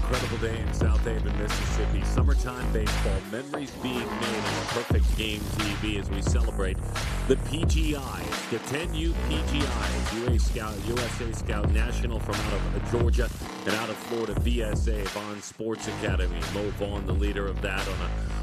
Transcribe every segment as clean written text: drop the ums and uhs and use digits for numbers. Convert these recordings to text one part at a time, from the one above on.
incredible day in Southaven, Mississippi. Summertime baseball, memories being made on a perfect game TV as we celebrate the PGI, the 10U PGI, USA Scout National from out of Georgia and out of Florida, VSA Vaughn Sports Academy. Mo Vaughn, the leader of that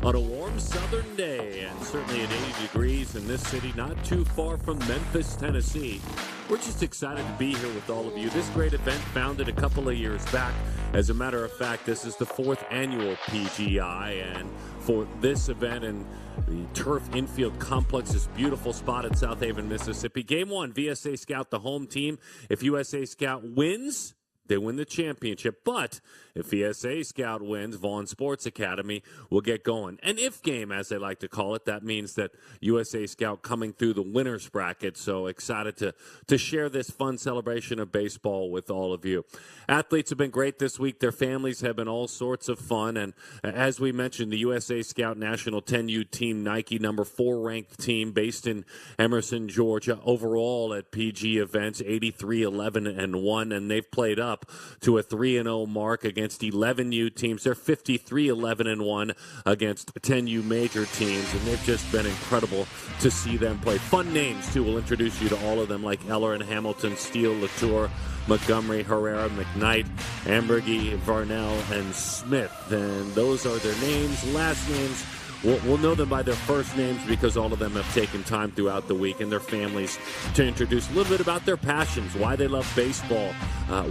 on a warm southern day, and certainly at 80 degrees in this city, not too far from Memphis, Tennessee. We're just excited to be here with all of you. This great event founded a couple of years back. As a matter of fact, this is the 4th annual PGI, and for this event and the Turf Infield Complex, this beautiful spot in Southaven, Mississippi. Game 1, VSA Scout, the home team. If USA Scout wins, they win the championship. But if VSA Scout wins, Vaughn Sports Academy will get going. An if game, as they like to call it. That means that USA Scout coming through the winner's bracket. So excited to share this fun celebration of baseball with all of you. Athletes have been great this week. Their families have been all sorts of fun. And as we mentioned, the USA Scout National 10U Team Nike, number 4 ranked team based in Emerson, Georgia. Overall at PG events, 83-11-1. And they've played up to a 3-0 mark against 11 U teams. They're 53-11-1 against 10 U major teams, and they've just been incredible to see them play. Fun names, too. We'll introduce you to all of them, like Eller and Hamilton, Steele, Latour, Montgomery, Herrera, McKnight, Ambergy, Varnell, and Smith. And those are their names. Last names, we'll know them by their first names because all of them have taken time throughout the week and their families to introduce a little bit about their passions, why they love baseball,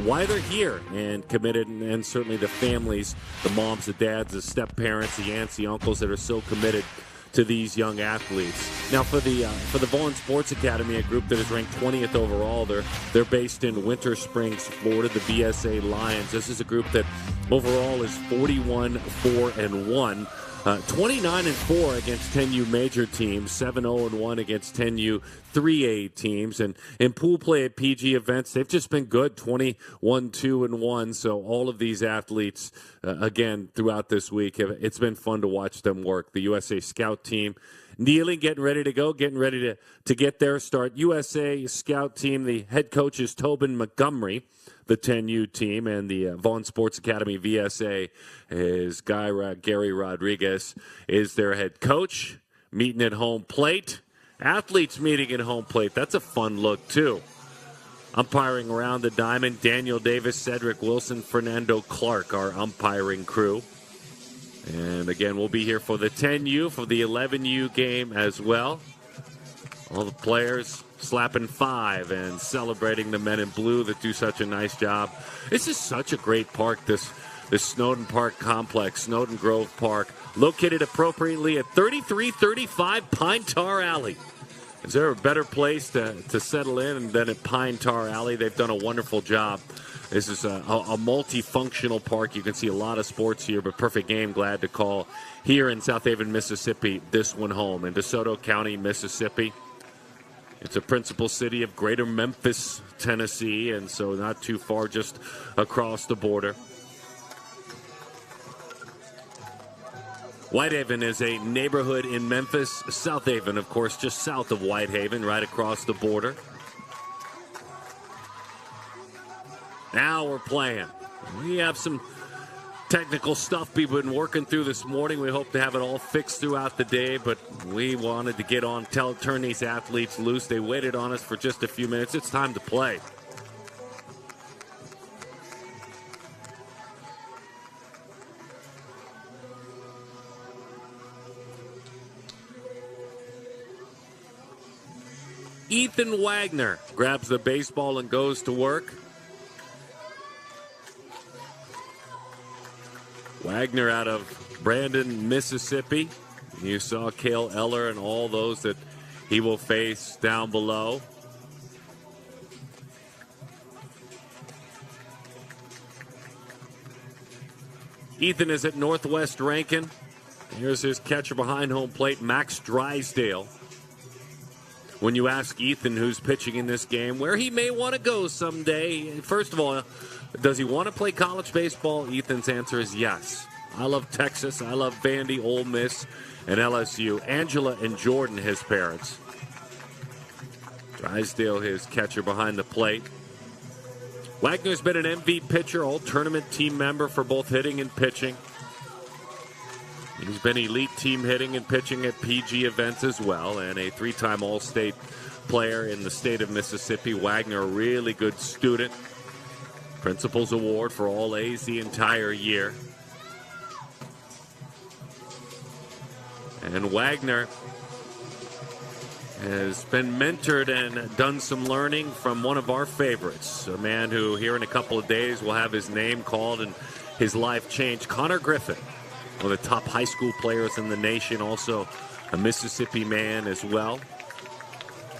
why they're here and committed, and certainly the families, the moms, the dads, the step-parents, the aunts, the uncles that are so committed to these young athletes. Now, for the Vaughn Sports Academy, a group that is ranked 20th overall, they're based in Winter Springs, Florida, the VSA Lions. This is a group that overall is 41-4-1. 29-4 against 10U major teams, 7-0-1 against 10U 3A teams, and in pool play at PG events, they've just been good, 21-2-1. So all of these athletes, again, throughout this week, it's been fun to watch them work. The USA Scout team kneeling, getting ready to go, getting ready to get their start. USA Scout team, the head coach is Tobin Montgomery. The 10U team, and the Vaughn Sports Academy VSA is Gary Rodriguez is their head coach. Meeting at home plate. Athletes meeting at home plate. That's a fun look, too. Umpiring around the diamond, Daniel Davis, Cedric Wilson, Fernando Clark, our umpiring crew. And again, we'll be here for the 10U, for the 11U game as well. All the players slapping 5 and celebrating the men in blue that do such a nice job. This is such a great park, this Snowden Park complex, Snowden Grove Park, located appropriately at 3335 Pine Tar Alley. Is there a better place to settle in than at Pine Tar Alley? They've done a wonderful job. This is a multifunctional park. You can see a lot of sports here, but perfect game, glad to call here in Southaven, Mississippi, this one home. In DeSoto County, Mississippi. It's a principal city of greater Memphis, Tennessee, and so not too far, just across the border. Whitehaven is a neighborhood in Memphis. Southaven, of course, just south of Whitehaven, right across the border. Now we're playing. We have some technical stuff we've been working through this morning. We hope to have it all fixed throughout the day, but we wanted to get on, turn these athletes loose. They waited on us for just a few minutes. It's time to play. Ethan Wagner grabs the baseball and goes to work. Wagner out of Brandon, Mississippi. You saw Cale Eller and all those that he will face down below. Ethan is at Northwest Rankin. Here's his catcher behind home plate, Max Drysdale. When you ask Ethan, who's pitching in this game, where he may want to go someday, first of all, does he want to play college baseball? Ethan's answer is yes. I love Texas. I love Vandy, Ole Miss, and LSU. Angela and Jordan, his parents. Drysdale, his catcher behind the plate. Wagner's been an MVP pitcher, all-tournament team member for both hitting and pitching. He's been elite team hitting and pitching at PG events as well, and a three-time All-State player in the state of Mississippi. Wagner, a really good student. Principal's Award for all A's the entire year. And Wagner has been mentored and done some learning from one of our favorites, a man who here in a couple of days will have his name called and his life changed. Connor Griffin, one of the top high school players in the nation, also a Mississippi man as well.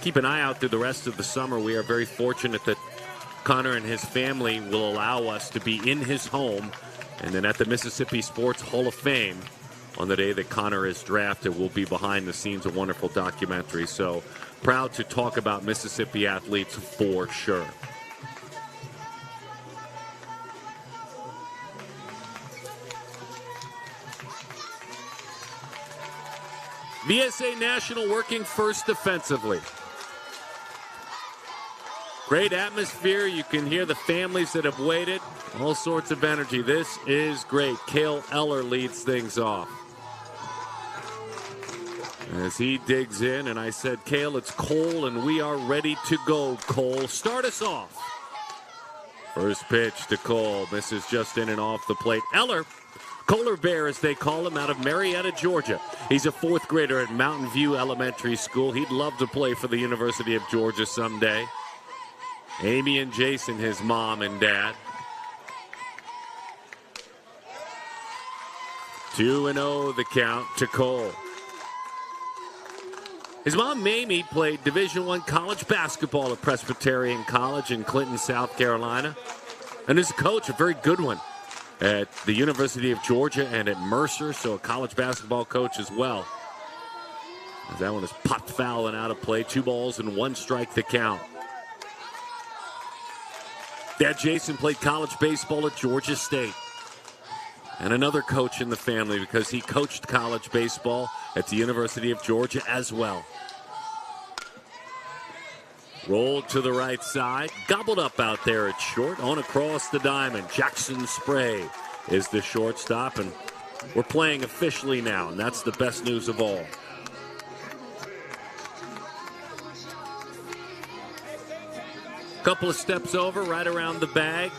Keep an eye out through the rest of the summer. We are very fortunate that Connor and his family will allow us to be in his home and then at the Mississippi Sports Hall of Fame on the day that Connor is drafted. We'll be behind the scenes, a wonderful documentary. So proud to talk about Mississippi athletes for sure. VSA National working first defensively. Great atmosphere. You can hear the families that have waited. All sorts of energy. This is great. Cale Eller leads things off. As he digs in, and I said, Cale, it's Cole, and we are ready to go, Cole. Start us off. First pitch to Cole. Misses just in and off the plate. Eller, Kohler Bear, as they call him, out of Marietta, Georgia. He's a fourth grader at Mountain View Elementary School. He'd love to play for the University of Georgia someday. Amy and Jason, his mom and dad. 2-0 the count to Cole. His mom, Mamie, played Division I college basketball at Presbyterian College in Clinton, South Carolina. And is a coach, a very good one, at the University of Georgia and at Mercer, so a college basketball coach as well. As that one is popped foul and out of play. 2 balls and 1 strike the count. Dad Jason played college baseball at Georgia State. And another coach in the family because he coached college baseball at the University of Georgia as well. Rolled to the right side. Gobbled up out there at short. On across the diamond. Jackson Spray is the shortstop. And we're playing officially now. And that's the best news of all. Couple of steps over, right around the bag.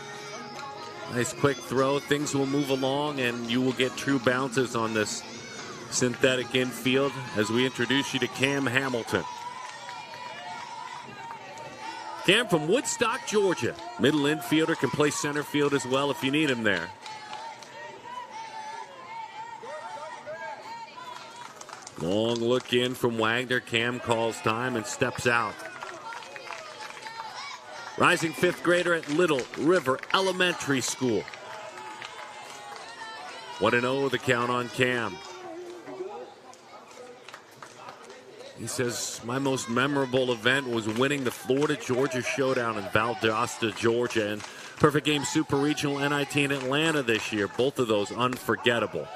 Nice quick throw. Things will move along, and you will get true bounces on this synthetic infield as we introduce you to Cam Hamilton. Cam from Woodstock, Georgia. Middle infielder, can play center field as well if you need him there. Long look in from Wagner. Cam calls time and steps out. Rising 5th grader at Little River Elementary School. 1-0 the count on Cam. He says, my most memorable event was winning the Florida-Georgia Showdown in Valdosta, Georgia, and Perfect Game Super Regional NIT in Atlanta this year. Both of those unforgettable.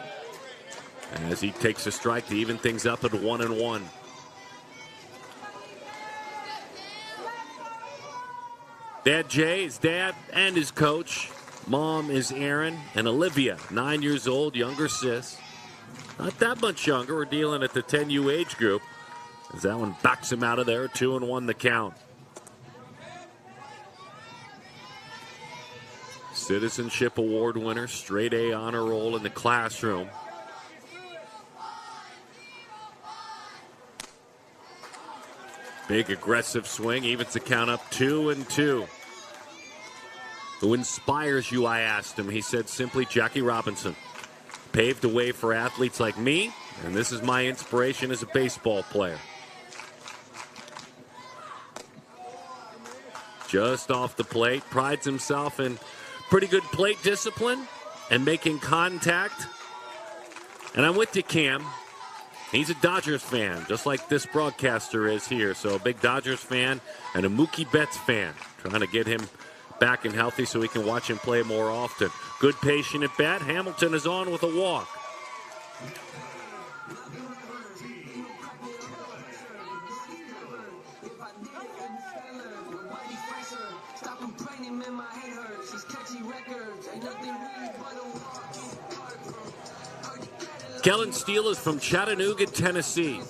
As he takes a strike to even things up at 1-1. Dad Jay, his dad and his coach. Mom is Erin, and Olivia, 9 years old, younger sis. Not that much younger. We're dealing at the 10U age group. As that one backs him out of there, 2-1 the count. Citizenship Award winner, straight A honor roll in the classroom. Big aggressive swing, evens the count up 2-2. Who inspires you, I asked him. He said simply Jackie Robinson. Paved the way for athletes like me, and this is my inspiration as a baseball player. Just off the plate, prides himself in pretty good plate discipline and making contact. And I'm with you, Cam. He's a Dodgers fan, just like this broadcaster is here. So a big Dodgers fan and a Mookie Betts fan. Trying to get him back and healthy so we can watch him play more often. Good patient at bat. Hamilton is on with a walk. Kellen Steele is from Chattanooga, Tennessee.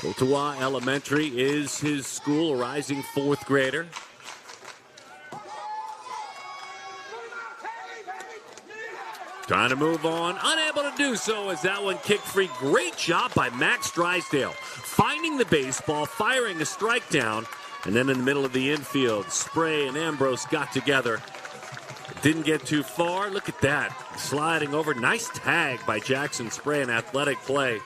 Ottawa Elementary is his school, a rising fourth grader. Trying to move on, unable to do so as that one kicked free. Great job by Max Drysdale, finding the baseball, firing a strike down, and then in the middle of the infield, Spray and Ambrose got together. Didn't get too far. Look at that, sliding over. Nice tag by Jackson Spray, an athletic play.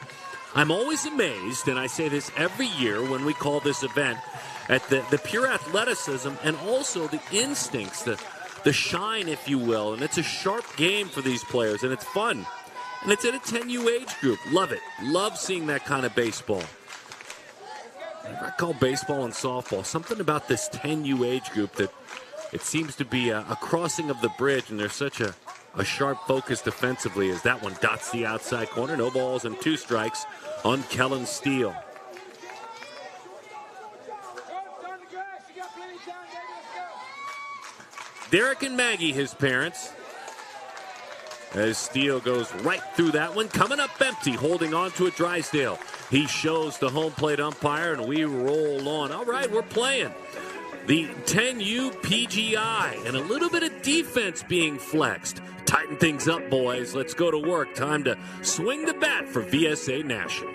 I'm always amazed, and I say this every year when we call this event, at the pure athleticism and also the instincts, the shine, if you will. And it's a sharp game for these players, and it's fun. And it's at a 10U age group. Love it. Love seeing that kind of baseball. I call baseball and softball something about this 10U age group that it seems to be a crossing of the bridge, and there's such a sharp focus defensively as that one dots the outside corner. No balls and 2 strikes on Kellen Steele. Derek and Maggie, his parents. As Steele goes right through that one, coming up empty, holding on to it, Drysdale. He shows the home plate umpire, and we roll on. All right, we're playing. The 10U PGI, and a little bit of defense being flexed. Tighten things up, boys. Let's go to work. Time to swing the bat for VSA National.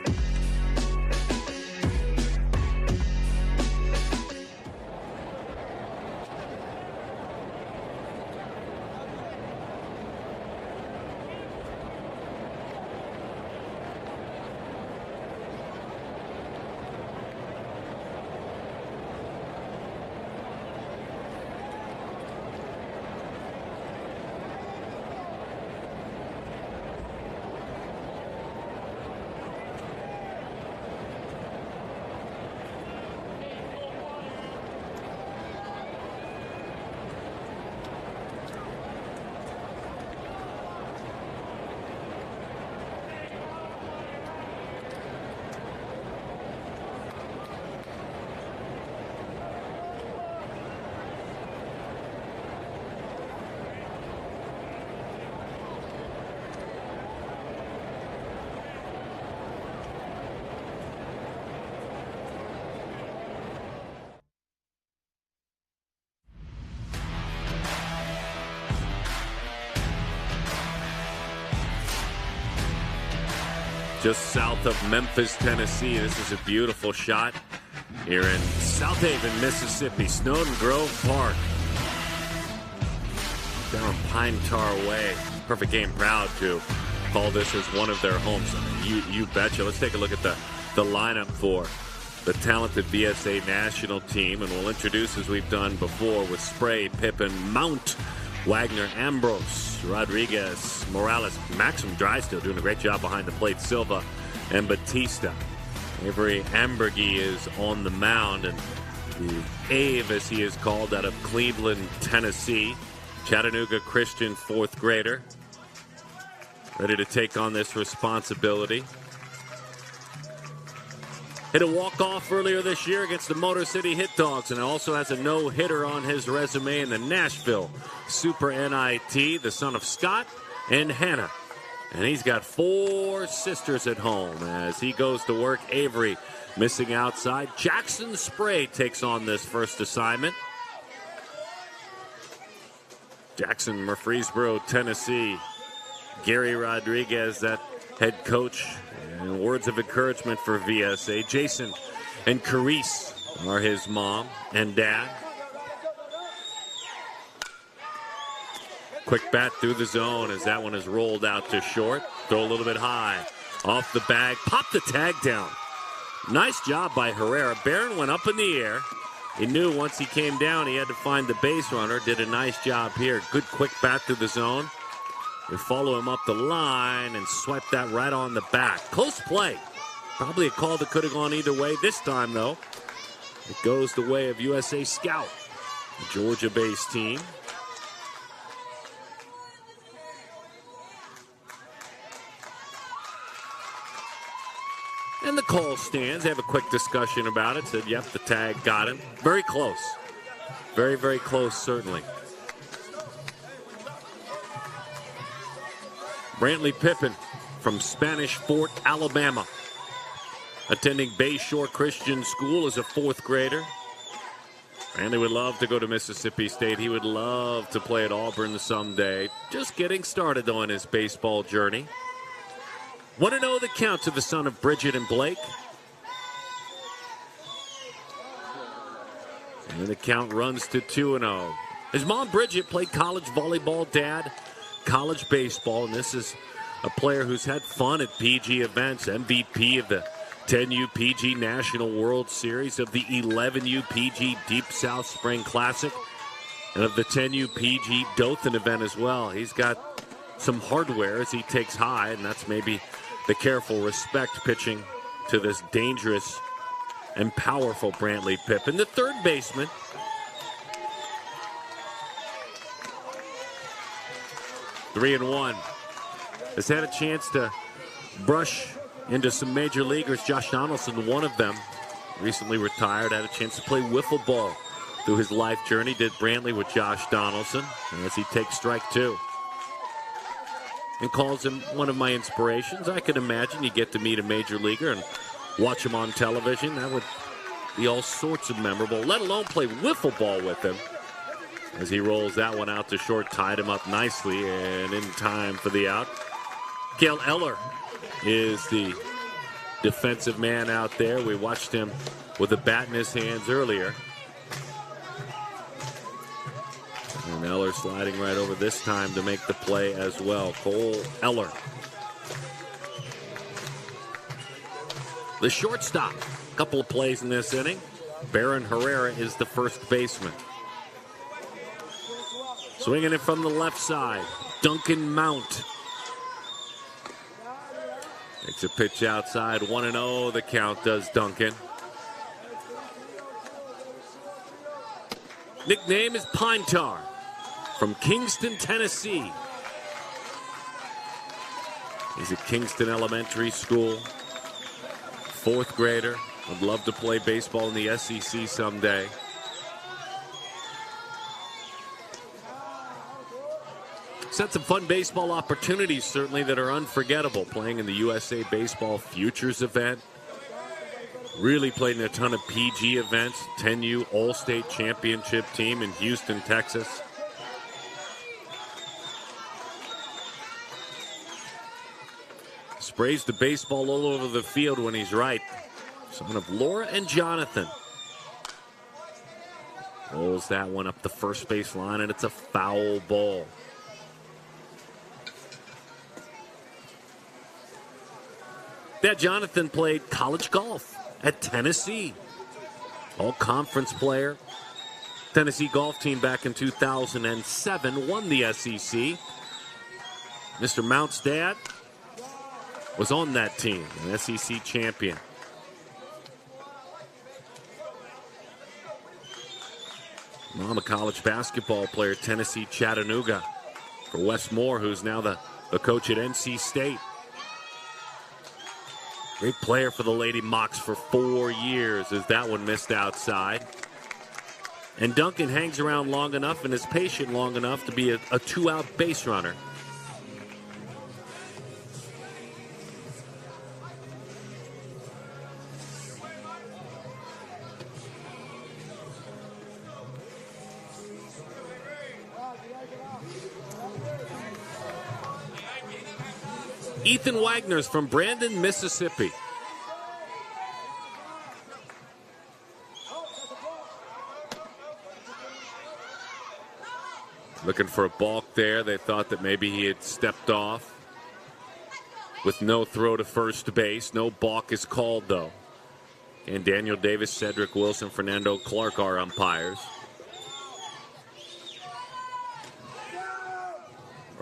Just south of Memphis, Tennessee. This is a beautiful shot here in Southaven, Mississippi. Snowden Grove Park. Down Pine Tar Way. Perfect Game proud to call this as one of their homes. You betcha. Let's take a look at the lineup for the talented VSA national team. And we'll introduce, as we've done before, with Spray, Pippin, Mount, Wagner, Ambrose, Rodriguez, Morales, Maxim Drysdale doing a great job behind the plate, Silva, and Batista. Avery Ambergy is on the mound, and the Ave, as he is called, out of Cleveland, Tennessee. Chattanooga Christian, fourth grader, ready to take on this responsibility. Hit a walk-off earlier this year against the Motor City Hit Dogs, and also has a no-hitter on his resume in the Nashville Super NIT, the son of Scott and Hannah. And he's got 4 sisters at home as he goes to work. Avery missing outside. Jackson Spray takes on this first assignment. Jackson, Murfreesboro, Tennessee. Gary Rodriguez, that head coach. And words of encouragement for VSA. Jason and Carice are his mom and dad. Quick bat through the zone as that one is rolled out to short. Throw a little bit high. Off the bag. Pop the tag down. Nice job by Herrera. Barron went up in the air. He knew once he came down he had to find the base runner. Did a nice job here. Good quick bat through the zone. They follow him up the line and swipe that right on the back. Close play. Probably a call that could have gone either way. This time, though, it goes the way of USA Scout, the Georgia-based team. And the call stands. They have a quick discussion about it. Said, yep, the tag got him. Very close. Very, very close, certainly. Brantley Pippin from Spanish Fort, Alabama. Attending Bayshore Christian School as a fourth grader. Brantley would love to go to Mississippi State. He would love to play at Auburn someday. Just getting started on his baseball journey. 1-0 the count to the son of Bridget and Blake. And the count runs to 2-0. His mom, Bridget, played college volleyball, dad, college baseball. And this is a player who's had fun at PG events, MVP of the 10U PG National World Series, of the 11U PG Deep South Spring Classic, and of the 10U PG Dothan event as well. He's got some hardware as he takes high, and that's maybe the careful respect pitching to this dangerous and powerful Brantley Pippin. The third baseman, three and one, has had a chance to brush into some major leaguers. Josh Donaldson, one of them, recently retired, had a chance to play wiffle ball through his life journey. Did Brantley with Josh Donaldson as he takes strike two. And calls him one of my inspirations. I can imagine you get to meet a major leaguer and watch him on television. That would be all sorts of memorable, let alone play wiffle ball with him. As he rolls that one out to short, tied him up nicely and in time for the out. Cale Eller is the defensive man out there. We watched him with a bat in his hands earlier. And Eller sliding right over this time to make the play as well. Cole Eller. The shortstop. A couple of plays in this inning. Baron Herrera is the first baseman. Swinging it from the left side. Duncan Mount. Takes a pitch outside. 1-0 the count, does Duncan. Nickname is Pine Tar from Kingston, Tennessee. He's at Kingston Elementary School. Fourth grader. Would love to play baseball in the SEC someday. He's had some fun baseball opportunities, certainly, that are unforgettable. Playing in the USA Baseball Futures event. Really played in a ton of PG events. 10U All-State Championship team in Houston, Texas. Sprays the baseball all over the field when he's right. Son of Laura and Jonathan. Rolls that one up the first base line, and it's a foul ball. That Jonathan played college golf at Tennessee. All-conference player. Tennessee golf team back in 2007 won the SEC. Mr. Mount's dad was on that team, an SEC champion. Mom, a college basketball player, Tennessee Chattanooga. For Wes Moore, who's now the coach at NC State. Great player for the Lady Mocs for 4 years as that one missed outside. And Duncan hangs around long enough and is patient long enough to be a two-out base runner. Ethan Wagner's from Brandon, Mississippi. Looking for a balk there. They thought that maybe he had stepped off. With no throw to first base. No balk is called, though. And Daniel Davis, Cedric Wilson, Fernando Clark are umpires.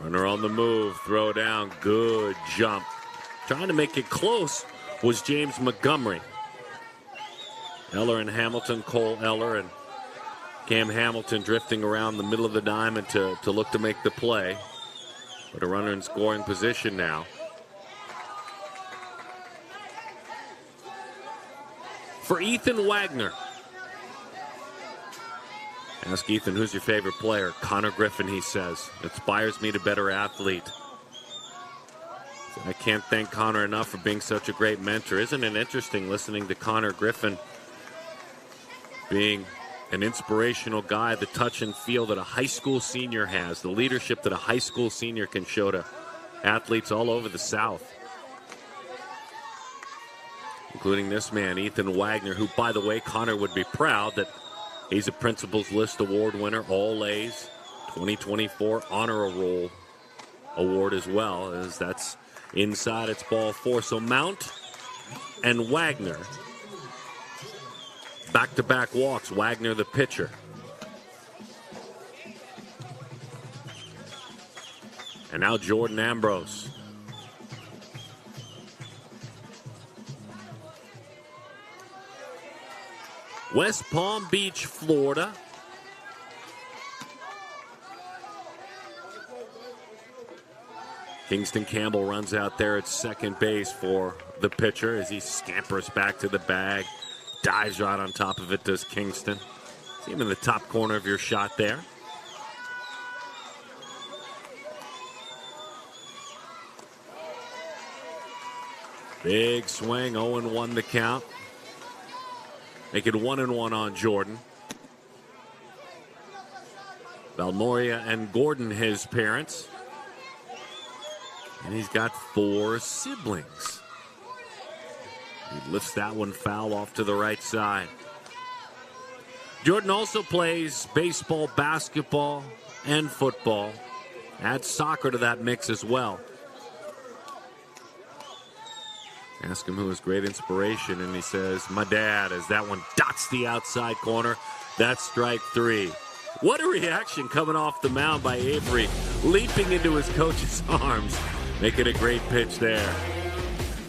Runner on the move, throw down, good jump. Trying to make it close was James Montgomery. Eller and Hamilton, Cole Eller and Cam Hamilton drifting around the middle of the diamond to look to make the play. But a runner in scoring position now. for Ethan Wagner. Ask Ethan, who's your favorite player? Connor Griffin, he says. Inspires me to better athlete. I can't thank Connor enough for being such a great mentor. Isn't it interesting listening to Connor Griffin being an inspirational guy, the touch and feel that a high school senior has, the leadership that a high school senior can show to athletes all over the South, including this man, Ethan Wagner, who, by the way, Connor would be proud that he's a Principals List Award winner, All A's, 2024 Honor Roll Award as well, as that's inside its ball four. So Mount and Wagner, back-to-back walks. Wagner the pitcher. And now Jordan Ambrose. West Palm Beach, Florida. Kingston Campbell runs out there at second base for the pitcher as he scampers back to the bag. Dives right on top of it, does Kingston. See him in the top corner of your shot there. Big swing, 0-1 the count. Make it 1-1 on Jordan. Valmoria and Gordon, his parents. And he's got 4 siblings. He lifts that one foul off to the right side. Jordan also plays baseball, basketball, and football. Add soccer to that mix as well. Ask him who his great inspiration, and he says, my dad, as that one dots the outside corner. That's strike 3. What a reaction coming off the mound by Avery, leaping into his coach's arms. Making a great pitch there.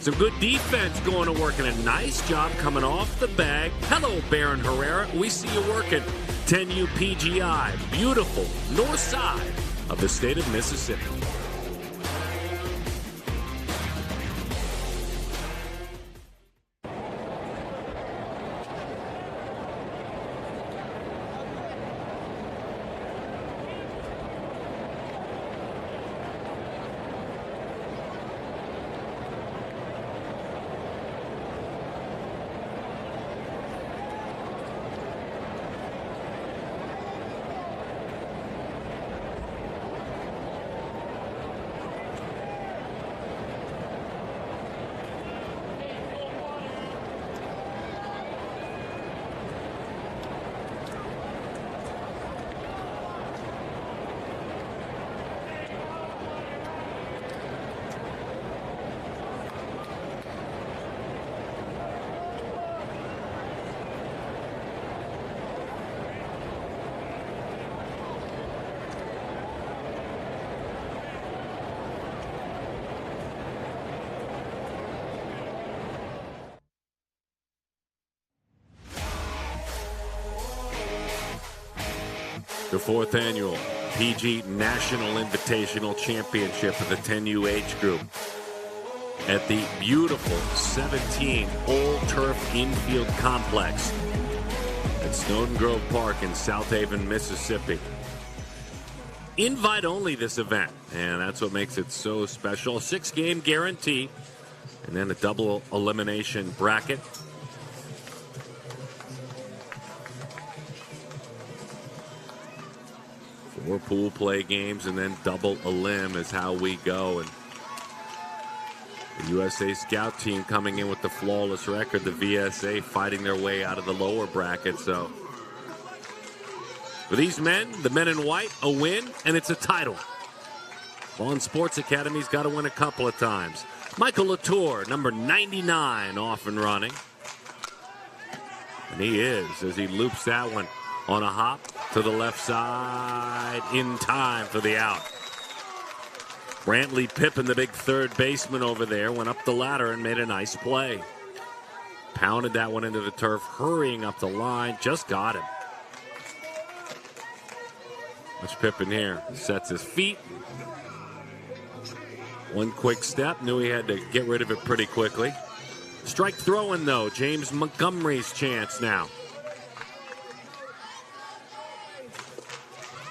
Some good defense going to work, and a nice job coming off the bag. Hello, Baron Herrera. We see you working. 10U PGI, beautiful north side of the state of Mississippi. The 4th annual PG National Invitational Championship of the 10U age group at the beautiful 17-hole turf infield complex at Snowden Grove Park in Southaven, Mississippi. Invite only this event, and that's what makes it so special. 6-game guarantee, and then a double elimination bracket. 4 pool play games and then double elim is how we go. And the USA Scout team coming in with the flawless record, the VSA fighting their way out of the lower bracket. So for these men, the men in white, a win, and it's a title. Vaughn Sports Academy's got to win a couple of times. Michael Latour, number 99, off and running. And he is, as he loops that one on a hop to the left side in time for the out. Brantley Pippin, the big third baseman over there, went up the ladder and made a nice play. Pounded that one into the turf, hurrying up the line, just got him. Watch Pippin here, sets his feet. One quick step, knew he had to get rid of it pretty quickly. Strike throwing, though. James Montgomery's chance now.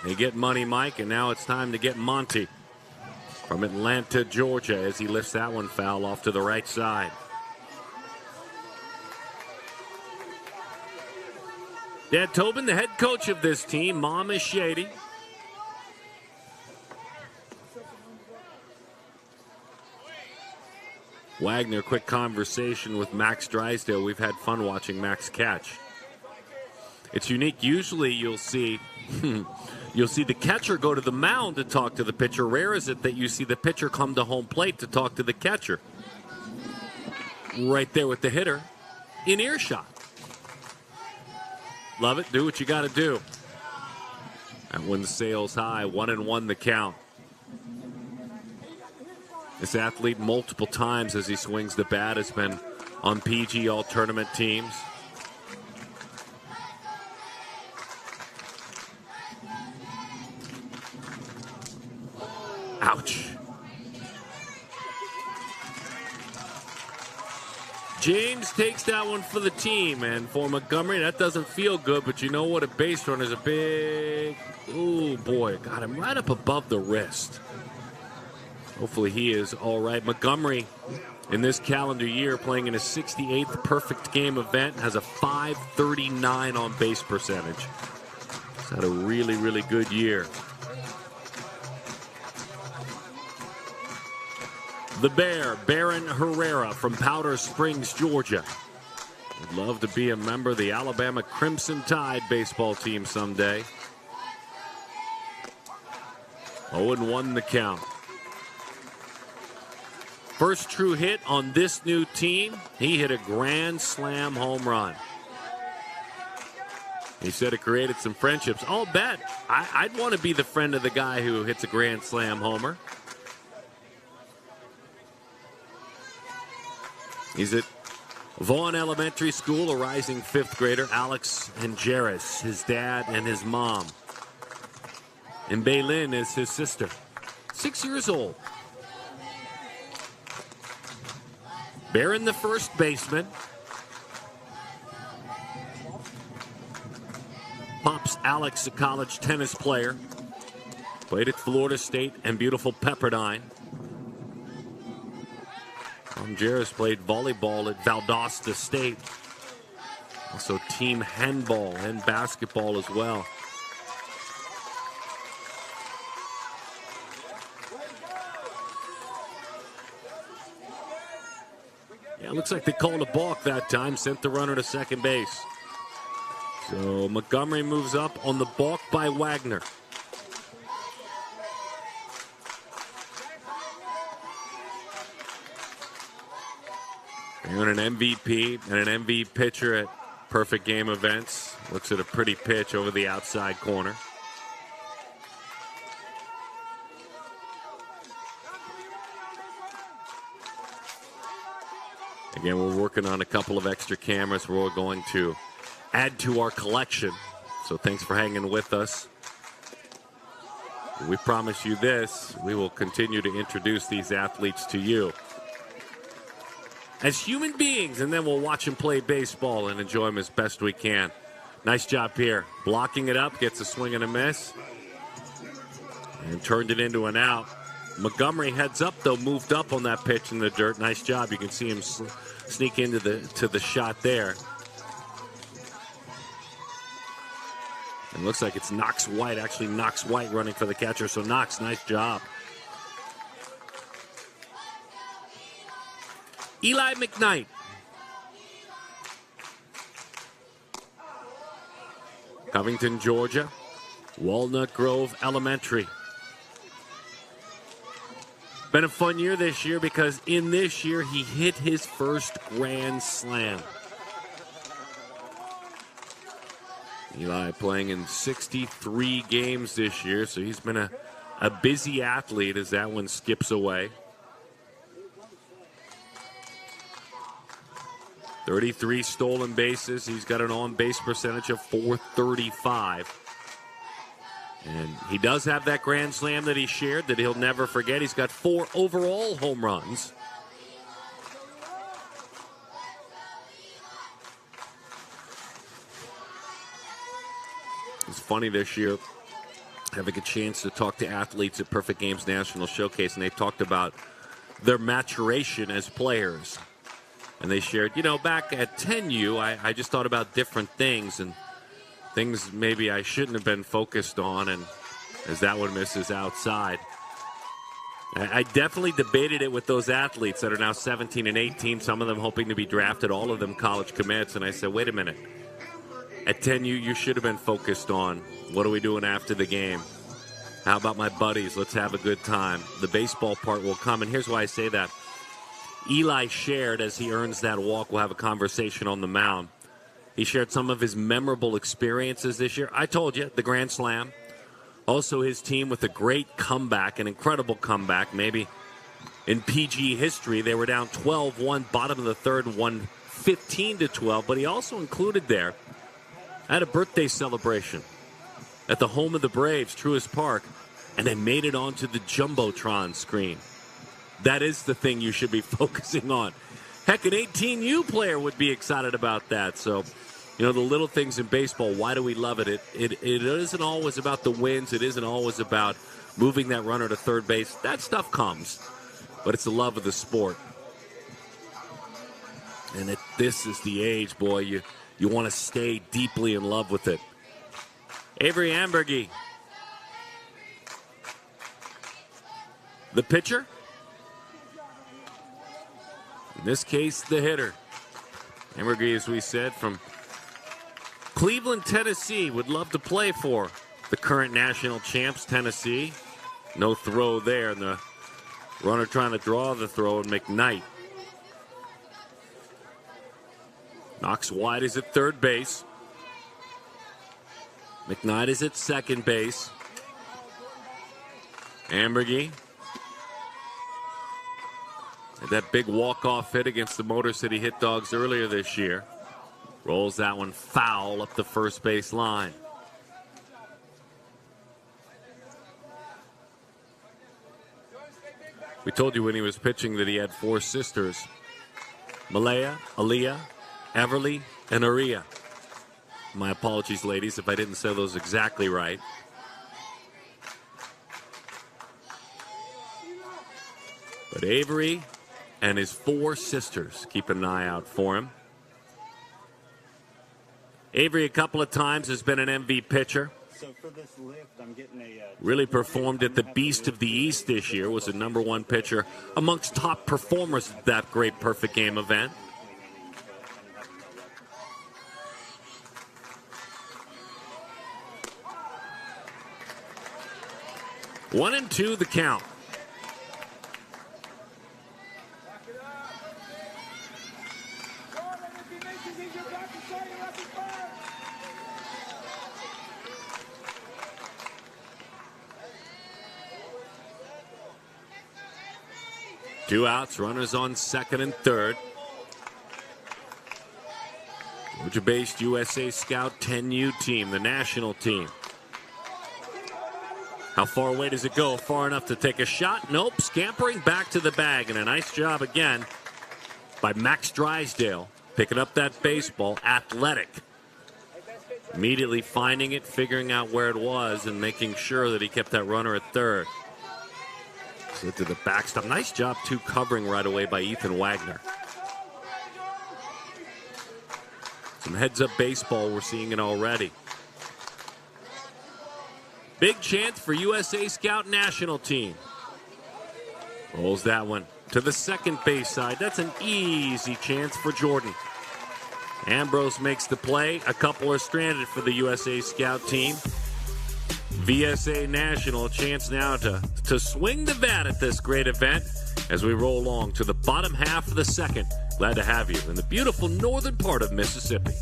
They get Money Mike, and now it's time to get Monty from Atlanta, Georgia, as he lifts that one foul off to the right side. Dad Tobin, the head coach of this team. Mom is Shady. Wagner, quick conversation with Max Drysdale. We've had fun watching Max catch. It's unique. Usually you'll see the catcher go to the mound to talk to the pitcher. Rare is it that you see the pitcher come to home plate to talk to the catcher. Right there with the hitter in earshot. Love it. Do what you got to do. That one sails high. 1-1 the count. This athlete multiple times as he swings the bat has been on PG all-tournament teams. Ouch. James takes that one for the team, and for Montgomery, that doesn't feel good, but you know what? A base runner is a big... Ooh, boy, got him right up above the wrist. Hopefully he is all right. Montgomery, in this calendar year, playing in his 68th perfect game event, has a .539 on base percentage. He's had a really, really good year. The Bear, Baron Herrera from Powder Springs, Georgia. Would love to be a member of the Alabama Crimson Tide baseball team someday. 0-1 the count. First true hit on this new team. He hit a grand slam home run. He said it created some friendships. I'll bet. I'd want to be the friend of the guy who hits a grand slam homer. He's at Vaughn Elementary School, a rising fifth grader, Alex and Jairus, his dad and his mom. And Baylin is his sister, 6 years old. Barron, the first baseman. Pops Alex, a college tennis player. Played at Florida State and beautiful Pepperdine. Jairus played volleyball at Valdosta State. Also team handball and basketball as well. Yeah, looks like they called a balk that time, sent the runner to second base. So Montgomery moves up on the balk by Wagner. And an MVP and an MVP pitcher at perfect game events. Looks at a pretty pitch over the outside corner. Again, we're working on a couple of extra cameras we're going to add to our collection. So thanks for hanging with us. We promise you this, we will continue to introduce these athletes to you as human beings, and then we'll watch them play baseball and enjoy them as best we can. Nice job here. Blocking it up, gets a swing and a miss, and turned it into an out. Montgomery heads up, though, moved up on that pitch in the dirt. Nice job. You can see him sneak into the shot there. It looks like it's Knox White, actually Knox White running for the catcher. So Knox, nice job. Eli McKnight. Covington, Georgia. Walnut Grove Elementary. Been a fun year this year because in this year he hit his first grand slam. Eli playing in 63 games this year, so he's been a busy athlete as that one skips away. 33 stolen bases. He's got an on-base percentage of .435. And he does have that grand slam that he shared that he'll never forget. He's got 4 overall home runs. It's funny this year, having a chance to talk to athletes at Perfect Games National Showcase, and they talked about their maturation as players. And they shared, back at 10U, I just thought about different things, and things maybe I shouldn't have been focused on, and as that one misses outside. I definitely debated it with those athletes that are now 17 and 18, some of them hoping to be drafted, all of them college commits, and I said, wait a minute. At 10U, you should have been focused on, what are we doing after the game? How about my buddies? Let's have a good time. The baseball part will come, and here's why I say that. Eli shared, as he earns that walk, we'll have a conversation on the mound. He shared some of his memorable experiences this year. I told you, the Grand Slam. Also his team with a great comeback, an incredible comeback. Maybe in PG history, they were down 12-1, bottom of the third, won 15-12. But he also included there, at a birthday celebration at the home of the Braves, Truist Park, and they made it onto the Jumbotron screen. That is the thing you should be focusing on. Heck, an 18U player would be excited about that. So, the little things in baseball, why do we love it? It isn't always about the wins. It isn't always about moving that runner to third base. That stuff comes, but it's the love of the sport. And this is the age, boy, you want to stay deeply in love with it. Avery Ambergy, the pitcher. In this case, the hitter. Ambergy, as we said, from Cleveland, Tennessee, would love to play for the current national champs, Tennessee. No throw there, and the runner trying to draw the throw, and McKnight knocks wide. Is at third base. McKnight is at second base. Ambergy had that big walk-off hit against the Motor City Hit Dogs earlier this year. Rolls that one foul up the first base line. We told you when he was pitching that he had 4 sisters. Malaya, Aaliyah, Everly, and Aria. My apologies, ladies, if I didn't say those exactly right. But Avery and his 4 sisters, keep an eye out for him. Avery a couple of times has been an MV pitcher. So for this lift, I'm getting really performed at the Beast of the East this year, was a #1 pitcher amongst top performers at that great Perfect Game event. One and two, the count. Two outs, runners on second and third. Georgia-based USA Scout 10U team, the national team. How far away does it go? Far enough to take a shot? Nope. Scampering back to the bag, and a nice job again by Max Drysdale. Picking up that baseball. Athletic. Immediately finding it, figuring out where it was, and making sure that he kept that runner at third. Slid to the backstop. Nice job, too, covering right away by Ethan Wagner. Some heads-up baseball, we're seeing it already. Big chance for USA Scout national team. Rolls that one to the second base side. That's an easy chance for Jordan. Ambrose makes the play. A couple are stranded for the USA Scout team. VSA National, a chance now to swing the bat at this great event as we roll along to the bottom half of the second. Glad to have you in the beautiful northern part of Mississippi.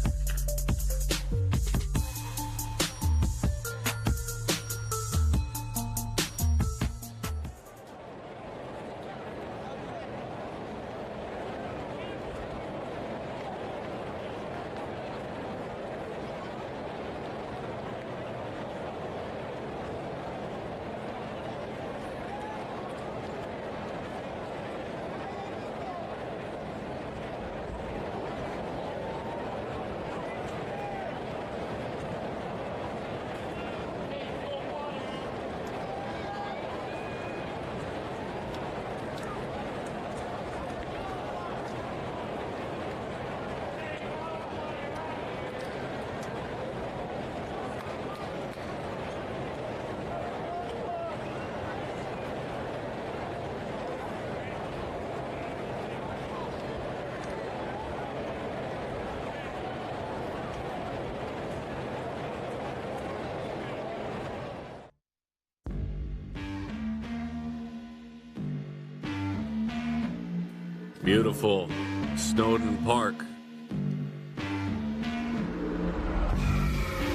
Beautiful Snowden Park.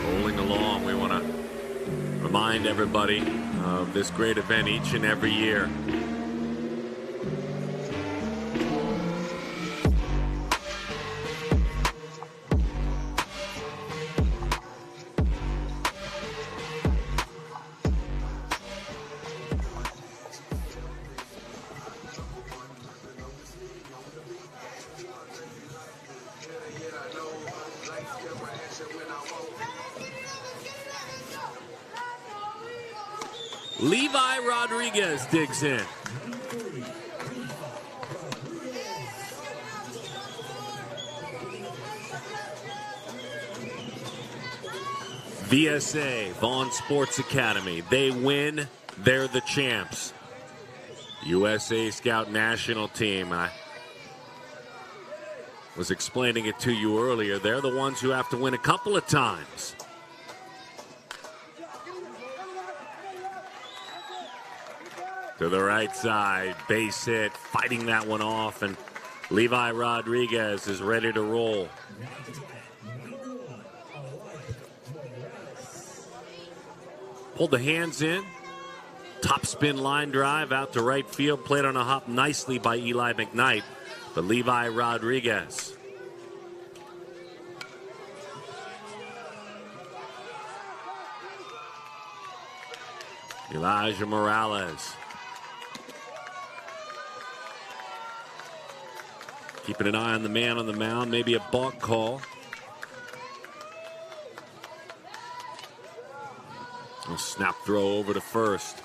Rolling along, we want to remind everybody of this great event each and every year. Levi Rodriguez digs in. VSA, Vaughn Sports Academy. They win, they're the champs. USA Scout National Team. I was explaining it to you earlier. They're the ones who have to win a couple of times. To the right side, base hit, fighting that one off, and Levi Rodriguez is ready to roll. Pulled the hands in, top spin line drive out to right field, played on a hop nicely by Eli McKnight, but Levi Rodriguez. Elijah Morales. Keeping an eye on the man on the mound, maybe a balk call. A snap throw over to first.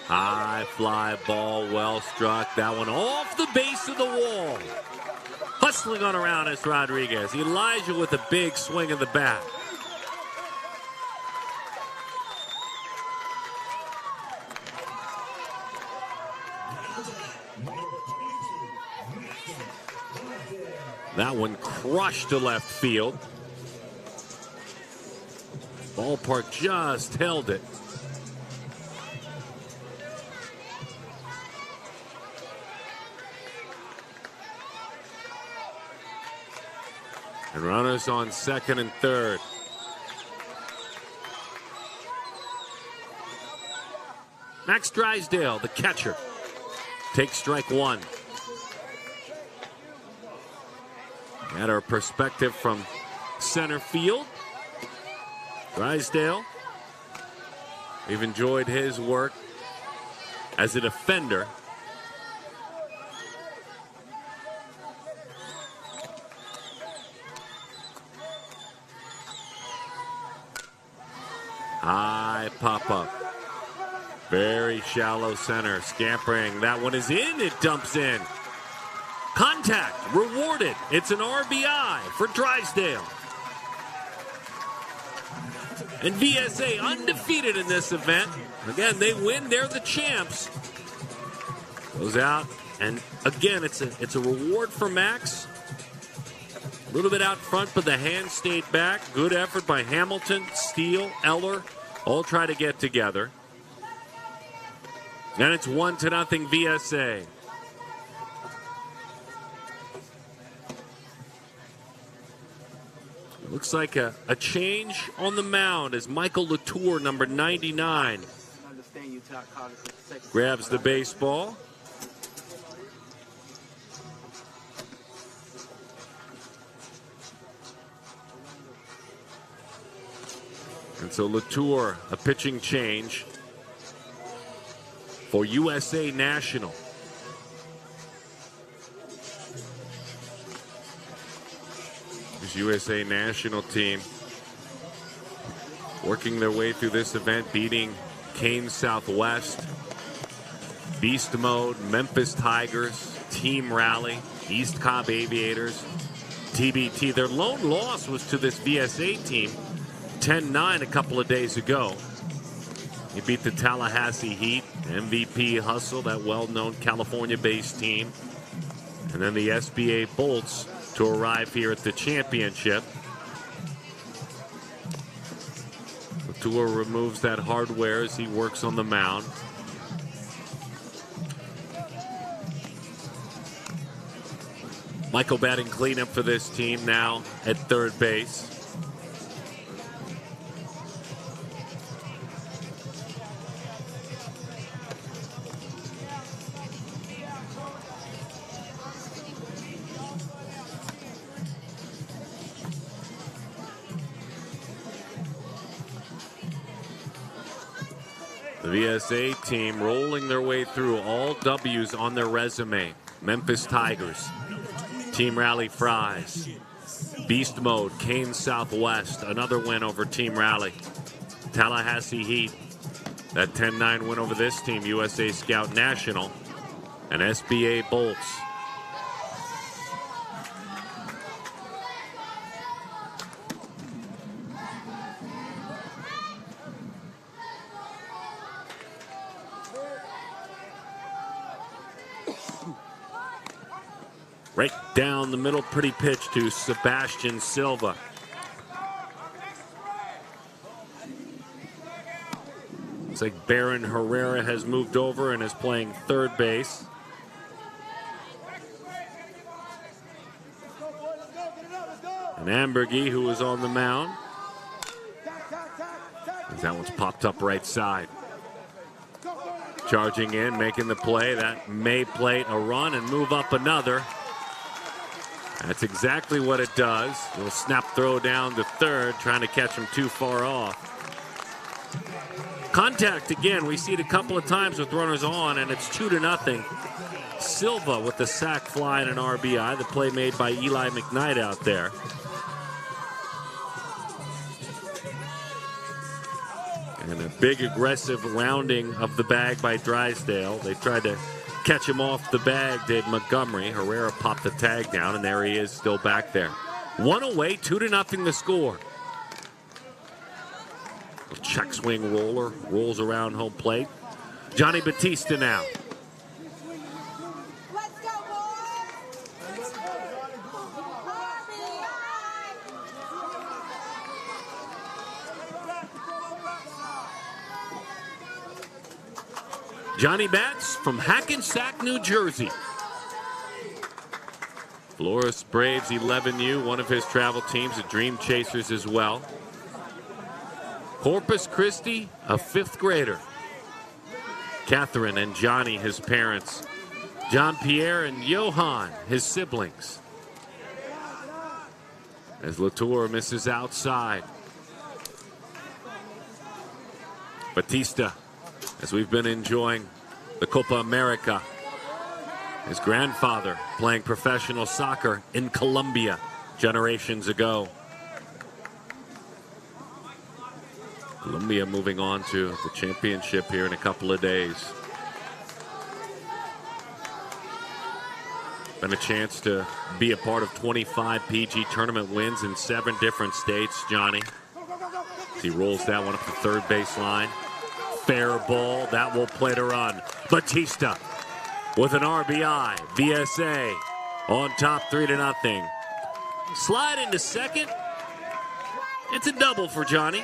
High fly ball, well struck. That one off the base of the wall. Hustling on around is Rodriguez. Elijah with a big swing of the bat. That one crushed to left field. Ballpark just held it. And runners on second and third. Max Drysdale, the catcher, takes strike one. At our perspective from center field, Drysdale, we've enjoyed his work as a defender. High pop-up. Very shallow center. Scampering. That one is in. It dumps in. Contact. Rewarded. It's an RBI for Drysdale. And VSA undefeated in this event. Again, they win. They're the champs. Goes out. And again, it's a reward for Max. A little bit out front, but the hand stayed back. Good effort by Hamilton, Steele, Eller. All try to get together. And it's 1-0 VSA. It looks like a change on the mound as Michael Latour, number 99, grabs the baseball. And so Latour, a pitching change for USA National. This USA National team working their way through this event, beating Kane Southwest, Beast Mode, Memphis Tigers, Team Rally, East Cobb Aviators, TBT. Their lone loss was to this VSA team, 10-9 a couple of days ago. He beat the Tallahassee Heat, MVP Hustle, that well-known California-based team. And then the SBA Bolts to arrive here at the championship. Latour removes that hardware as he works on the mound. Michael batting cleanup for this team now at third base. The VSA team rolling their way through all W's on their resume. Memphis Tigers, Team Rally Fries, Beast Mode, Kane Southwest, another win over Team Rally. Tallahassee Heat, that 10-9 win over this team, USA Scout National, and SBA Bolts. Right down the middle, pretty pitch to Sebastian Silva. Looks like Baron Herrera has moved over and is playing third base. And Ambergy, who was on the mound. That one's popped up right side. Charging in, making the play. That may plate a run and move up another. That's exactly what it does. A little snap throw down to third, trying to catch him too far off. Contact again. We see it a couple of times with runners on, and it's 2-0. Silva with the sac fly and an RBI. The play made by Eli McKnight out there. And a big aggressive rounding of the bag by Drysdale. They tried to catch him off the bag, did Montgomery. Herrera popped the tag down, and there he is, still back there. One away, 2-0 the score. Check swing roller, rolls around home plate. Johnny Batista now. Let's go, boys! Johnny Bats from Hackensack, New Jersey. Flores Braves 11U, one of his travel teams, the Dream Chasers as well. Corpus Christi, a fifth grader. Catherine and Johnny, his parents. John Pierre and Johan, his siblings. As Latour misses outside. Batista, as we've been enjoying the Copa America. His grandfather playing professional soccer in Colombia generations ago. Colombia moving on to the championship here in a couple of days. Been a chance to be a part of 25 PG tournament wins in 7 different states, Johnny. He rolls that one up the third baseline. Fair ball, that will play to run. Batista with an RBI. VSA on top, 3-0. Slide into second. It's a double for Johnny.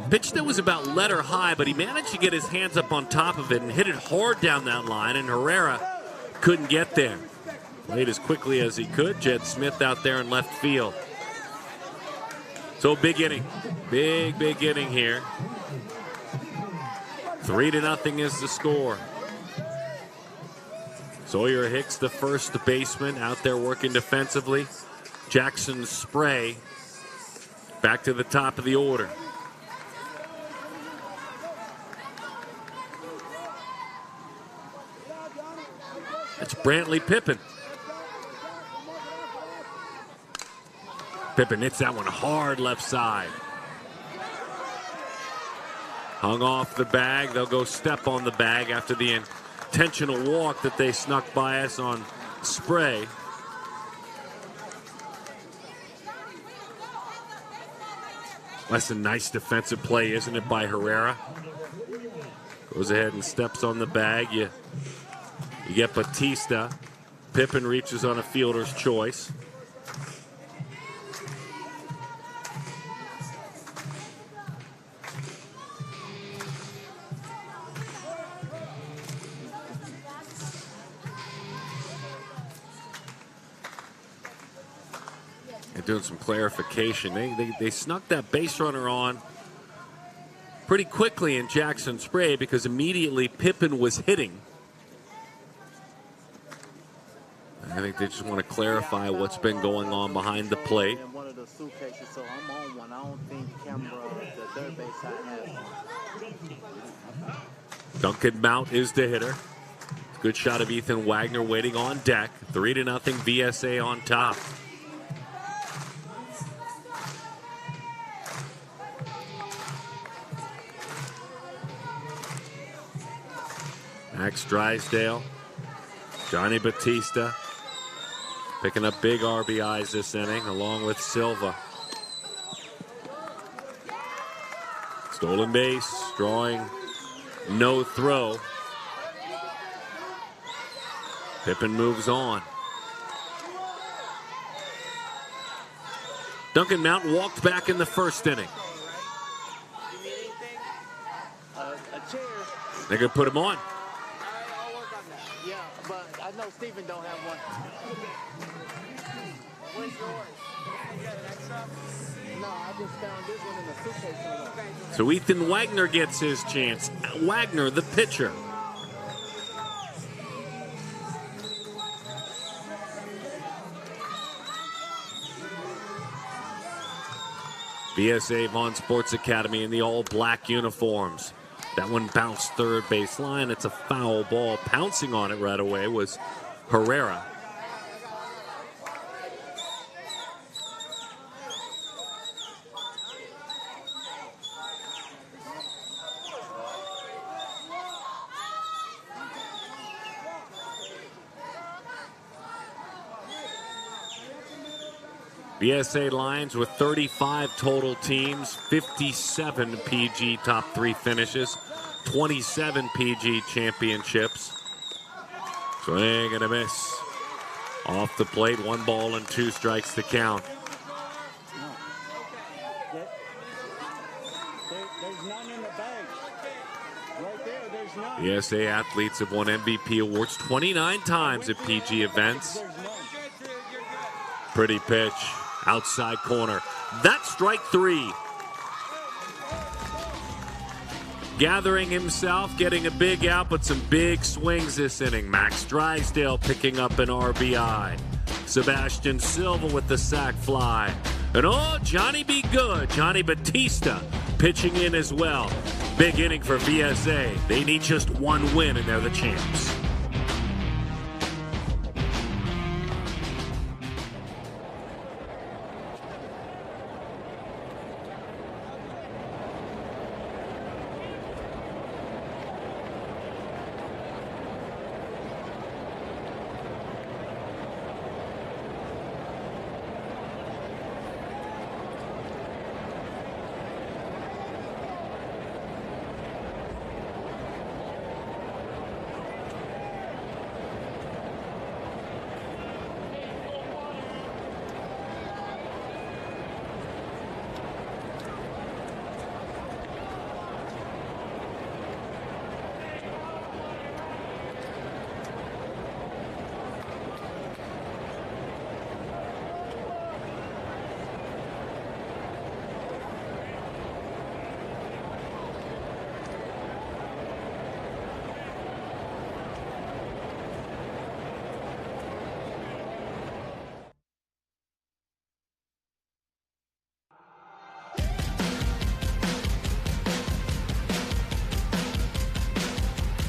Pitch that was about letter high, but he managed to get his hands up on top of it and hit it hard down that line, and Herrera couldn't get there. Played as quickly as he could. Jed Smith out there in left field. So big inning. Big inning here. 3-0 is the score. Sawyer Hicks, the first baseman, out there working defensively. Jackson Spray back to the top of the order. It's Brantley Pippen. Pippen hits that one hard left side. Hung off the bag. They'll go step on the bag after the intentional walk that they snuck by us on Spray. That's a nice defensive play, isn't it, by Herrera? Goes ahead and steps on the bag. You get Batista. Pippen reaches on a fielder's choice. And doing some clarification. They snuck that base runner on pretty quickly in Jackson Spray because immediately Pippen was hitting. I think they just want to clarify what's been going on behind the plate. In one of the suitcases, so I'm on one. I don't think camera, the third base side has one. Duncan Mount is the hitter. Good shot of Ethan Wagner waiting on deck. 3-0 VSA on top. Max Drysdale, Johnny Batista picking up big RBIs this inning along with Silva. Stolen base, drawing no throw. Pippen moves on. Duncan Mount walked back in the first inning. A chair. They're going to put him on. I'll work on that. Yeah, but I know Steven don't have one. Where's yours? You got an extra? No, I just found this one in the suitcase. So Ethan Wagner gets his chance. Wagner, the pitcher. VSA Vaughn Sports Academy in the all-black uniforms. That one bounced third base line. It's a foul ball. Pouncing on it right away was Herrera. VSA Lions with 35 total teams, 57 PG top 3 finishes, 27 PG championships. Swing and a miss. Off the plate, 1 ball and 2 strikes to count. There's none in the bag. Right there, there's none. VSA athletes have won MVP awards 29 times at PG events. There's none. Pretty pitch. Outside corner. That's strike 3. Gathering himself, getting a big out, but some big swings this inning. Max Drysdale picking up an RBI. Sebastian Silva with the sac fly. And oh, Johnny be good. Johnny Batista pitching in as well. Big inning for VSA. They need just 1 win and they're the champs.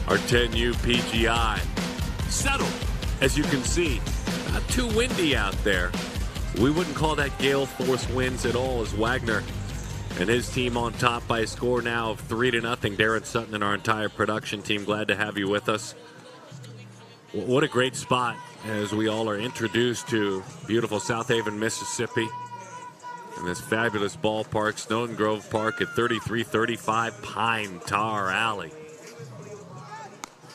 Our 10U PGI settled, as you can see. Not too windy out there. We wouldn't call that gale force winds at all, as Wagner and his team on top by a score now of 3-0. Darren Sutton and our entire production team, glad to have you with us. What a great spot as we all are introduced to beautiful Southaven, Mississippi. And this fabulous ballpark, Snowden Grove Park at 3335 Pine Tar Alley.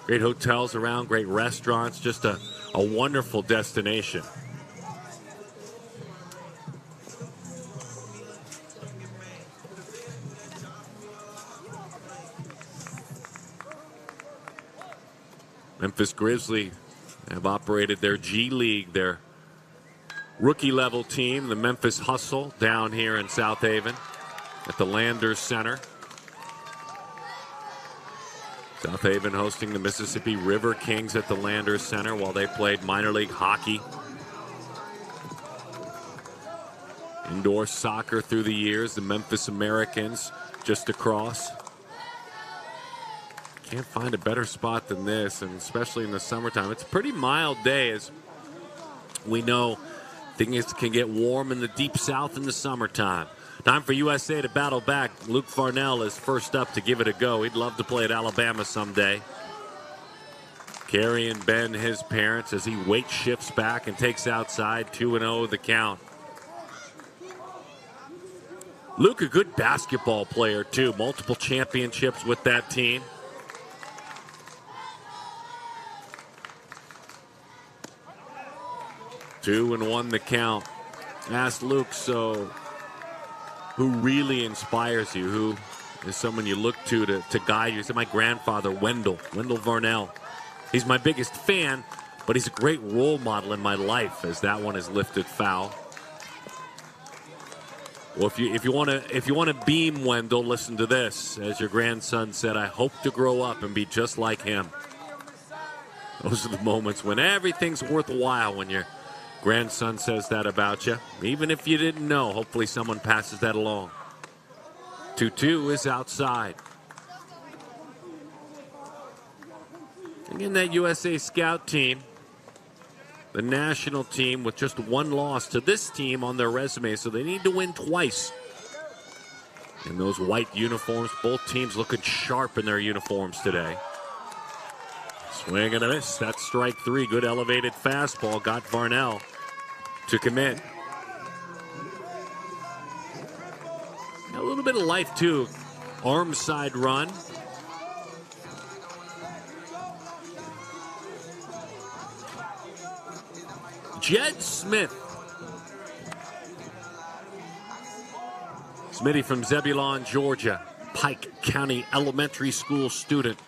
Great hotels around, great restaurants, just a wonderful destination. Memphis Grizzlies have operated their G League, their rookie-level team, the Memphis Hustle, down here in Southaven at the Landers Center. Southaven hosting the Mississippi River Kings at the Landers Center while they played minor league hockey. Indoor soccer through the years, the Memphis Americans just across. Can't find a better spot than this, and especially in the summertime. It's a pretty mild day, as we know things can get warm in the deep south in the summertime. Time for USA to battle back. Luke Farnell is first up to give it a go. He'd love to play at Alabama someday. Carrie and Ben, his parents, as he weight shifts back and takes outside. 2-0 the count. Luke, a good basketball player, too. Multiple championships with that team. Two and one the count. Asked Luke, so who really inspires you? Who is someone you look to guide you? He said, my grandfather, Wendell Varnell. He's my biggest fan, but he's a great role model in my life, as that one is lifted foul. Well, if you want to beam Wendell, listen to this. As your grandson said, I hope to grow up and be just like him. Those are the moments when everything's worthwhile, when your grandson says that about you. Even if you didn't know, hopefully someone passes that along. 2-2 is outside. Again, that USA Scout team, the national team, with just one loss to this team on their resume, so they need to win twice. In those white uniforms, both teams looking sharp in their uniforms today. Swing and a miss. That's strike three. Good elevated fastball. Got Varnell to commit. A little bit of life, too. Arm side run. Jed Smith. Smitty from Zebulon, Georgia. Pike County Elementary School student.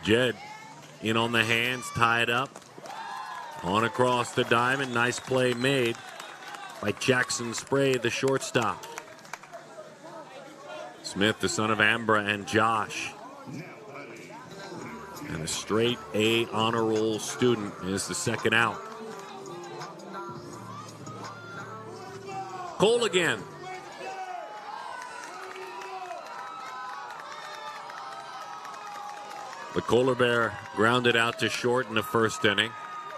Jed in on the hands, tied up. On across the diamond. Nice play made by Jackson Spray, the shortstop. Smith, the son of Ambra and Josh. And a straight A honor roll student, is the second out. Cole again. The Kohler Bear grounded out to short in the first inning.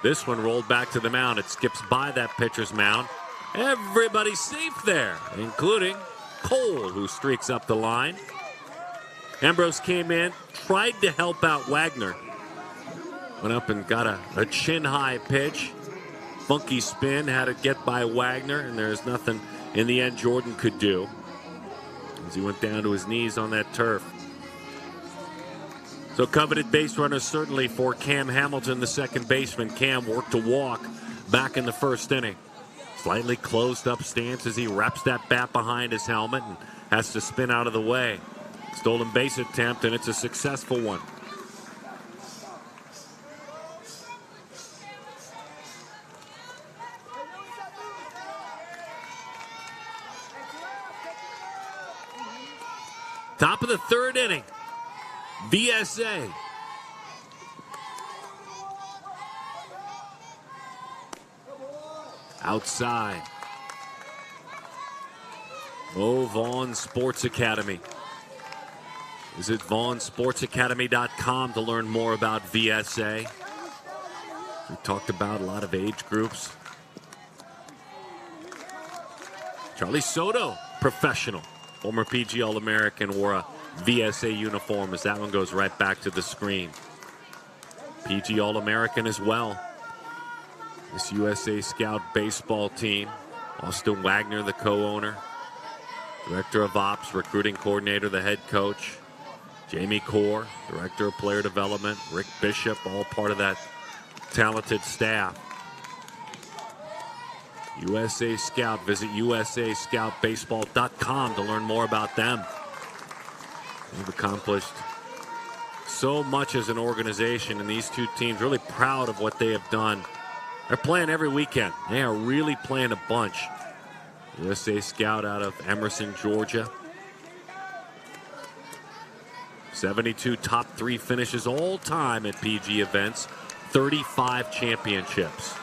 This one rolled back to the mound. It skips by that pitcher's mound. Everybody's safe there, including Cole, who streaks up the line. Ambrose came in, tried to help out Wagner. Went up and got a chin-high pitch. Funky spin, had to get by Wagner, and there's nothing in the end Jordan could do as he went down to his knees on that turf. So coveted base runner certainly for Cam Hamilton, the second baseman. Cam worked to walk back in the first inning. Slightly closed up stance as he wraps that bat behind his helmet and has to spin out of the way. Stolen base attempt, and it's a successful one. Top of the third inning. VSA. Outside. Vaughn Sports Academy. Visit VaughnSportsAcademy.com to learn more about VSA. We talked about a lot of age groups. Charlie Soto, professional. Former PG All-American, wore a VSA uniform as that one goes right back to the screen. PG All-American as well. This USA Scout baseball team. Austin Wagner, the co-owner. Director of Ops, recruiting coordinator, the head coach. Jamie Core, Director of Player Development. Rick Bishop, all part of that talented staff. USA Scout. Visit USAScoutBaseball.com to learn more about them. They've accomplished so much as an organization, and these two teams really proud of what they have done. They're playing every weekend. They are really playing a bunch. USA scout out of Emerson, Georgia. 72 top 3 finishes all time at PG events. 35 championships.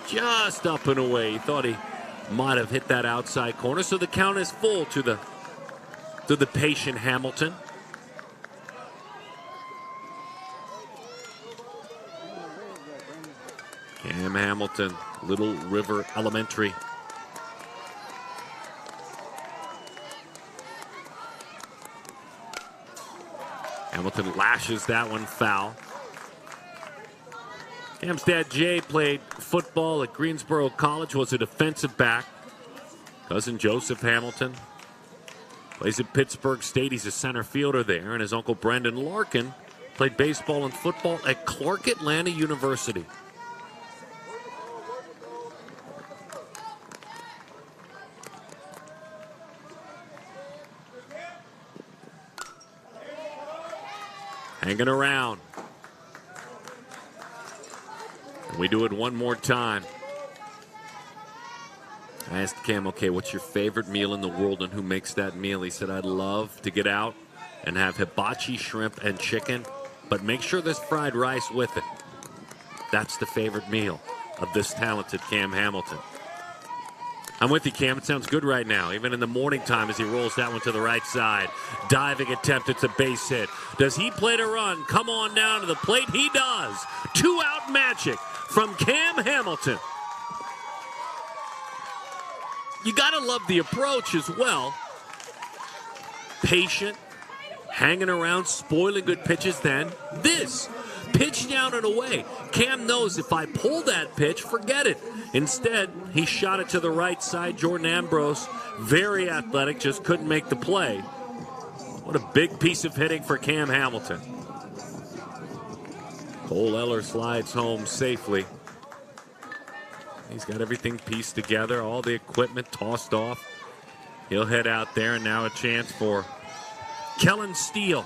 Just up and away. He thought he might have hit that outside corner, so the count is full to the patient Hamilton. Cam Hamilton, Little River Elementary. Hamilton lashes that one foul. Cam's dad Jay played football at Greensboro College, was a defensive back. Cousin Joseph Hamilton plays at Pittsburgh State. He's a center fielder there. And his uncle Brendan Larkin played baseball and football at Clark Atlanta University. Hanging around. And we do it one more time. I asked Cam, okay, what's your favorite meal in the world and who makes that meal? He said, I'd love to get out and have hibachi shrimp and chicken, but make sure there's fried rice with it. That's the favorite meal of this talented Cam Hamilton. I'm with you, Cam. It sounds good right now, even in the morning time as he rolls that one to the right side. Diving attempt. It's a base hit. Does he play to run? Come on down to the plate. He does. 2-out magic from Cam Hamilton. You got to love the approach as well. Patient, hanging around, spoiling good pitches. Then this pitch down and away. Cam knows if I pull that pitch, forget it. Instead, he shot it to the right side. Jordan Ambrose, very athletic, just couldn't make the play. What a big piece of hitting for Cam Hamilton. Cole Eller slides home safely. He's got everything pieced together, all the equipment tossed off. He'll head out there, and now a chance for Kellen Steele.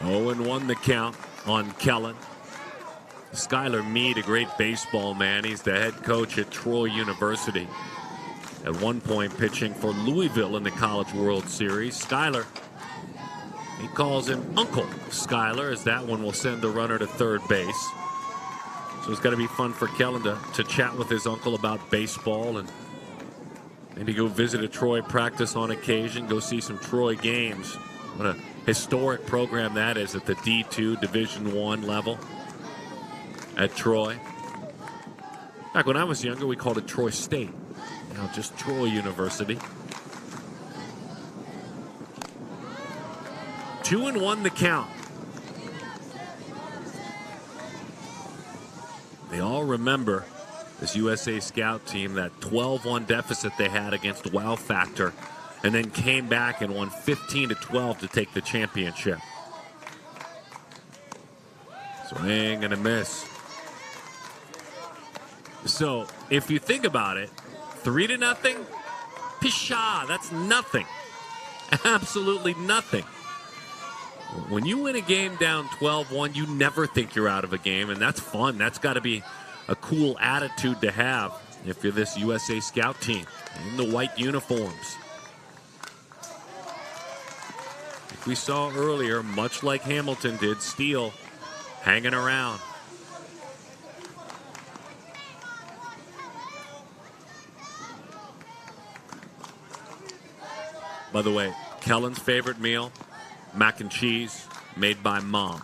Oh, and 1 the count on Kellen. Skylar Meade, a great baseball man. He's the head coach at Troy University. At one point pitching for Louisville in the College World Series. Skylar, he calls him Uncle Skylar, as that one will send the runner to third base. So it's got to be fun for Kellen to chat with his uncle about baseball and maybe go visit a Troy practice on occasion, go see some Troy games. What a historic program that is at the D2 Division I level at Troy. Back when I was younger, we called it Troy State. Now just Troy University. 2-1 the count. They all remember this USA scout team, that 12-1 deficit they had against Wow Factor, and then came back and won 15-12 to take the championship. Swing and a miss. So if you think about it, 3-0, pshaw, that's nothing. Absolutely nothing. When you win a game down 12-1, you never think you're out of a game, and that's fun. That's got to be a cool attitude to have if you're this USA scout team in the white uniforms. Like we saw earlier, much like Hamilton did, Steele hanging around. By the way, Kellen's favorite meal, mac and cheese made by Mom.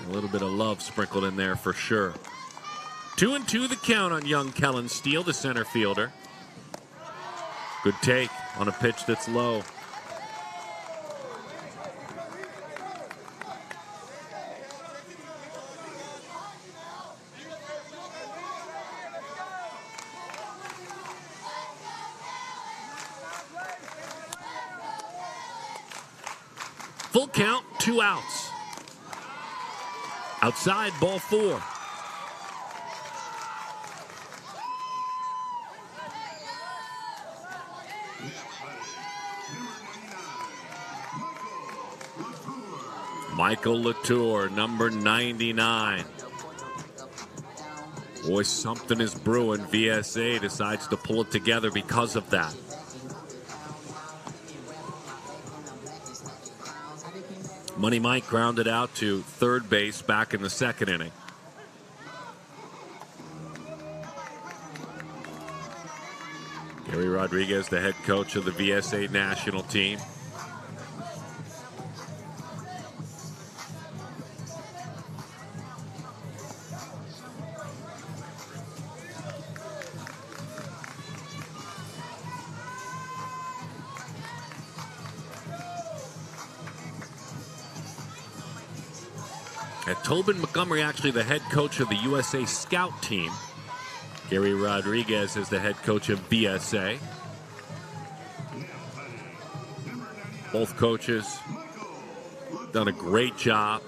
A little bit of love sprinkled in there for sure. 2-2 the count on young Kellen Steele, the center fielder. Good take on a pitch that's low. Full count, 2 outs. Outside, ball 4. Michael Latour, number 99. Boy, something is brewing. VSA decides to pull it together because of that. Money Mike grounded out to third base back in the 2nd inning. Gary Rodriguez, the head coach of the VSA national team. Tobin Montgomery, actually the head coach of the USA Scout team. Gary Rodriguez is the head coach of VSA. Both coaches done a great job.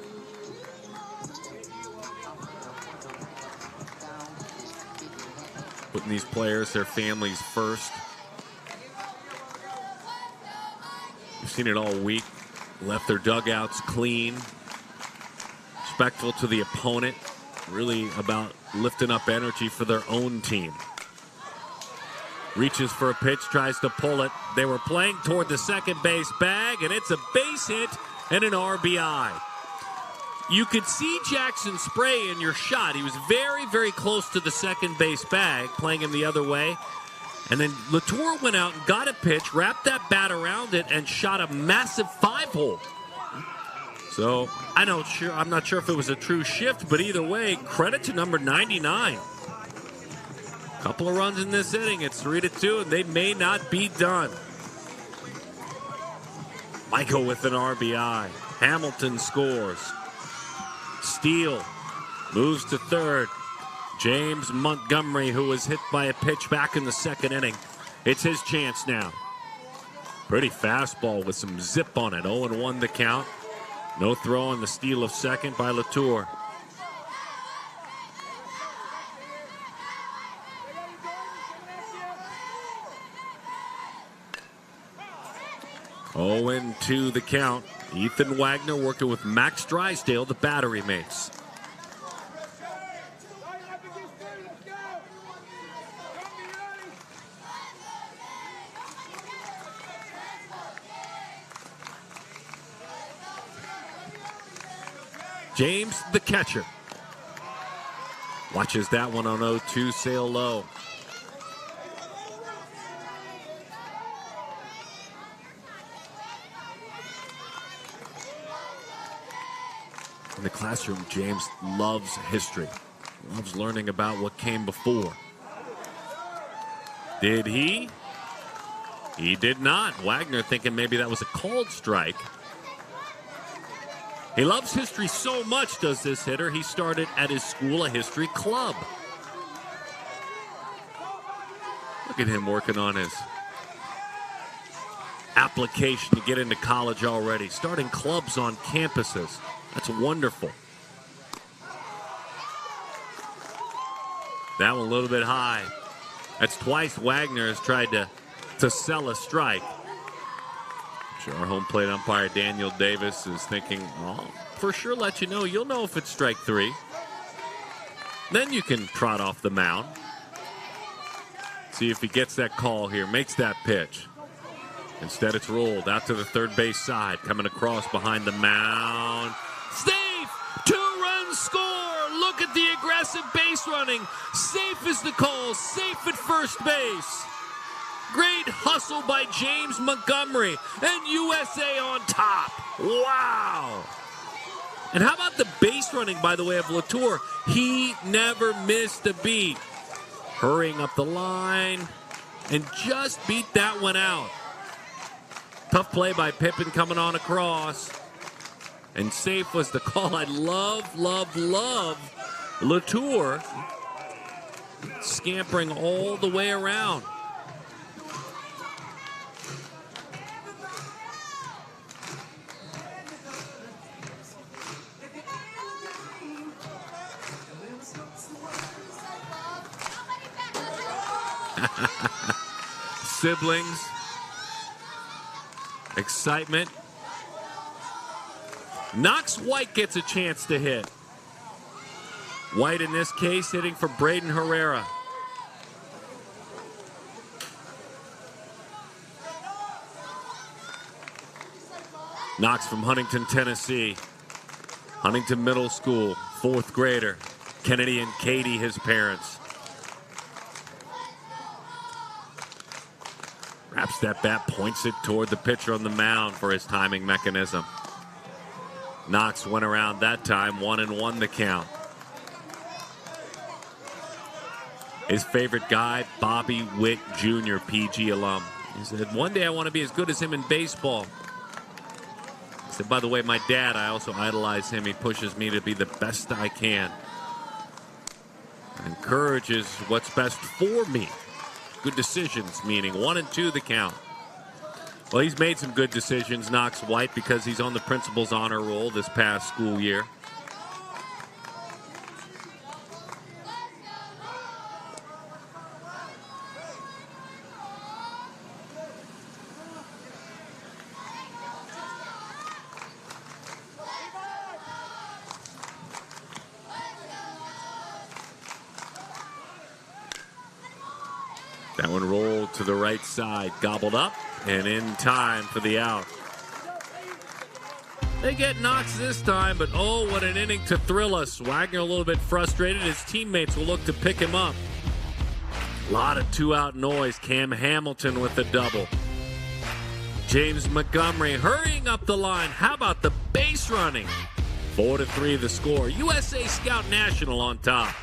Putting these players, their families first. You've seen it all week. Left their dugouts clean. Respectful to the opponent, really about lifting up energy for their own team. Reaches for a pitch, tries to pull it. They were playing toward the second base bag, and it's a base hit and an RBI. You could see Jackson spray in your shot. He was very, very close to the second base bag, playing him the other way. And then Latour went out and got a pitch, wrapped that bat around it, and shot a massive 5-hole. So I'm not sure if it was a true shift, but either way, credit to number 99. Couple of runs in this inning. It's 3-2, and they may not be done. Michael with an RBI. Hamilton scores. Steele moves to third. James Montgomery, who was hit by a pitch back in the 2nd inning. It's his chance now. Pretty fastball with some zip on it. 0-1 the count. No throw on the steal of second by Latour. Oh, 2 the count. Ethan Wagner working with Max Drysdale, the battery mates. James, the catcher, watches that one on 0-2 sail low. In the classroom, James loves history, loves learning about what came before. Did he? He did not. Wagner thinking maybe that was a called strike. He loves history so much, does this hitter, he started at his school a history club. Look at him working on his application to get into college already. Starting clubs on campuses. That's wonderful. That one a little bit high. That's twice Wagner has tried to sell a strike. Sure, our home plate umpire Daniel Davis is thinking, "I'll for sure let you know. You'll know if it's strike 3. Then you can trot off the mound. See if he gets that call here, makes that pitch. Instead, it's rolled out to the third base side, coming across behind the mound. Safe! 2-run score! Look at the aggressive base running. Safe is the call. Safe at first base. Great hustle by James Montgomery, and USA on top. Wow. And how about the base running, by the way, of Latour? He never missed a beat. Hurrying up the line and just beat that one out. Tough play by Pippen coming on across. And safe was the call. I love Latour scampering all the way around. Siblings. Excitement. Knox White gets a chance to hit. White, in this case, hitting for Braden Herrera. Knox from Huntington, Tennessee. Huntington Middle School, 4th grader. Kennedy and Katie, his parents. Wraps that bat, points it toward the pitcher on the mound for his timing mechanism. Knox went around that time, 1-1 the count. His favorite guy, Bobby Witt Jr., PG alum. He said, one day I want to be as good as him in baseball. He said, by the way, my dad, I also idolize him. He pushes me to be the best I can. And encourages what's best for me. Good decisions, meaning 1-2 the count. Well, he's made some good decisions, Knox White, because he's on the principal's honor roll this past school year. That one rolled to the right side, gobbled up, and in time for the out. They get Knox this time, but oh, what an inning to thrill us. Wagner a little bit frustrated. His teammates will look to pick him up. A lot of two-out noise. Cam Hamilton with the double. James Montgomery hurrying up the line. How about the base running? 4-3 the score. USA Scout National on top.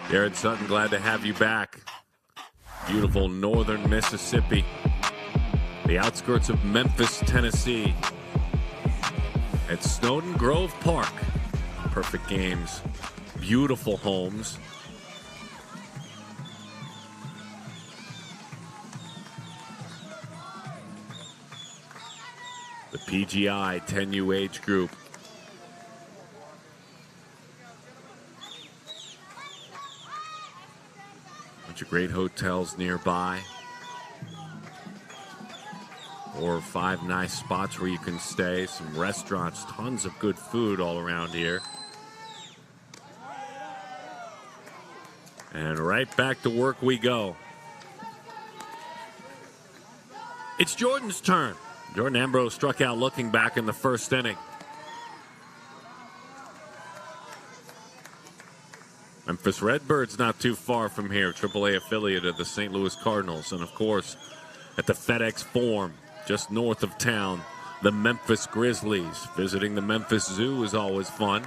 Jared Sutton, glad to have you back. Beautiful northern Mississippi. The outskirts of Memphis, Tennessee. At Snowden Grove Park. Perfect games. Beautiful homes. The PGI 10U age group. Bunch of great hotels nearby. 4 or 5 nice spots where you can stay. Some restaurants, tons of good food all around here. And right back to work we go. It's Jordan's turn. Jordan Ambrose struck out looking back in the first inning. Memphis Redbirds not too far from here, AAA affiliate of the St. Louis Cardinals. And, of course, at the FedEx Forum, just north of town, the Memphis Grizzlies. Visiting the Memphis Zoo is always fun.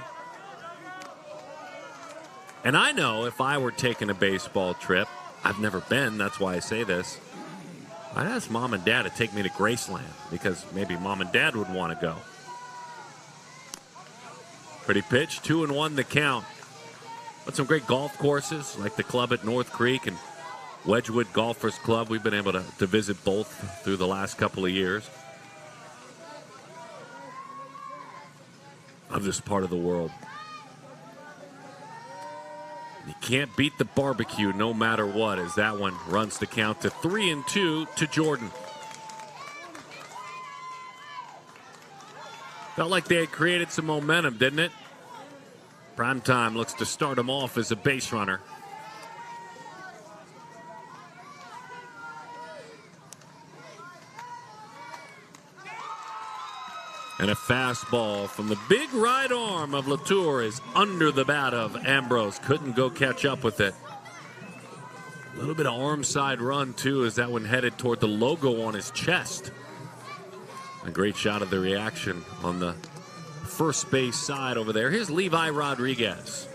And I know if I were taking a baseball trip, I've never been, that's why I say this, I'd ask Mom and Dad to take me to Graceland because maybe Mom and Dad would want to go. Pretty pitch, 2-1 the count. But some great golf courses like the club at North Creek and Wedgwood Golfers Club. We've been able to visit both through the last couple of years. Of this part of the world. You can't beat the barbecue no matter what, as that one runs the count to 3-2 to Jordan. Felt like they had created some momentum, didn't it? Primetime looks to start him off as a base runner. And a fastball from the big right arm of Latour is under the bat of Ambrose. Couldn't go catch up with it. A little bit of arm side run, too, as that one headed toward the logo on his chest. A great shot of the reaction on the first base side over there. Here's Levi Rodriguez.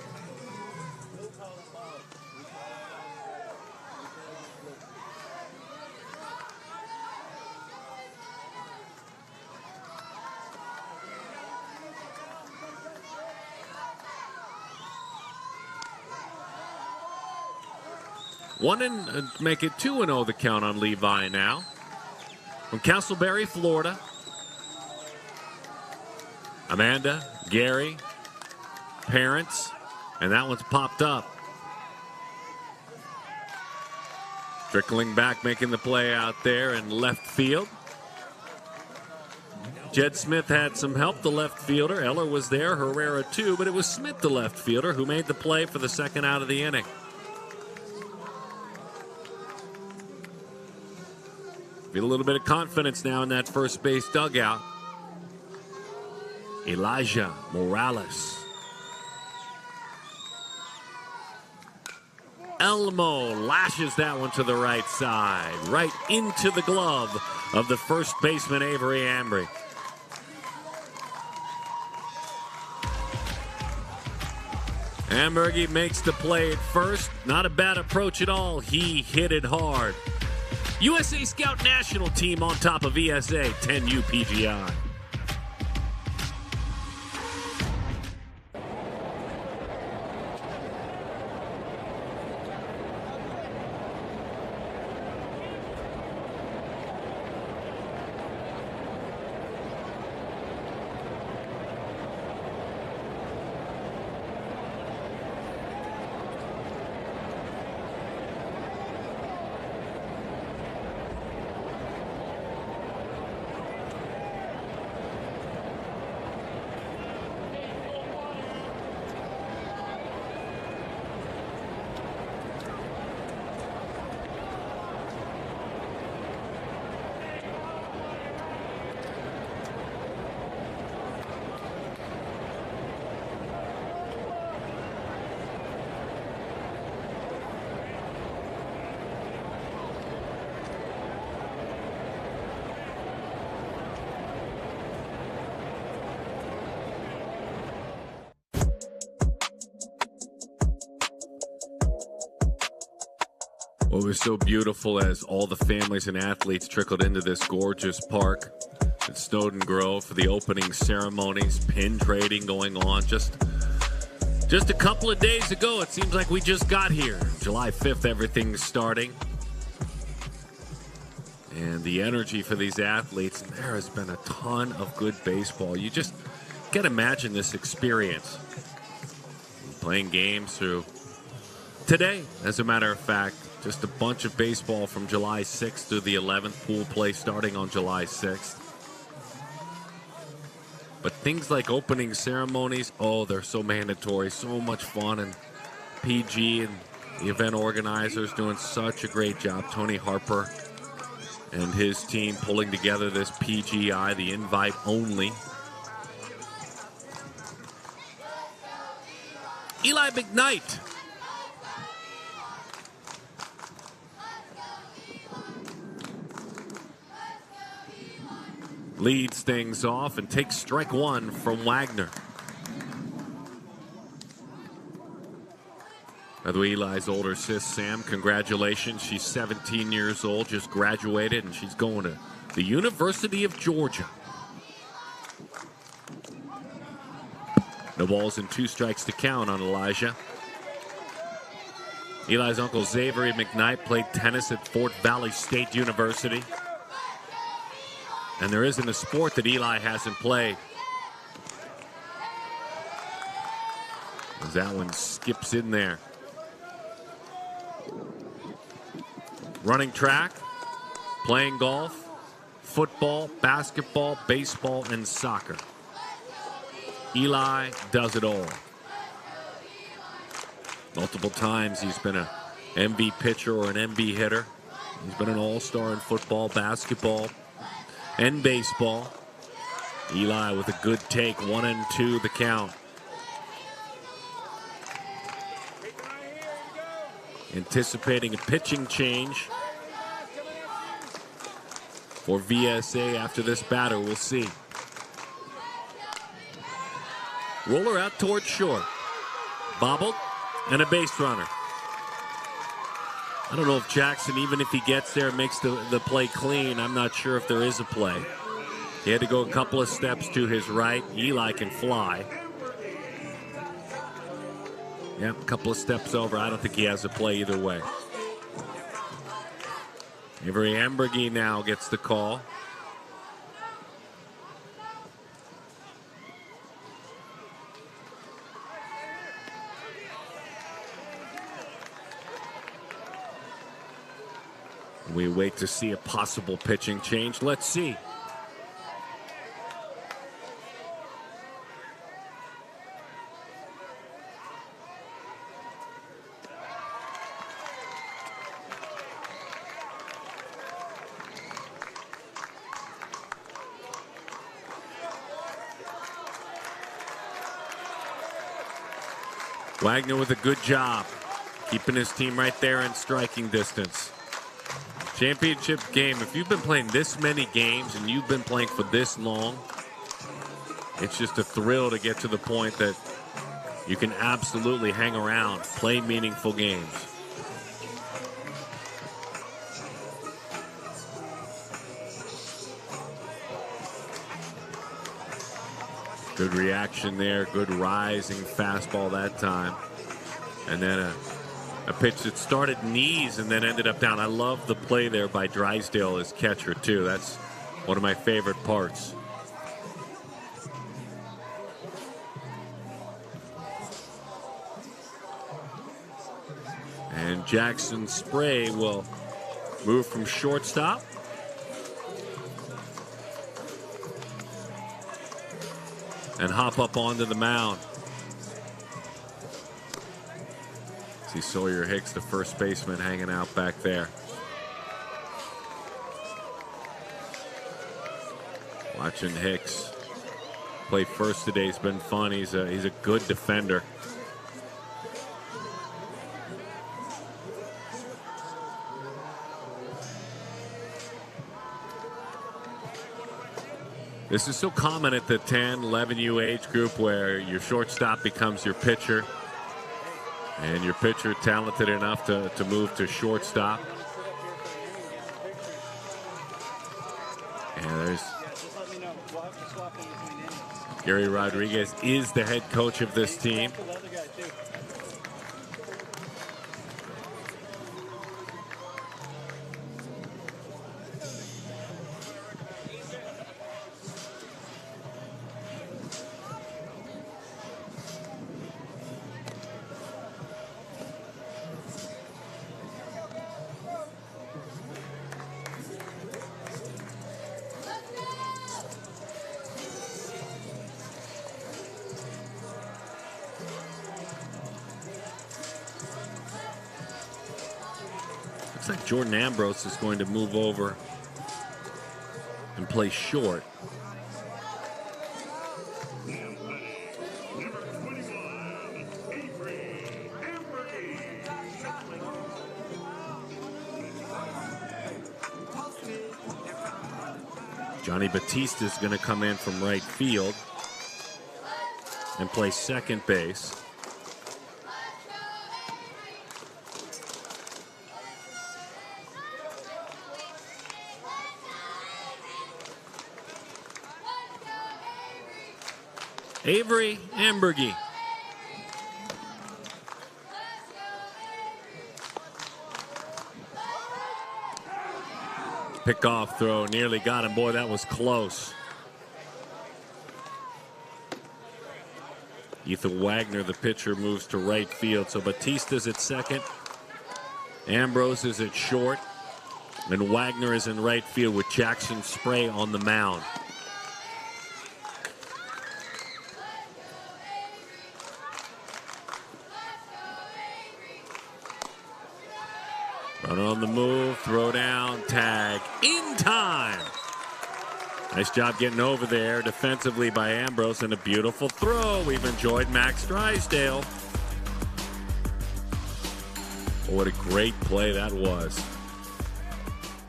One and make it 2-0 the count on Levi now. From Castleberry, Florida. Amanda, Gary, parents, and that one's popped up. Trickling back, making the play out there in left field. Jed Smith had some help, the left fielder. Eller was there, Herrera too, but it was Smith, the left fielder, who made the play for the second out of the inning. Feel a little bit of confidence now in that first base dugout. Elijah Morales. Elmo lashes that one to the right side, right into the glove of the first baseman Avery Ambry. Ambergy makes the play at first. Not a bad approach at all. He hit it hard. USA Scout National Team on top of VSA 10U PGI. What was so beautiful as all the families and athletes trickled into this gorgeous park at Snowden Grove for the opening ceremonies, pin trading going on. Just a couple of days ago, it seems like we just got here. July 5th, everything's starting. And the energy for these athletes, and there has been a ton of good baseball. You just can't imagine this experience. Playing games through today, as a matter of fact. Just a bunch of baseball from July 6th through the 11th, pool play starting on July 6th. But things like opening ceremonies, oh, they're so mandatory, so much fun. And PG and the event organizers doing such a great job. Tony Harper and his team pulling together this PGI, the invite only. Eli McKnight. Leads things off and takes strike one from Wagner. By the way, Eli's older sis, Sam, congratulations. She's 17 years old, just graduated, and she's going to the University of Georgia. No balls and 2 strikes to count on Elijah. Eli's uncle Xavier McKnight played tennis at Fort Valley State University. And there isn't a sport that Eli hasn't played. As that one skips in there. running track, playing golf, football, basketball, baseball, and soccer. Eli does it all. Multiple times he's been a MV pitcher or an MV hitter. He's been an all-star in football, basketball, and baseball. Eli with a good take, 1-2 the count. Anticipating a pitching change for VSA after this batter. We'll see. Roller out towards short. Bobbled and a base runner. I don't know if Jackson, even if he gets there, makes the play clean. I'm not sure if there is a play. He had to go a couple of steps to his right. Eli can fly. Yeah, a couple of steps over. I don't think he has a play either way. Avery Ambergy now gets the call. We wait to see a possible pitching change. Let's see. Wagner with a good job, keeping his team right there in striking distance. Championship game, if you've been playing this many games and you've been playing for this long, it's just a thrill to get to the point that you can absolutely hang around, play meaningful games. Good reaction there, good rising fastball that time. And then a pitch that started knees and then ended up down. I love the play there by Drysdale as catcher too. That's one of my favorite parts. And Jackson Spray will move from shortstop. And hop up onto the mound. See Sawyer Hicks, the first baseman, hanging out back there. Watching Hicks play first today has been fun. He's a good defender. This is so common at the 10, 11U age group where your shortstop becomes your pitcher and your pitcher talented enough to move to shortstop. And there's Gary Rodriguez is the head coach of this team. Looks like Jordan Ambrose is going to move over and play short. Johnny Batista is going to come in from right field and play second base. Avery Ambergy. Pickoff throw, nearly got him. Boy, that was close. Ethan Wagner, the pitcher, moves to right field. So Batista's at second. Ambrose is at short. And Wagner is in right field with Jackson Spray on the mound. Runner on the move, throw down, tag, in time. Nice job getting over there defensively by Ambrose, and a beautiful throw. We've enjoyed Max Drysdale. What a great play that was.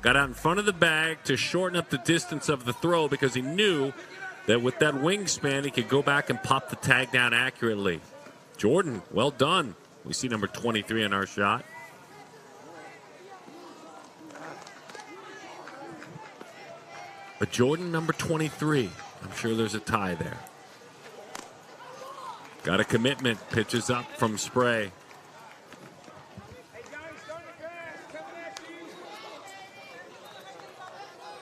Got out in front of the bag to shorten up the distance of the throw because he knew that with that wingspan he could go back and pop the tag down accurately. Jordan, well done. We see number 23 in our shot. But Jordan, number 23. I'm sure there's a tie there. Got a commitment. Pitches up from Spray.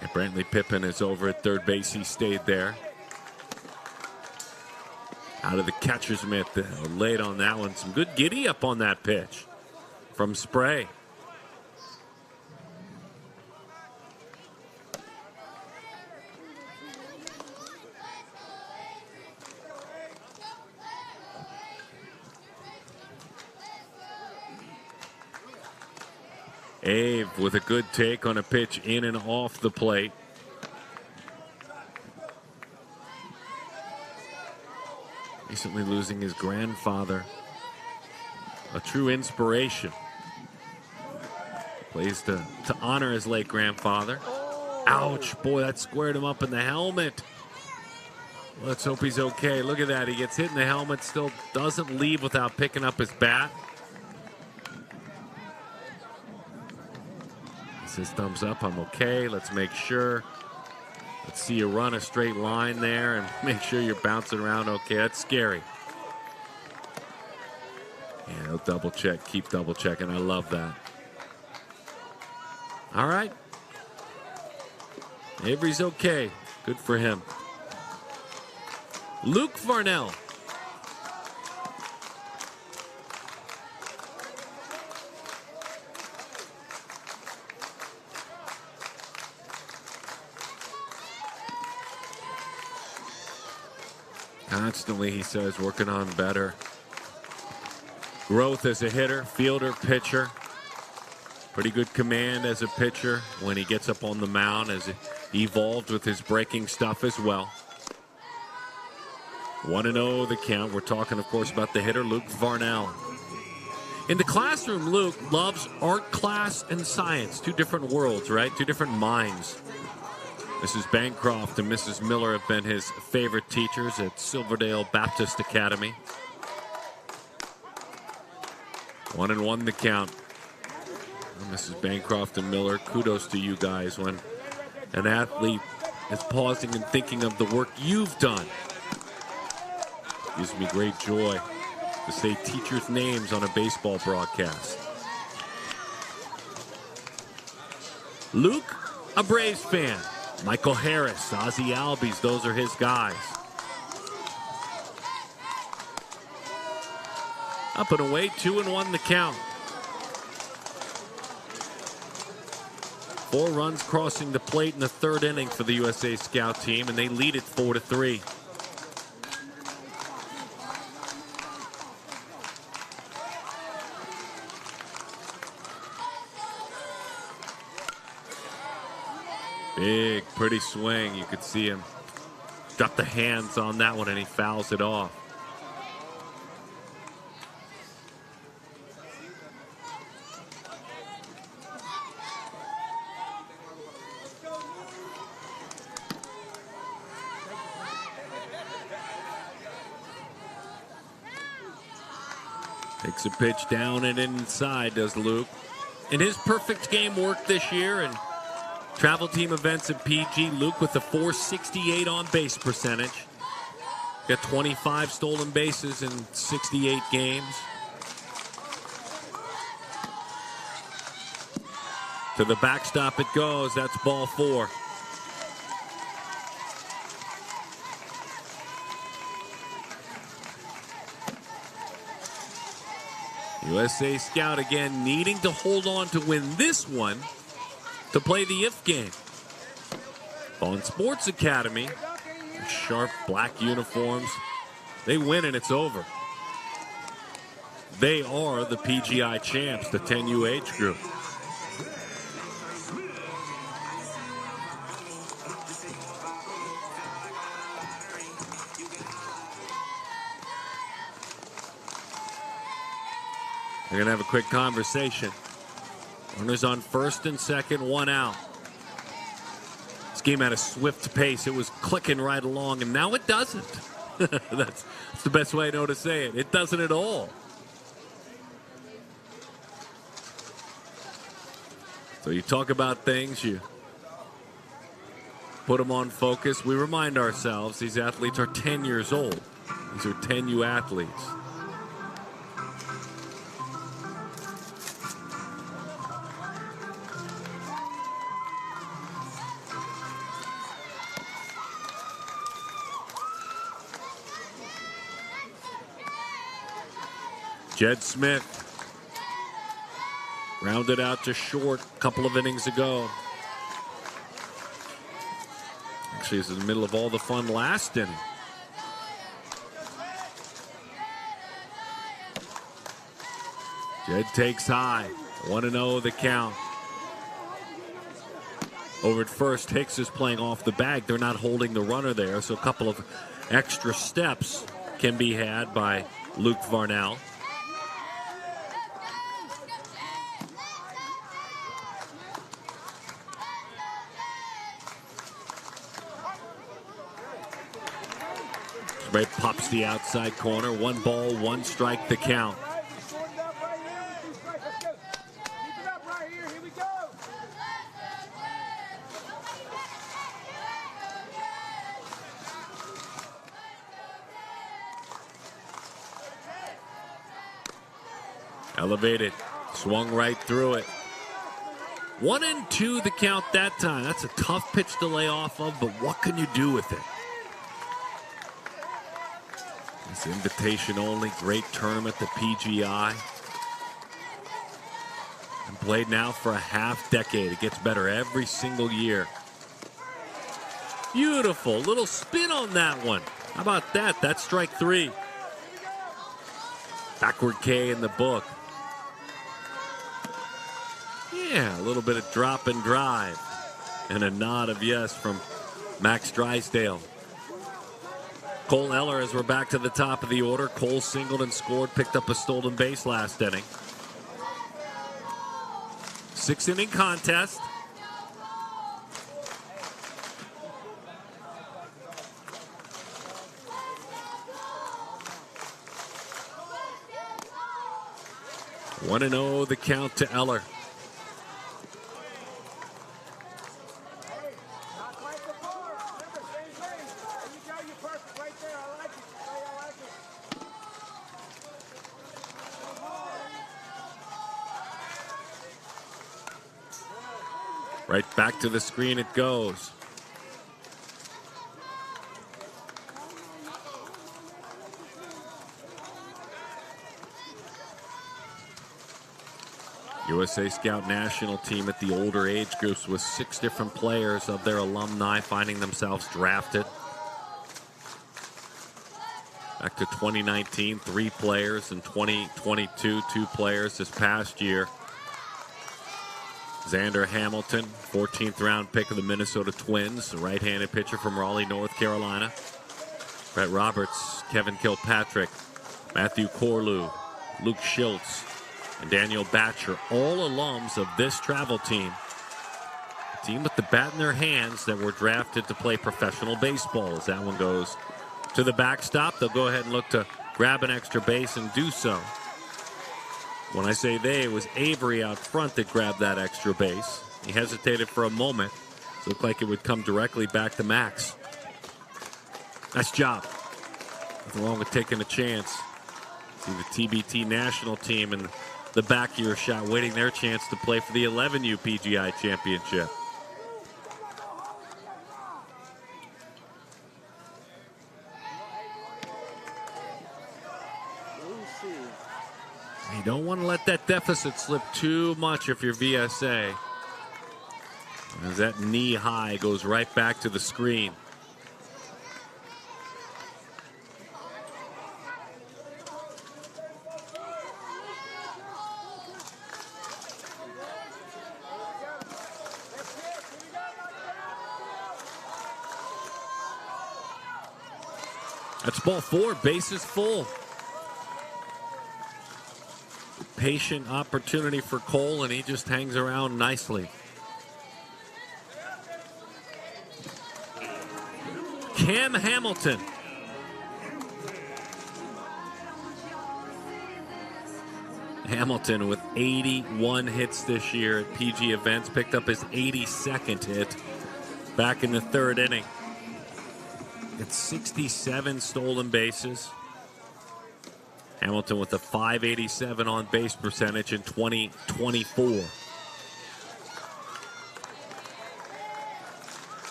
And Brantley Pippin is over at third base. He stayed there. Out of the catcher's mitt. Late on that one. Some good giddy up on that pitch from Spray. Ave with a good take on a pitch in and off the plate. Recently losing his grandfather. A true inspiration. Plays to honor his late grandfather. Ouch, boy, that squared him up in the helmet. Let's hope he's okay. Look at that, he gets hit in the helmet, still doesn't leave without picking up his bat. Says thumbs up, I'm okay. Let's make sure. Let's see you run a straight line there and make sure you're bouncing around okay. That's scary. Yeah, he'll double check, keep double checking. I love that. All right. Avery's okay. Good for him. Luke Varnell. Constantly, he says, working on better growth as a hitter, fielder, pitcher. Pretty good command as a pitcher when he gets up on the mound, as he evolved with his breaking stuff as well. 1-0 the count. We're talking, of course, about the hitter, Luke Varnell. In the classroom, Luke loves art class and science. Two different worlds, right? Two different minds. Mrs. Bancroft and Mrs. Miller have been his favorite teachers at Silverdale Baptist Academy. 1-1 the count. Well, Mrs. Bancroft and Miller, kudos to you guys when an athlete is pausing and thinking of the work you've done. Gives me great joy to say teachers' names on a baseball broadcast. Luke, a Braves fan. Michael Harris, Ozzie Albies, those are his guys. Up and away, 2-1 the count. 4 runs crossing the plate in the third inning for the USA Scout team, and they lead it 4-3. Big, pretty swing. You could see him drop the hands on that one, and he fouls it off. Takes a pitch down and inside, does Luke. In his perfect game work this year and travel team events at PG, Luke with a .468 on base percentage. Got 25 stolen bases in 68 games. To the backstop it goes. That's ball 4. USA Scout again needing to hold on to win this one to play the if game. On Sports Academy, sharp black uniforms, they win and it's over. They are the PGI champs, the 10U age group. They're going to have a quick conversation. Runners on first and second, one out. This game had a swift pace. It was clicking right along, and now it doesn't. That's the best way I know to say it. It doesn't at all. So you talk about things, you put them on focus. We remind ourselves these athletes are 10 years old. These are 10U athletes. Jed Smith rounded out to short a couple of innings ago. Actually, it's in the middle of all the fun last inning. Jed takes high. 1-0 the count. Over at first, Hicks is playing off the bag. They're not holding the runner there, so a couple of extra steps can be had by Luke Varnell. Ray pops the outside corner. 1 ball, 1 strike the count. Elevated, swung right through it. 1-2 the count that time. That's a tough pitch to lay off of, but what can you do with it? It's invitation only, great tournament, the PGI. And played now for a half decade. It gets better every single year. Beautiful little spin on that one. How about that? That's strike 3. Backward K in the book. Yeah, a little bit of drop and drive. And a nod of yes from Max Drysdale. Cole Eller, as we're back to the top of the order. Cole singled and scored, picked up a stolen base last inning. 6-inning contest. One and 0 the count to Eller. Right back to the screen it goes. USA Scout National Team at the older age groups with 6 different players of their alumni finding themselves drafted. Back to 2019, 3 players, and 2022, 2 players this past year. Xander Hamilton, 14th round pick of the Minnesota Twins, a right-handed pitcher from Raleigh, North Carolina. Brett Roberts, Kevin Kilpatrick, Matthew Corlew, Luke Schultz, and Daniel Batcher, all alums of this travel team. A team with the bat in their hands that were drafted to play professional baseball. As that one goes to the backstop, they'll go ahead and look to grab an extra base and do so. When I say they, it was Avery out front that grabbed that extra base. He hesitated for a moment. It looked like it would come directly back to Max. Nice job. Nothing wrong with taking a chance. See the TBT national team in the back of your shot, waiting their chance to play for the 11U PGI Championship. You don't want to let that deficit slip too much if you're VSA. As that knee high goes right back to the screen. That's ball 4, bases full. Patient opportunity for Cole, and he just hangs around nicely. Cam Hamilton. Hamilton with 81 hits this year at PG Events, picked up his 82nd hit back in the 3rd inning. It's 67 stolen bases. Hamilton with a .587 on base percentage in 2024.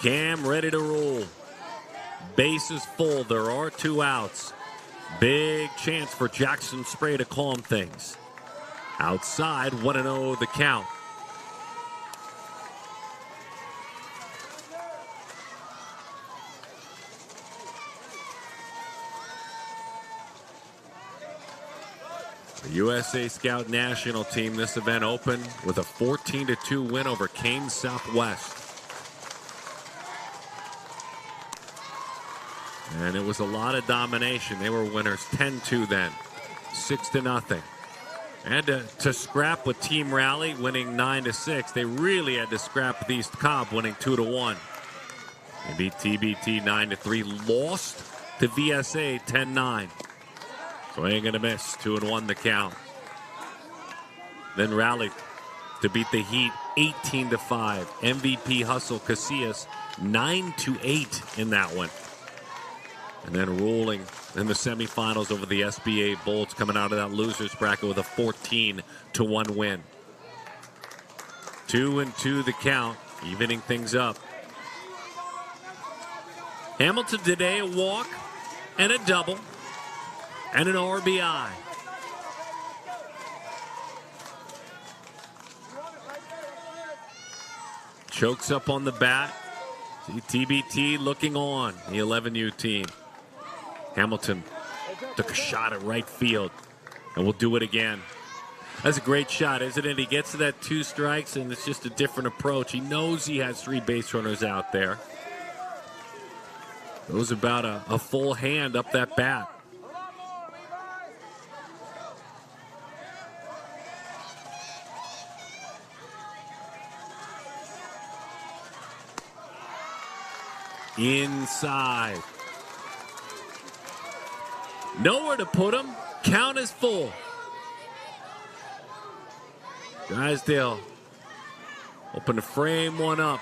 Cam ready to roll. Bases full. There are 2 outs. Big chance for Jackson Spray to calm things. Outside, 1-0 the count. The USA Scout National Team, this event opened with a 14-2 win over Kane Southwest. And it was a lot of domination. They were winners 10-2 then, 6-0. And to scrap with Team Rally winning 9-6, they really had to scrap with East Cobb winning 2-1. They beat TBT 9-3, lost to VSA 10-9. So ain't gonna miss. 2-1 the count. Then rallied to beat the Heat 18-5. MVP Hustle Casillas 9-8 in that one. And then rolling in the semifinals over the SBA Bolts, coming out of that losers bracket with a 14-1 win. 2-2 the count, evening things up. Hamilton today a walk and a double and an RBI. Chokes up on the bat. TBT looking on, the 11U team. Hamilton took a shot at right field, and we'll do it again. That's a great shot, isn't it? He gets to that 2 strikes, and it's just a different approach. He knows he has 3 base runners out there. Goes about a full hand up that bat. Inside. Nowhere to put him. Count is full. Drysdale hoping to frame one up.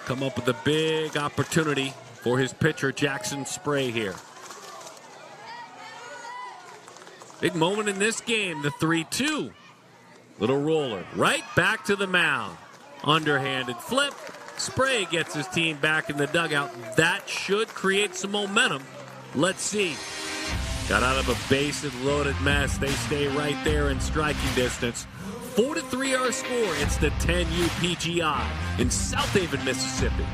Come up with a big opportunity for his pitcher, Jackson Spray here. Big moment in this game, the 3-2. Little roller right back to the mound. Underhanded flip. Spray gets his team back in the dugout. That should create some momentum. Let's see. Got out of a bases-loaded mess. They stay right there in striking distance. 4-3 our score. It's the 10U PGI in Southaven, Mississippi.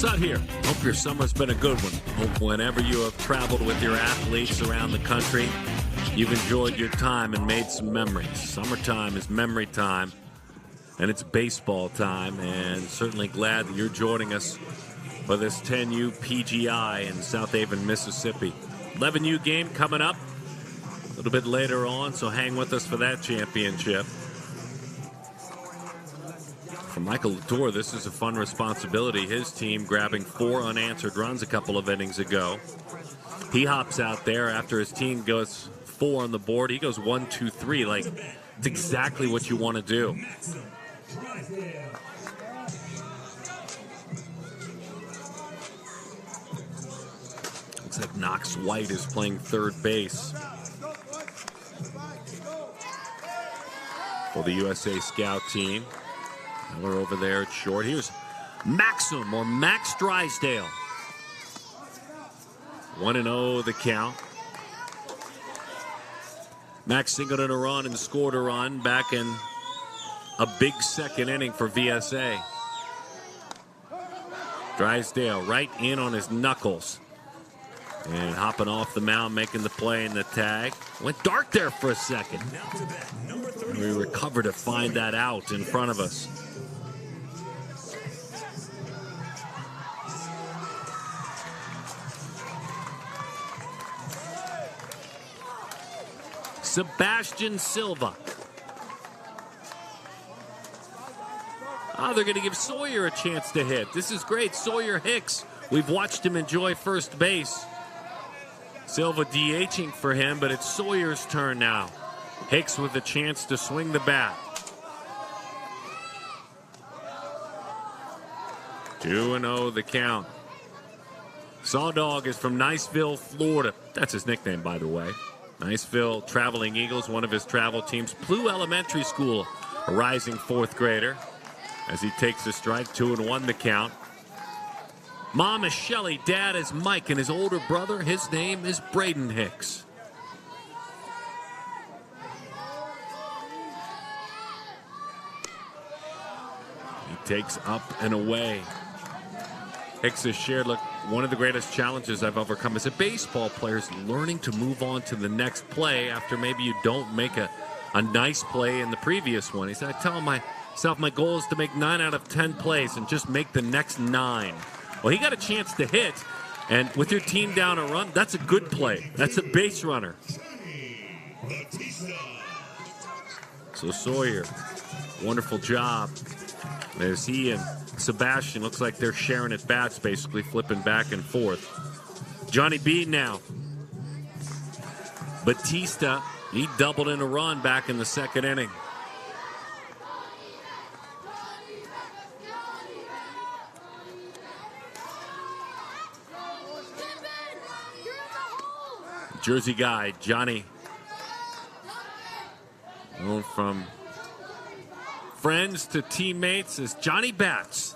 out here. Hope your summer's been a good one. Hope whenever you have traveled with your athletes around the country, you've enjoyed your time and made some memories. Summertime is memory time, and it's baseball time, and certainly glad that you're joining us for this 10U PGI in Southaven, Mississippi. 11U game coming up a little bit later on, so hang with us for that championship. For Michael Latour, this is a fun responsibility. His team grabbing 4 unanswered runs a couple of innings ago. He hops out there after his team goes 4 on the board. He goes 1, 2, 3. Like, it's exactly what you want to do. Looks like Knox White is playing third base for the USA Scout team. We're over there at short. Here's Maxim, or Max Drysdale. 1-0 the count. Max singled in a run and scored a run back in a big second inning for VSA. Drysdale right in on his knuckles. And hopping off the mound, making the play in the tag. Went dark there for a second. We recover to find that out in front of us. Sebastian Silva. They're going to give Sawyer a chance to hit. This is great. Sawyer Hicks. We've watched him enjoy first base. Silva DHing for him, but it's Sawyer's turn now. Hicks with a chance to swing the bat. 2-0 the count. Sawdog is from Niceville, Florida. That's his nickname, by the way. Niceville Traveling Eagles, one of his travel teams. Blue Elementary School, a rising 4th grader. As he takes a strike, 2-1 the count. Mom is Shelly, dad is Mike, and his older brother, his name is Braden Hicks. He takes up and away. Hicks has shared, look, one of the greatest challenges I've overcome as a baseball player is learning to move on to the next play after maybe you don't make a nice play in the previous one. He said, I tell myself my goal is to make 9 out of 10 plays and just make the next 9. Well, he got a chance to hit, and with your team down a run, that's a good play. That's a base runner. So Sawyer, wonderful job. As he and Sebastian, looks like they're sharing at bats, basically flipping back and forth. Johnny B now. Batista, he doubled in a run back in the second inning. Jersey guy, Johnny. Known from friends to teammates as Johnny Bats.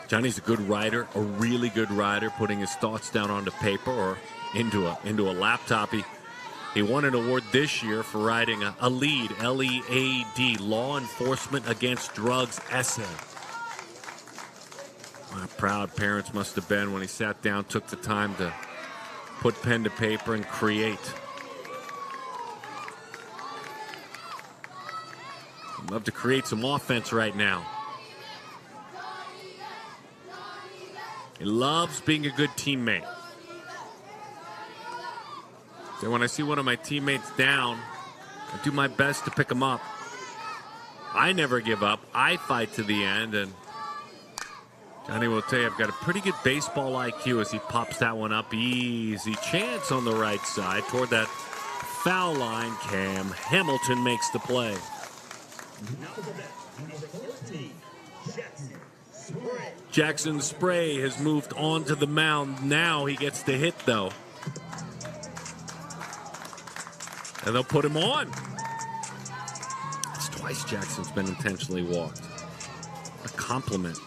Johnny's a good writer, a really good writer, putting his thoughts down onto paper or into a laptop. He won an award this year for writing a LEAD, L-E-A-D, Law Enforcement Against Drugs essay. How proud parents must have been when he sat down, took the time to put pen to paper and create. I'd love to create some offense right now. He loves being a good teammate. So when I see one of my teammates down, I do my best to pick him up. I never give up. I fight to the end, and Johnny will tell you I've got a pretty good baseball IQ as he pops that one up. Easy chance on the right side toward that foul line. Cam Hamilton makes the play. Jackson Spray has moved on to the mound. Now he gets to hit, though. And they'll put him on. It's twice Jackson's been intentionally walked. A compliment.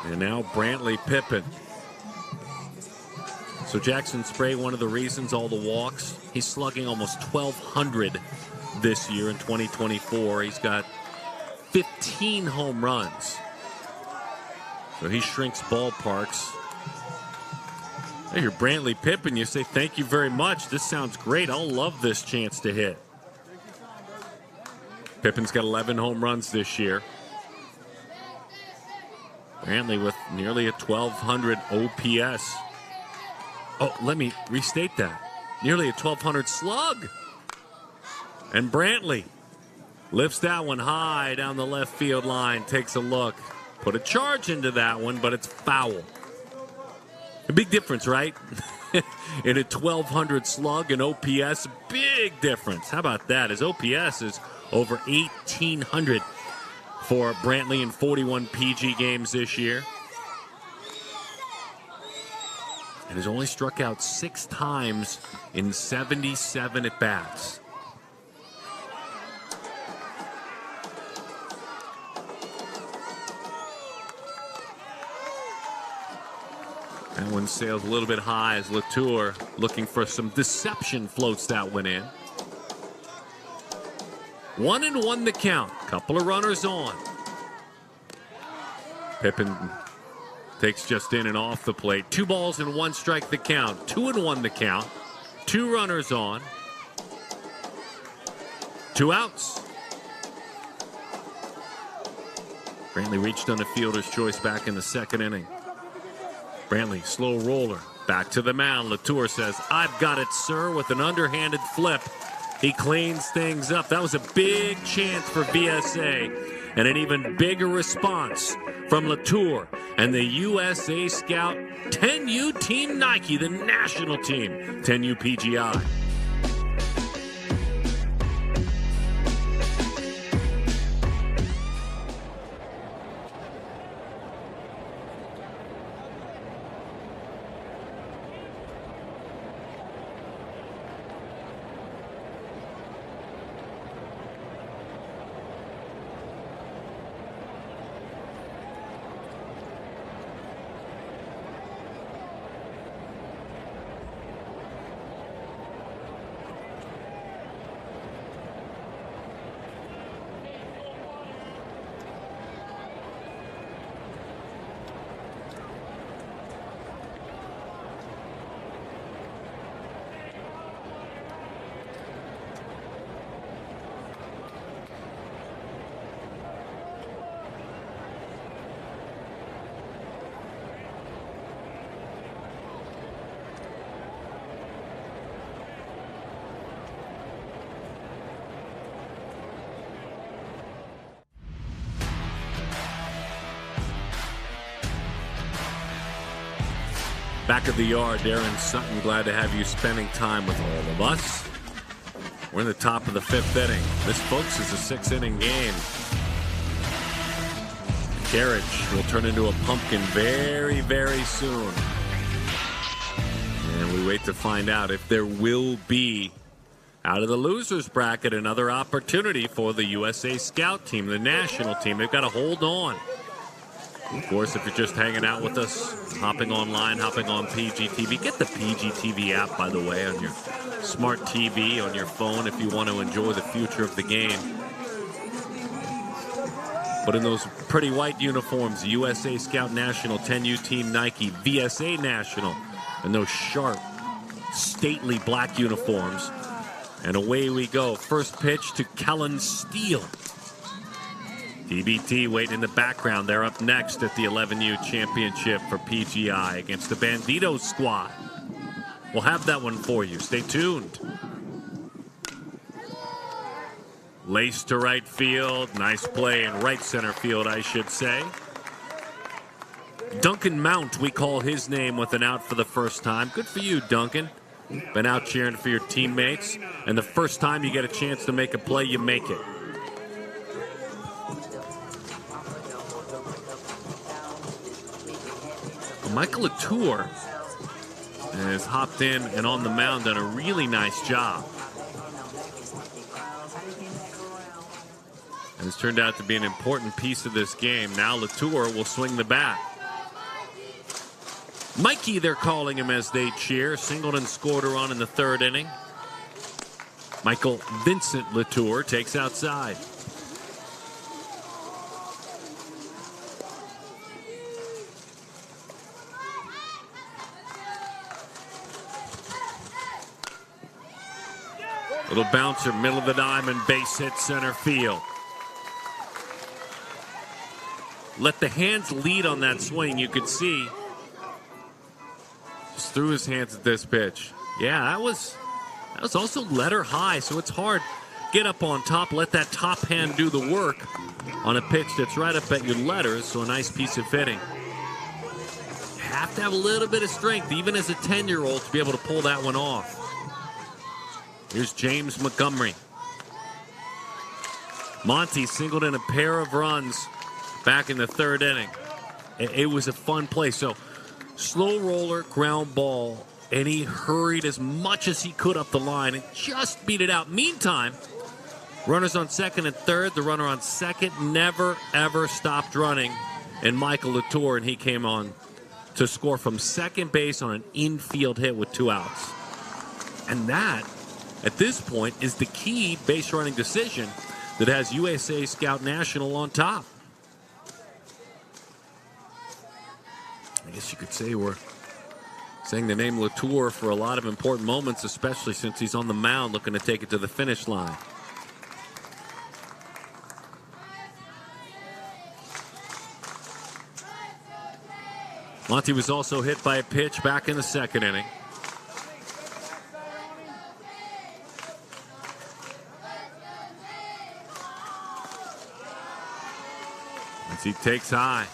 And now Brantley Pippin. So Jackson Spray, one of the reasons, all the walks. He's slugging almost 1,200 this year in 2024. He's got 15 home runs. So he shrinks ballparks. Hey, you're Brantley Pippen. You say, thank you very much. This sounds great. I'll love this chance to hit. Pippen's got 11 home runs this year. Brantley with nearly a 1,200 OPS. Oh, let me restate that. Nearly a 1,200 slug. And Brantley lifts that one high down the left field line, takes a look. Put a charge into that one, but it's foul. A big difference, right? In a 1,200 slug and OPS, big difference. How about that? His OPS is over 1,800 for Brantley in 41 PG games this year. And has only struck out 6 times in 77 at-bats. That one sails a little bit high as Latour, looking for some deception, floats that one in. 1-1 the count. Couple of runners on. Pippen takes just in and off the plate. 2 balls and 1 strike the count. 2-1 the count. 2 runners on. 2 outs. Brantley reached on the fielder's choice back in the 2nd inning. Brantley, slow roller, back to the mound. Latour says, I've got it, sir, with an underhanded flip. He cleans things up. That was a big chance for VSA, and an even bigger response from Latour and the USA Scout 10U Team Nike, the national team, 10U PGI. Back of the yard, Darren Sutton, glad to have you spending time with all of us. We're in the top of the 5th inning. This, folks, is a 6-inning game. Carriage will turn into a pumpkin very, very soon. And we wait to find out if there will be, out of the losers bracket, another opportunity for the USA Scout team, the national team. They've got to hold on. Of course, if you're just hanging out with us, hopping online, hopping on PGTV, get the PGTV app, by the way, on your smart TV, on your phone, if you want to enjoy the future of the game. But in those pretty white uniforms, USA Scout National, 10U Team Nike, VSA National, and those sharp, stately black uniforms. And away we go. First pitch to Kellen Steele. DBT waiting in the background. They're up next at the 11U Championship for PGI against the Banditos squad. We'll have that one for you. Stay tuned. Lace to right field. Nice play in right center field, I should say. Duncan Mount, we call his name with an out for the first time. Good for you, Duncan. Been out cheering for your teammates. And the first time you get a chance to make a play, you make it. Michael Latour has hopped in and on the mound, done a really nice job. And it's turned out to be an important piece of this game. Now Latour will swing the bat. Mikey, they're calling him as they cheer. Singleton scored a run in the 3rd inning. Michael Vincent Latour takes outside. Little bouncer, middle of the diamond, base hit center field. Let the hands lead on that swing. You could see. Just threw his hands at this pitch. Yeah, that was also letter high, so it's hard. Get up on top, let that top hand do the work on a pitch that's right up at your letters, so a nice piece of hitting. You have to have a little bit of strength, even as a 10-year-old, to be able to pull that one off. Here's James Montgomery. Monty singled in a pair of runs back in the 3rd inning. It was a fun play. So slow roller, ground ball, and he hurried as much as he could up the line and just beat it out. Meantime, runners on 2nd and 3rd. The runner on 2nd never, ever stopped running. And Michael Latour, and he came on to score from 2nd base on an infield hit with 2 outs. And that, at this point, is the key base running decision that has USA Scout National on top. I guess you could say we're saying the name Latour for a lot of important moments, especially since he's on the mound looking to take it to the finish line. Monty was also hit by a pitch back in the 2nd inning. As he takes high.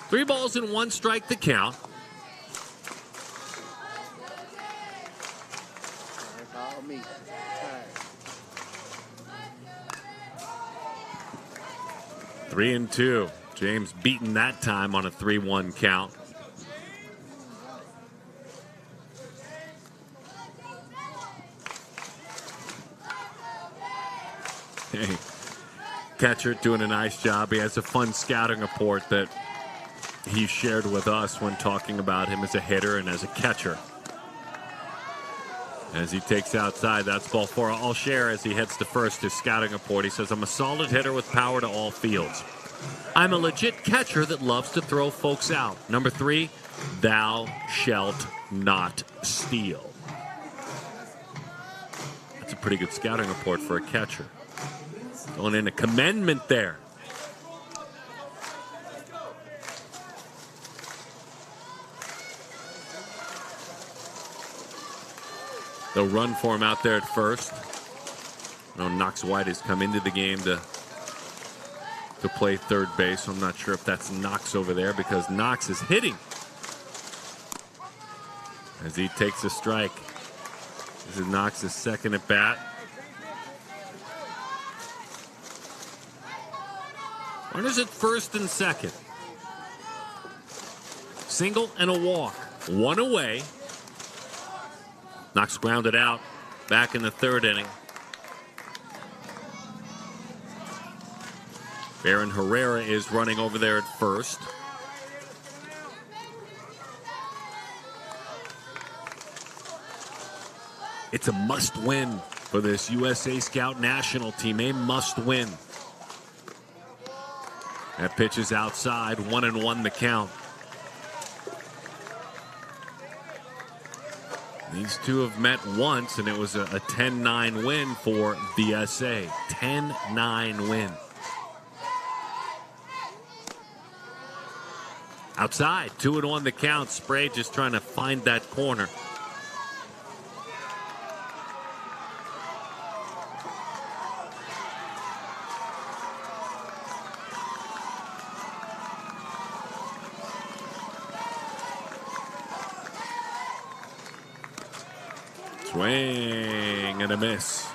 3 balls and 1 strike, the count. That's all me. Tired. 3-2. James beaten that time on a 3-1 count. Hey, catcher doing a nice job. He has a fun scouting report that he shared with us when talking about him as a hitter and as a catcher. As he takes outside, that's ball 4. I'll share as he heads to first his scouting report. He says, I'm a solid hitter with power to all fields. I'm a legit catcher that loves to throw folks out. Number 3, thou shalt not steal. That's a pretty good scouting report for a catcher. Going in a commendment there. They'll run for him out there at first. Knox White has come into the game to play 3rd base. So I'm not sure if that's Knox over there because Knox is hitting as he takes a strike. This is Knox's 2nd at bat. Runners at 1st and 2nd. Single and a walk. 1 away. Knox grounded out back in the 3rd inning. Aaron Herrera is running over there at first. It's a must-win for this USA Scout National team. A must-win. That pitch is outside. 1-1 the count. These two have met once, and it was a 10-9 win for VSA. 10-9 win. Outside, 2-1 the count. Spray just trying to find that corner. Swing and a miss.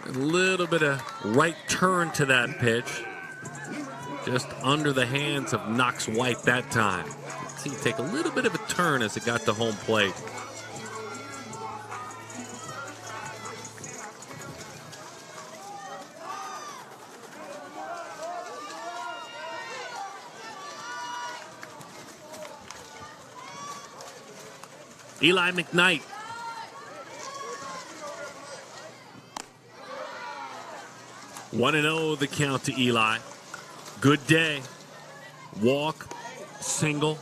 A little bit of right turn to that pitch. Just under the hands of Knox White that time. Let's see, take a little bit of a turn as it got to home plate. Eli McKnight. One and 0 the count to Eli. Good day. Walk, single.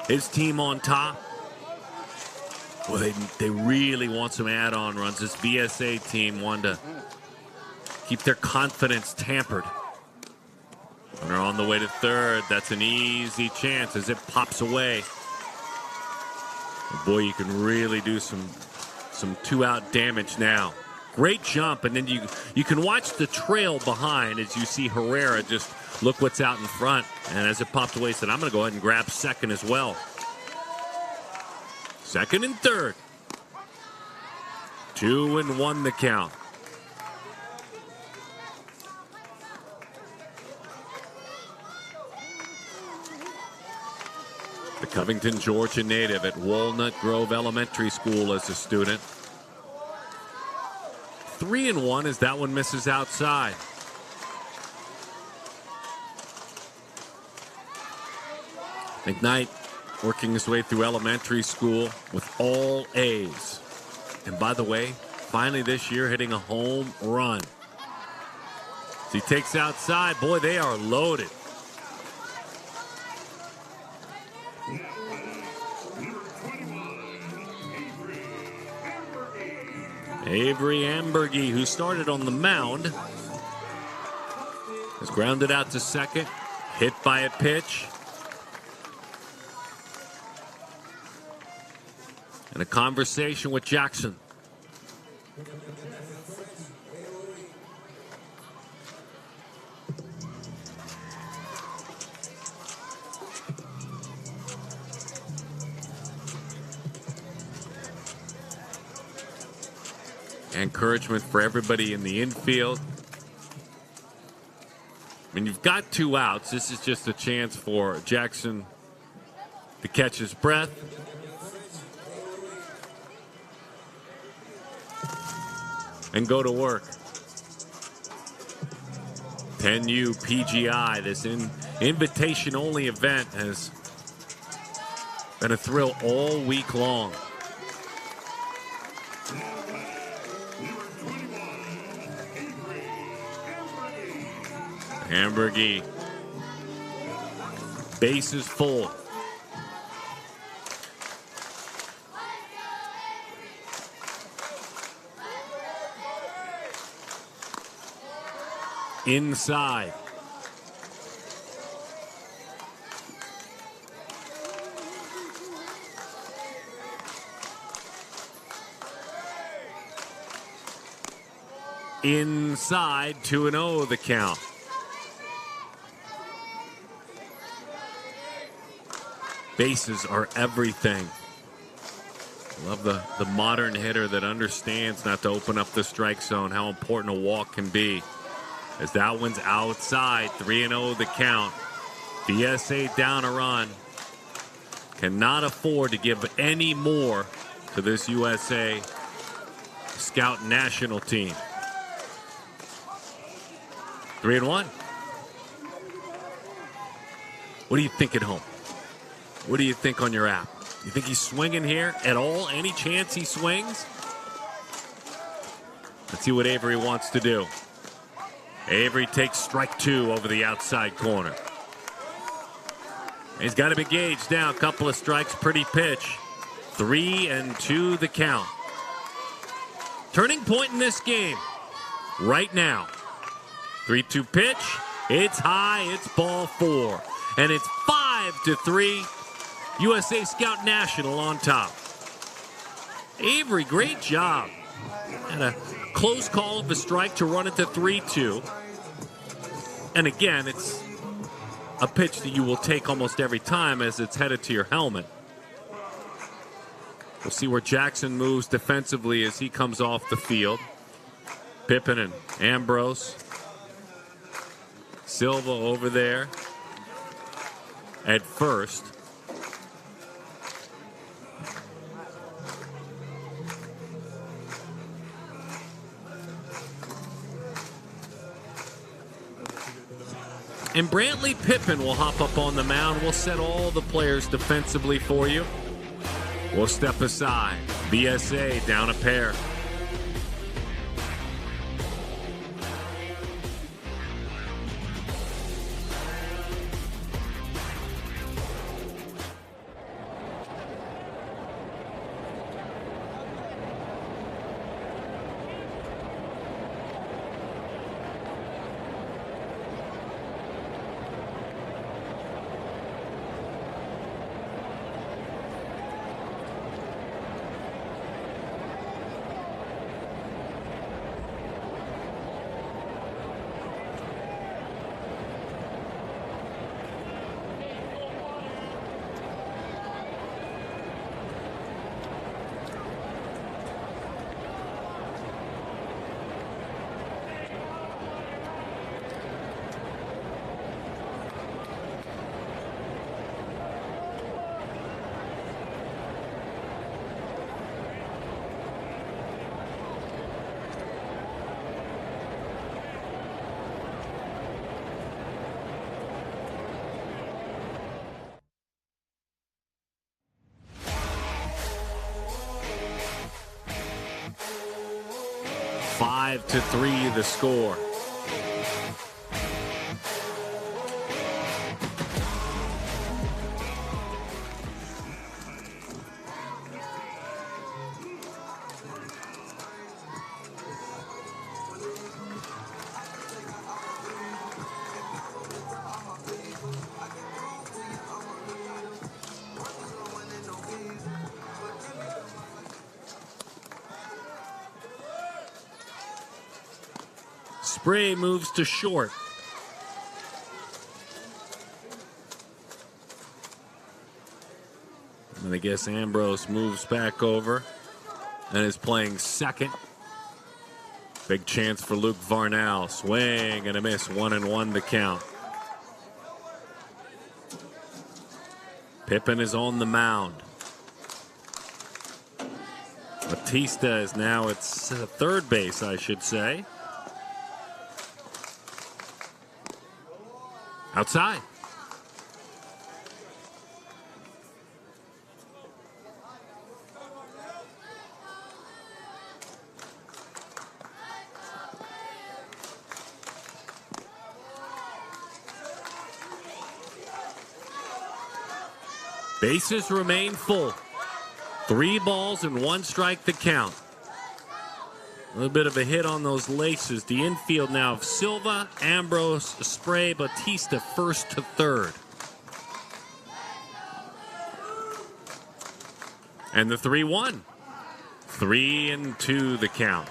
His team on top. Well, they really want some add-on runs. This VSA team wanted to keep their confidence tampered. And they're on the way to third. That's an easy chance as it pops away. Boy, you can really do some two-out damage now. Great jump, and then you can watch the trail behind as you see Herrera just look what's out in front. And as it popped away, he said, I'm going to go ahead and grab second as well. Second and third. 2-1 the count. The Covington, Georgia native at Walnut Grove Elementary School as a student. 3-1 as that one misses outside. McKnight working his way through elementary school with all A's. And by the way, finally this year hitting a home run. As he takes outside, boy, they are loaded. Avery Ambergy, who started on the mound, has grounded out to second, hit by a pitch. And a conversation with Jackson. Encouragement for everybody in the infield. I mean, you've got 2 outs. This is just a chance for Jackson to catch his breath. And go to work. 10U PGI, this invitation-only event has been a thrill all week long. Hamburgie. Base is full. Inside. Inside, 2-0 the count. Bases are everything. Love the modern hitter that understands not to open up the strike zone, how important a walk can be. As that one's outside, 3-0 the count. VSA down a run. Cannot afford to give any more to this USA Scout national team. 3-1. What do you think at home? What do you think on your app? You think he's swinging here at all? Any chance he swings? Let's see what Avery wants to do. Avery takes strike 2 over the outside corner. He's got him engaged now. A couple of strikes, pretty pitch. 3-2 the count. Turning point in this game right now. 3-2 pitch. It's high. It's ball 4. And it's 5-3. USA Scout National on top. Avery, great job. And a close call of a strike to run it to 3-2. And again, it's a pitch that you will take almost every time as it's headed to your helmet. We'll see where Jackson moves defensively as he comes off the field. Pippen and Ambrose. Silva over there at first. And Brantley Pippen will hop up on the mound. We'll set all the players defensively for you. will step aside. VSA down a pair. Five to 3 the score. Spray moves to short. And I guess Ambrose moves back over and is playing second. Big chance for Luke Varnell. Swing and a miss. 1-1 the count. Pippen is on the mound. Batista is now at third base, I should say. Outside. Bases remain full. 3 balls and 1 strike the count. A little bit of a hit on those laces. The infield now of Silva, Ambrose, Spray, Batista first to third. And the 3-1. 3-2 the count.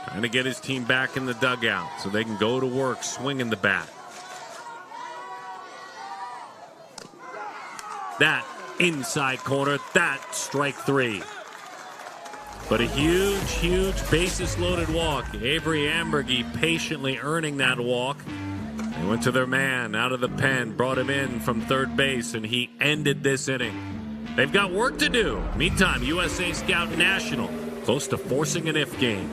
Trying to get his team back in the dugout so they can go to work swinging the bat. That inside corner, that strike 3. But a huge bases loaded walk. Avery Ambergy patiently earning that walk. They went to their man out of the pen, brought him in from third base, and he ended this inning. They've got work to do. Meantime, USA Scout National close to forcing an if game.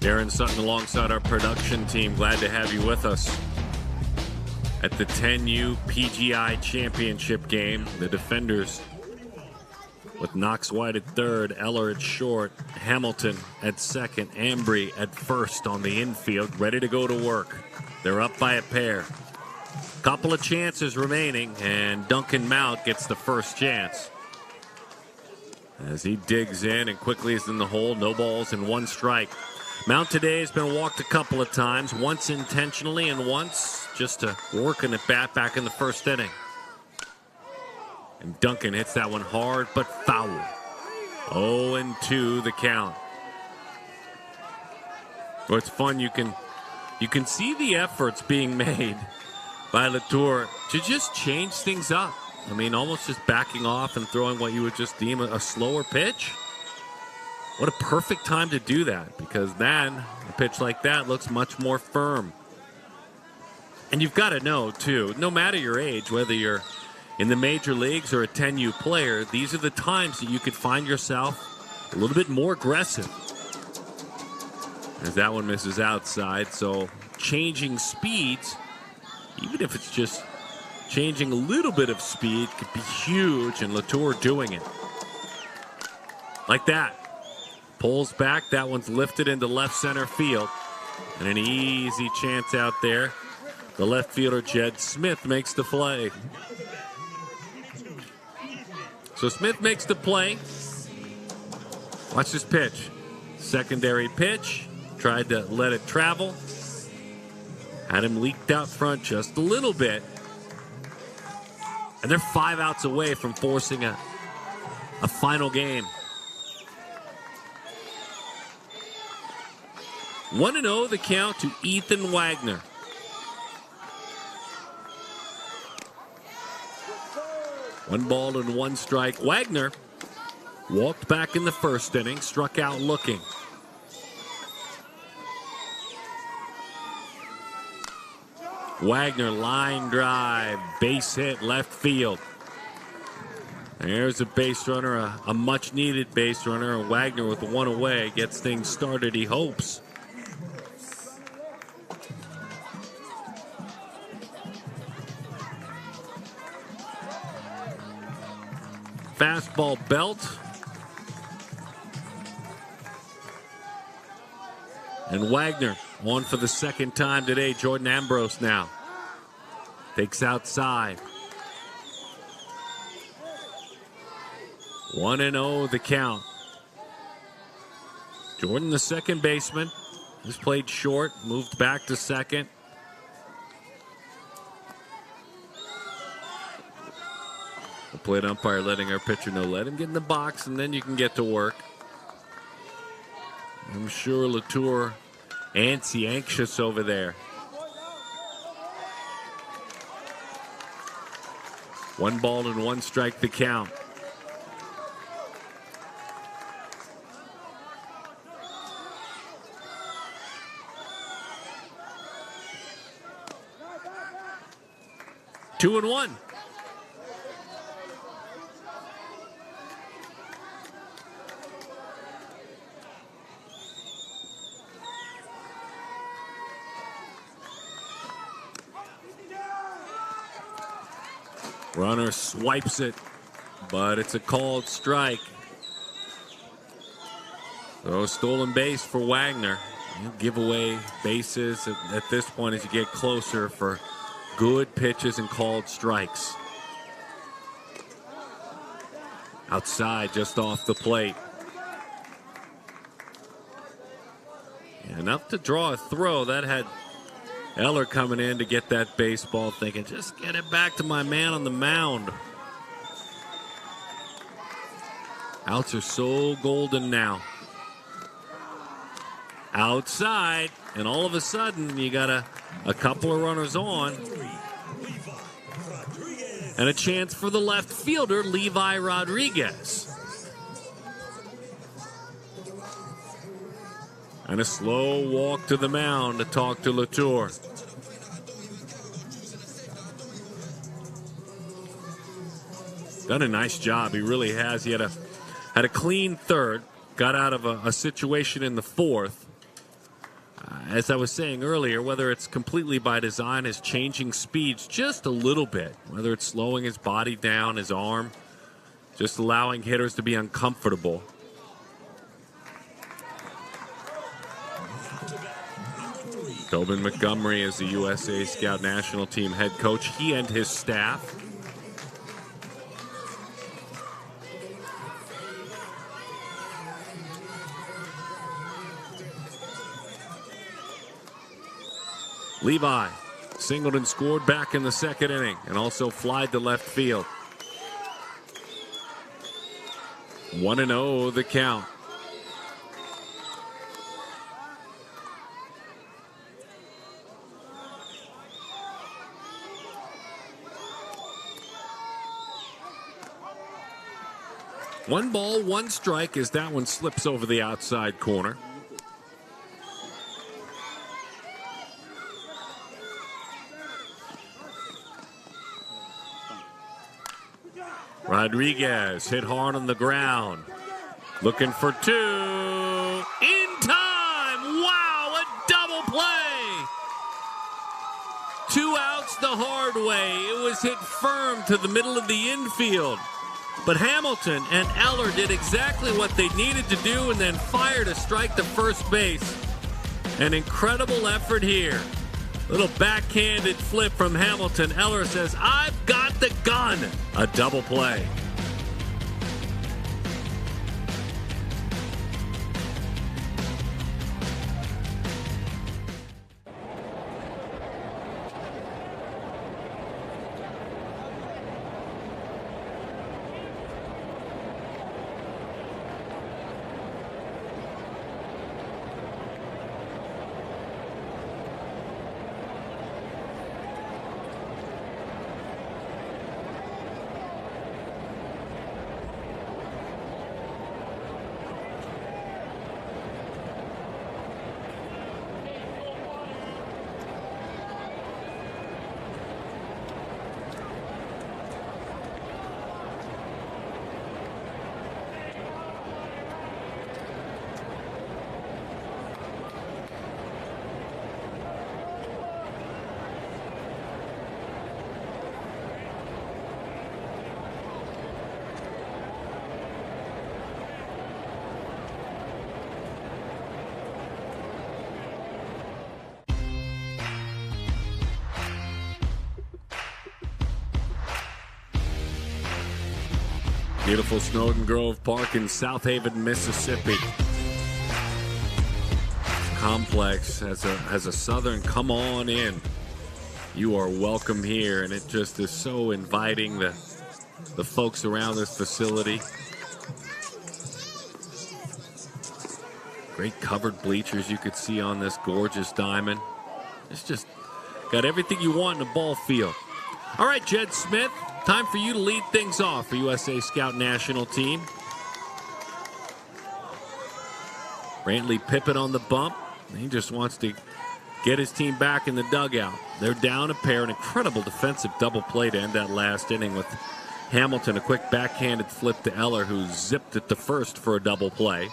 Darren Sutton alongside our production team. Glad to have you with us at the 10U PGI Championship game. The defenders with Knox White at third, Eller at short, Hamilton at second, Ambry at first on the infield, ready to go to work. They're up by a pair. Couple of chances remaining, and Duncan Mount gets the first chance. As he digs in and quickly is in the hole, no balls and one strike. Mount today has been walked a couple of times, once intentionally and once just to work an at bat back in the first inning. And Duncan hits that one hard but foul. 0-2 the count. Well, it's fun. You can see the efforts being made by Latour to just change things up. I mean, almost just backing off and throwing what you would just deem a slower pitch. What a perfect time to do that, because then a pitch like that looks much more firm. And you've got to know, too, no matter your age, whether you're in the major leagues or a 10U player, these are the times that you could find yourself a little bit more aggressive. As that one misses outside, so changing speeds, even if it's just changing a little bit of speed, could be huge, and Latour doing it. Like that. Pulls back, that one's lifted into left center field. And an easy chance out there. The left fielder, Jed Smith, makes the play. So Smith makes the play. Watch this pitch. Secondary pitch. Tried to let it travel. Had him leaked out front just a little bit. And they're 5 outs away from forcing a final game. 1-0 the count to Ethan Wagner. One ball and one strike. Wagner walked back in the first inning, struck out looking. Wagner line drive, base hit left field. There's a base runner, a much needed base runner. And Wagner with one away gets things started, he hopes. Fastball belt. And Wagner on for the second time today. Jordan Ambrose now takes outside. 1-0 the count. Jordan, the second baseman, has played short, moved back to second. The plate umpire letting our pitcher know, let him get in the box and then you can get to work. I'm sure Latour anxious over there. One ball and one strike the count. Two and one. Runner swipes it, but it's a called strike. So stolen base for Wagner. You give away bases at this point as you get closer for good pitches and called strikes. Outside, just off the plate. And enough to draw a throw. That had Eller coming in to get that baseball, thinking, just get it back to my man on the mound. Outs are so golden now. Outside, and all of a sudden, you got a couple of runners on. And a chance for the left fielder, Levi Rodriguez. And a slow walk to the mound to talk to Latour. Done a nice job. He really has. He had a clean third. Got out of a situation in the fourth. As I was saying earlier, whether it's completely by design, is changing speeds just a little bit. Whether it's slowing his body down, his arm, just allowing hitters to be uncomfortable. Tobin Montgomery is the USA Scout National Team head coach. He and his staff. Levi singled and scored back in the second inning and also flied to left field. 1-0 the count. One ball, one strike as that one slips over the outside corner. Rodriguez hit hard on the ground. Looking for two. In time! Wow, a double play! 2 outs the hard way. It was hit firm to the middle of the infield. But Hamilton and Eller did exactly what they needed to do and then fired a strike to first base. An incredible effort here. Little backhanded flip from Hamilton. Eller says, "I've got the gun." A double play. Beautiful Snowden Grove Park in Southaven, Mississippi. Complex has a southern come on in. You are welcome here, and it just is so inviting, the folks around this facility. Great covered bleachers you could see on this gorgeous diamond. It's just got everything you want in a ball field. All right, Jed Smith, time for you to lead things off for USA Scout National Team. Brantley Pippin on the bump. He just wants to get his team back in the dugout. They're down a pair. An incredible defensive double play to end that last inning with Hamilton. A quick backhanded flip to Eller, who zipped it to first for a double play.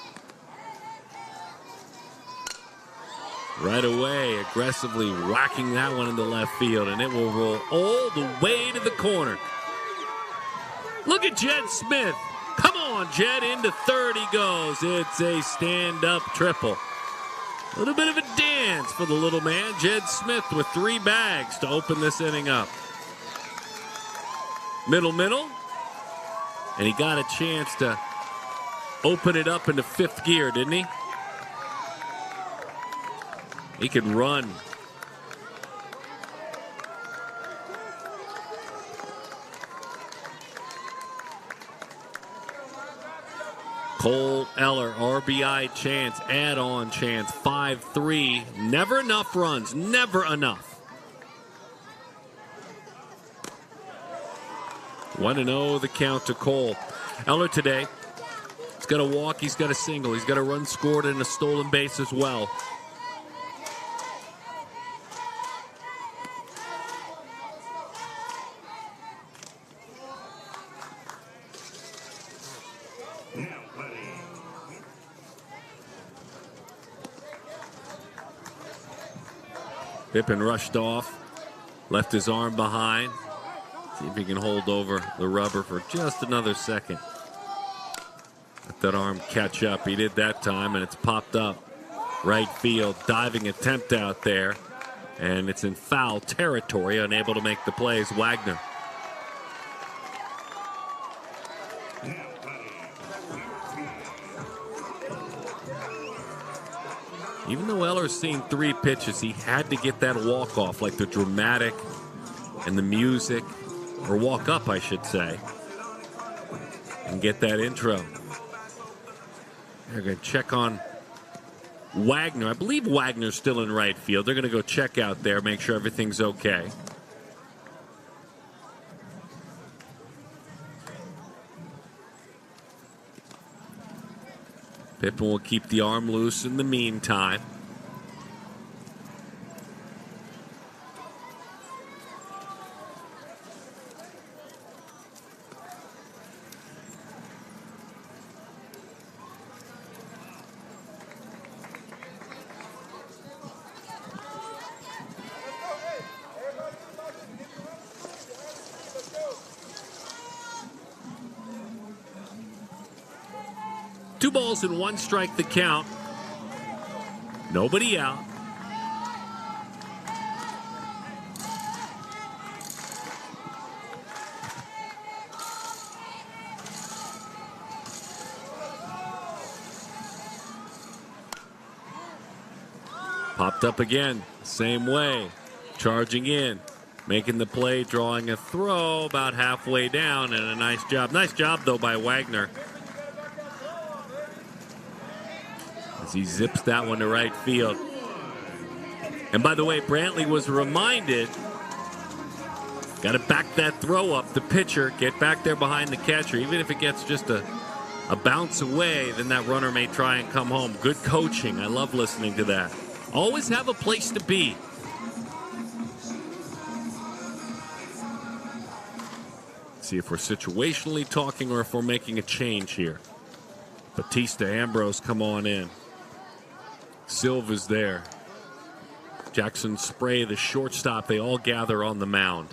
Right away, aggressively whacking that one into left field, and it will roll all the way to the corner. Look at Jed Smith. Come on, Jed. Into third he goes. It's a stand-up triple. A little bit of a dance for the little man. Jed Smith with 3 bags to open this inning up. Middle. And he got a chance to open it up into 5th gear, didn't he? He can run. Cole Eller, RBI chance, add-on chance, 5-3. Never enough runs, never enough. 1-0 the count to Cole. Eller today, he's got a walk, he's got a single, he's got a run scored and a stolen base as well. Pippin rushed off, left his arm behind. See if he can hold over the rubber for just another second. Let that arm catch up. He did that time, and it's popped up. Right field, diving attempt out there. And it's in foul territory, unable to make the plays. Wagner. Even though Eller's seen 3 pitches, he had to get that walk-off, like the dramatic and the music, or walk-up, I should say, and get that intro. They're going to check on Wagner. I believe Wagner's still in right field. They're going to go check out there, make sure everything's okay. Pippen will keep the arm loose in the meantime. Two balls and 1 strike the count. Nobody out. Popped up again, same way. Charging in, making the play, drawing a throw about halfway down, and a nice job. Nice job, though, by Wagner. He zips that one to right field. And by the way, Brantley was reminded, got to back that throw up. The pitcher, get back there behind the catcher. Even if it gets just a bounce away, then that runner may try and come home. Good coaching. I love listening to that. Always have a place to be. See if we're situationally talking or if we're making a change here. Batista, Ambrose come on in. Silva's there. Jackson Spray, the shortstop, they all gather on the mound.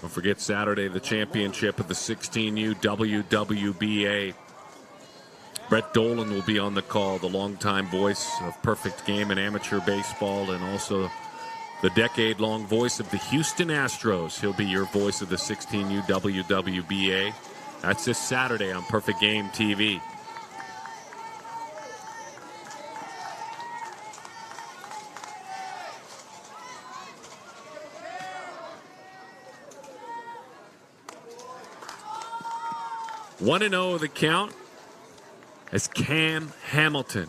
Don't forget Saturday, the championship of the 16U WWBA. Brett Dolan will be on the call, the longtime voice of Perfect Game in amateur baseball, and also the decade-long voice of the Houston Astros. He'll be your voice of the 16U WWBA. That's this Saturday on Perfect Game TV. One and 0 the count as Cam Hamilton.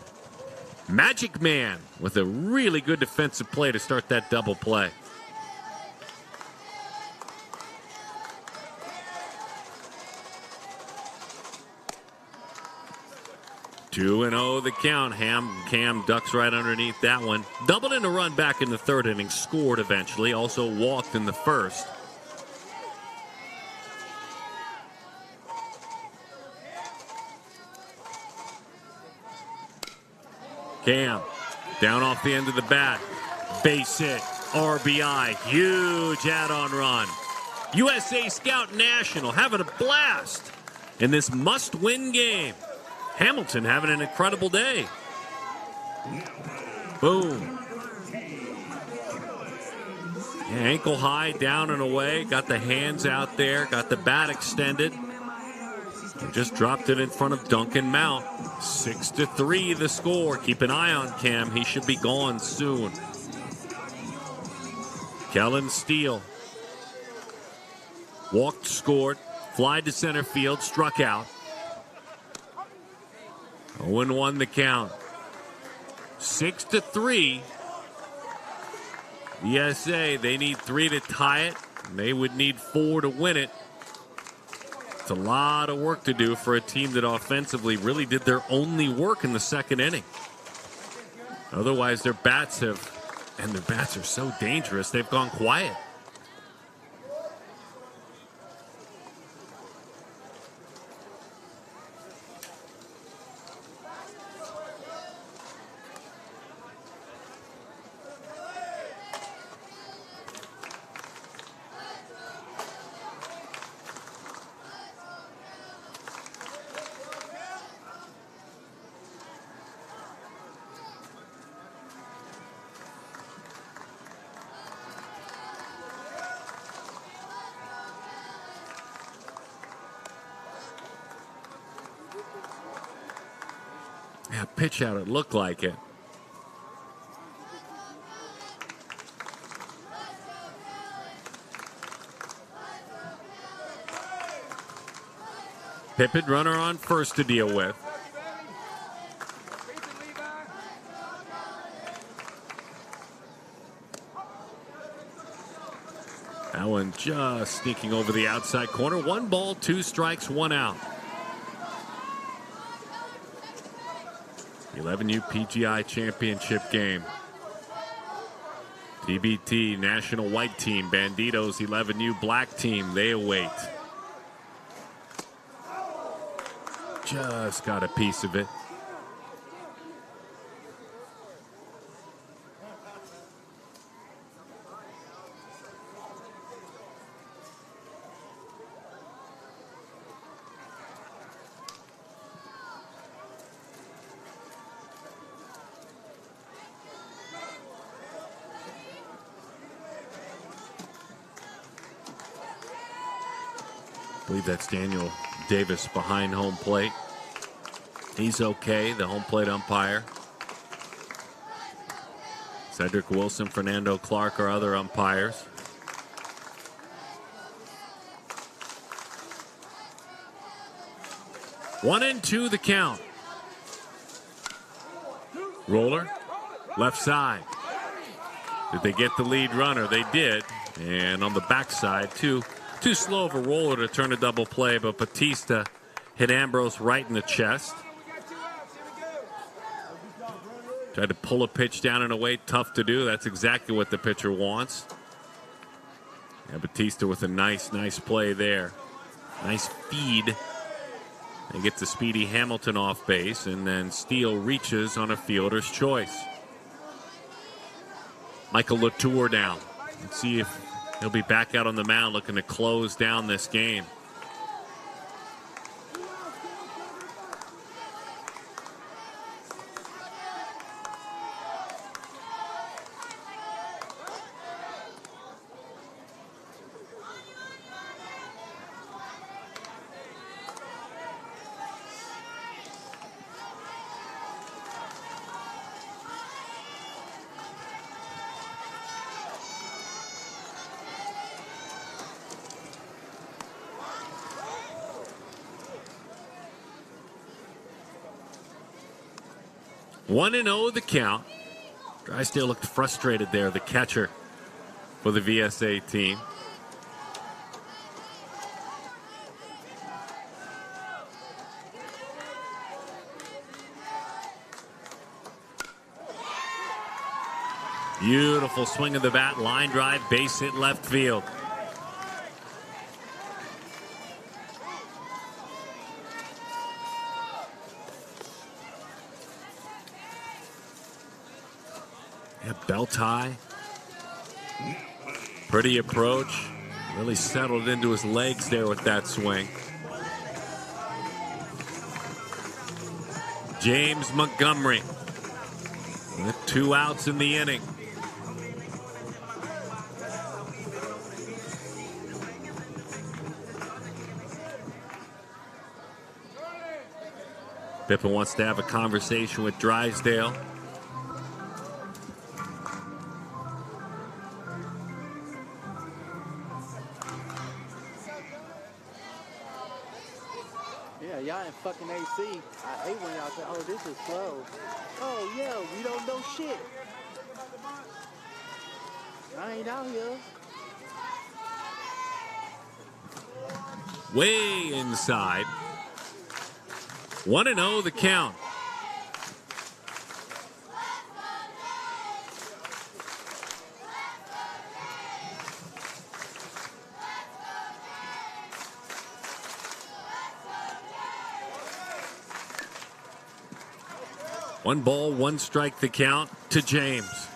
Magic Man with a really good defensive play to start that double play. Two and 0 the count. Cam ducks right underneath that one. Doubled in a run back in the 3rd inning. Scored eventually. Also walked in the 1st. Cam, down off the end of the bat. Base hit, RBI, huge add-on run. USA Scout National having a blast in this must-win game. Hamilton having an incredible day. Boom. Ankle high, down and away. Got the hands out there, got the bat extended. Just dropped it in front of Duncan Mount. 6-3 the score. Keep an eye on Cam. He should be gone soon. Kellen Steele. Walked, scored. Fly to center field. Struck out. 0-1 the count. 6-3. VSA, they need 3 to tie it. They would need 4 to win it. It's a lot of work to do for a team that offensively really did their only work in the 2nd inning. Otherwise, their bats are so dangerous, they've gone quiet. Yeah, pitch out, it looked like it. Pippin, runner on first to deal with. That one just sneaking over the outside corner. 1 ball, 2 strikes, 1 out. 11U PGI Championship game. TBT National White Team, Banditos 11U Black Team, they await. Just got a piece of it. I believe that's Daniel Davis behind home plate. He's okay, the home plate umpire. Cedric Wilson, Fernando Clark are other umpires. One and two the count. Roller, left side. Did they get the lead runner? They did. And on the backside, too slow of a roller to turn a double play, but Batista hit Ambrose right in the chest. Tried to pull a pitch down in a way tough to do. That's exactly what the pitcher wants. Yeah, Batista with a nice play there. Nice feed. And gets the speedy Hamilton off base, and then Steele reaches on a fielder's choice. Michael Latour down. Let's see if he'll be back out on the mound looking to close down this game. One and 0 the count. Drysdale looked frustrated there, the catcher for the VSA team. Beautiful swing of the bat, line drive, base hit left field. Belt high. Pretty approach. Really settled into his legs there with that swing. James Montgomery with 2 outs in the inning. Pippin wants to have a conversation with Drysdale. Y'all in fucking AC. I hate when y'all say, oh, this is slow. Oh, yeah, we don't know shit. I ain't out here. Way inside. 1 and 0 the count. One ball, 1 strike the count to James.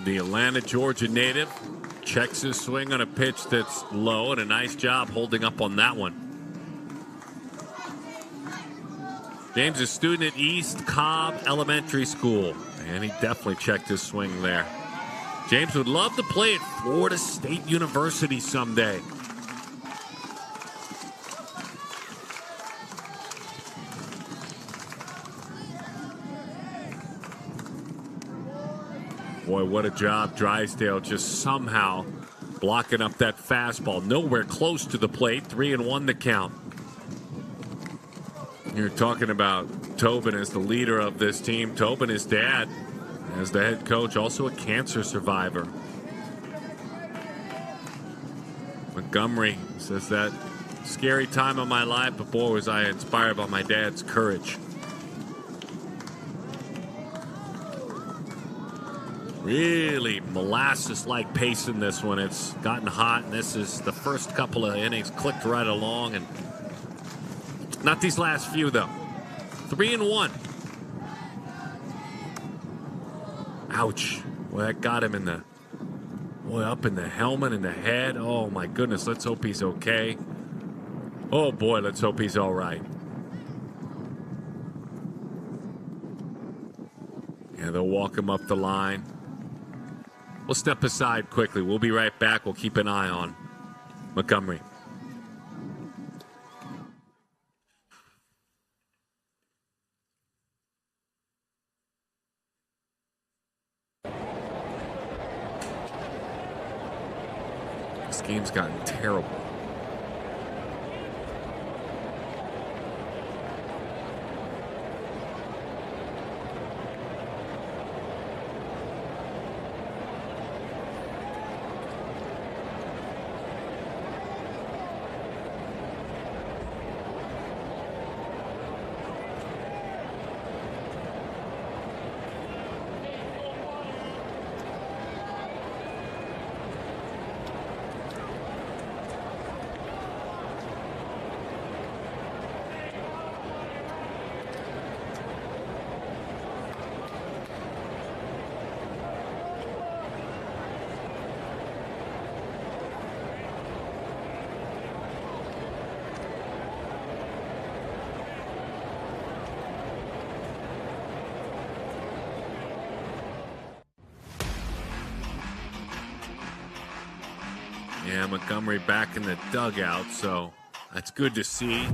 The Atlanta, Georgia native checks his swing on a pitch that's low, and a nice job holding up on that one. James is a student at East Cobb Elementary School, and he definitely checked his swing there. James would love to play at Florida State University someday. Boy, what a job, Drysdale, just somehow blocking up that fastball. Nowhere close to the plate. 3-1 the count. You're talking about Tobin as the leader of this team. Tobin, his dad, as the head coach, also a cancer survivor. Montgomery says that scary time of my life, but boy, was I inspired by my dad's courage. Really molasses-like pace in this one. It's gotten hot, and this is the first couple of innings clicked right along, and not these last few, though. 3-1. Ouch. Well, that got him in the, boy, up in the helmet and the head. Oh, my goodness. Let's hope he's okay. Oh, boy, let's hope he's all right. Yeah, they'll walk him up the line. We'll step aside quickly. We'll be right back. We'll keep an eye on Montgomery. This game's gotten terrible. Yeah, Montgomery back in the dugout, so that's good to see.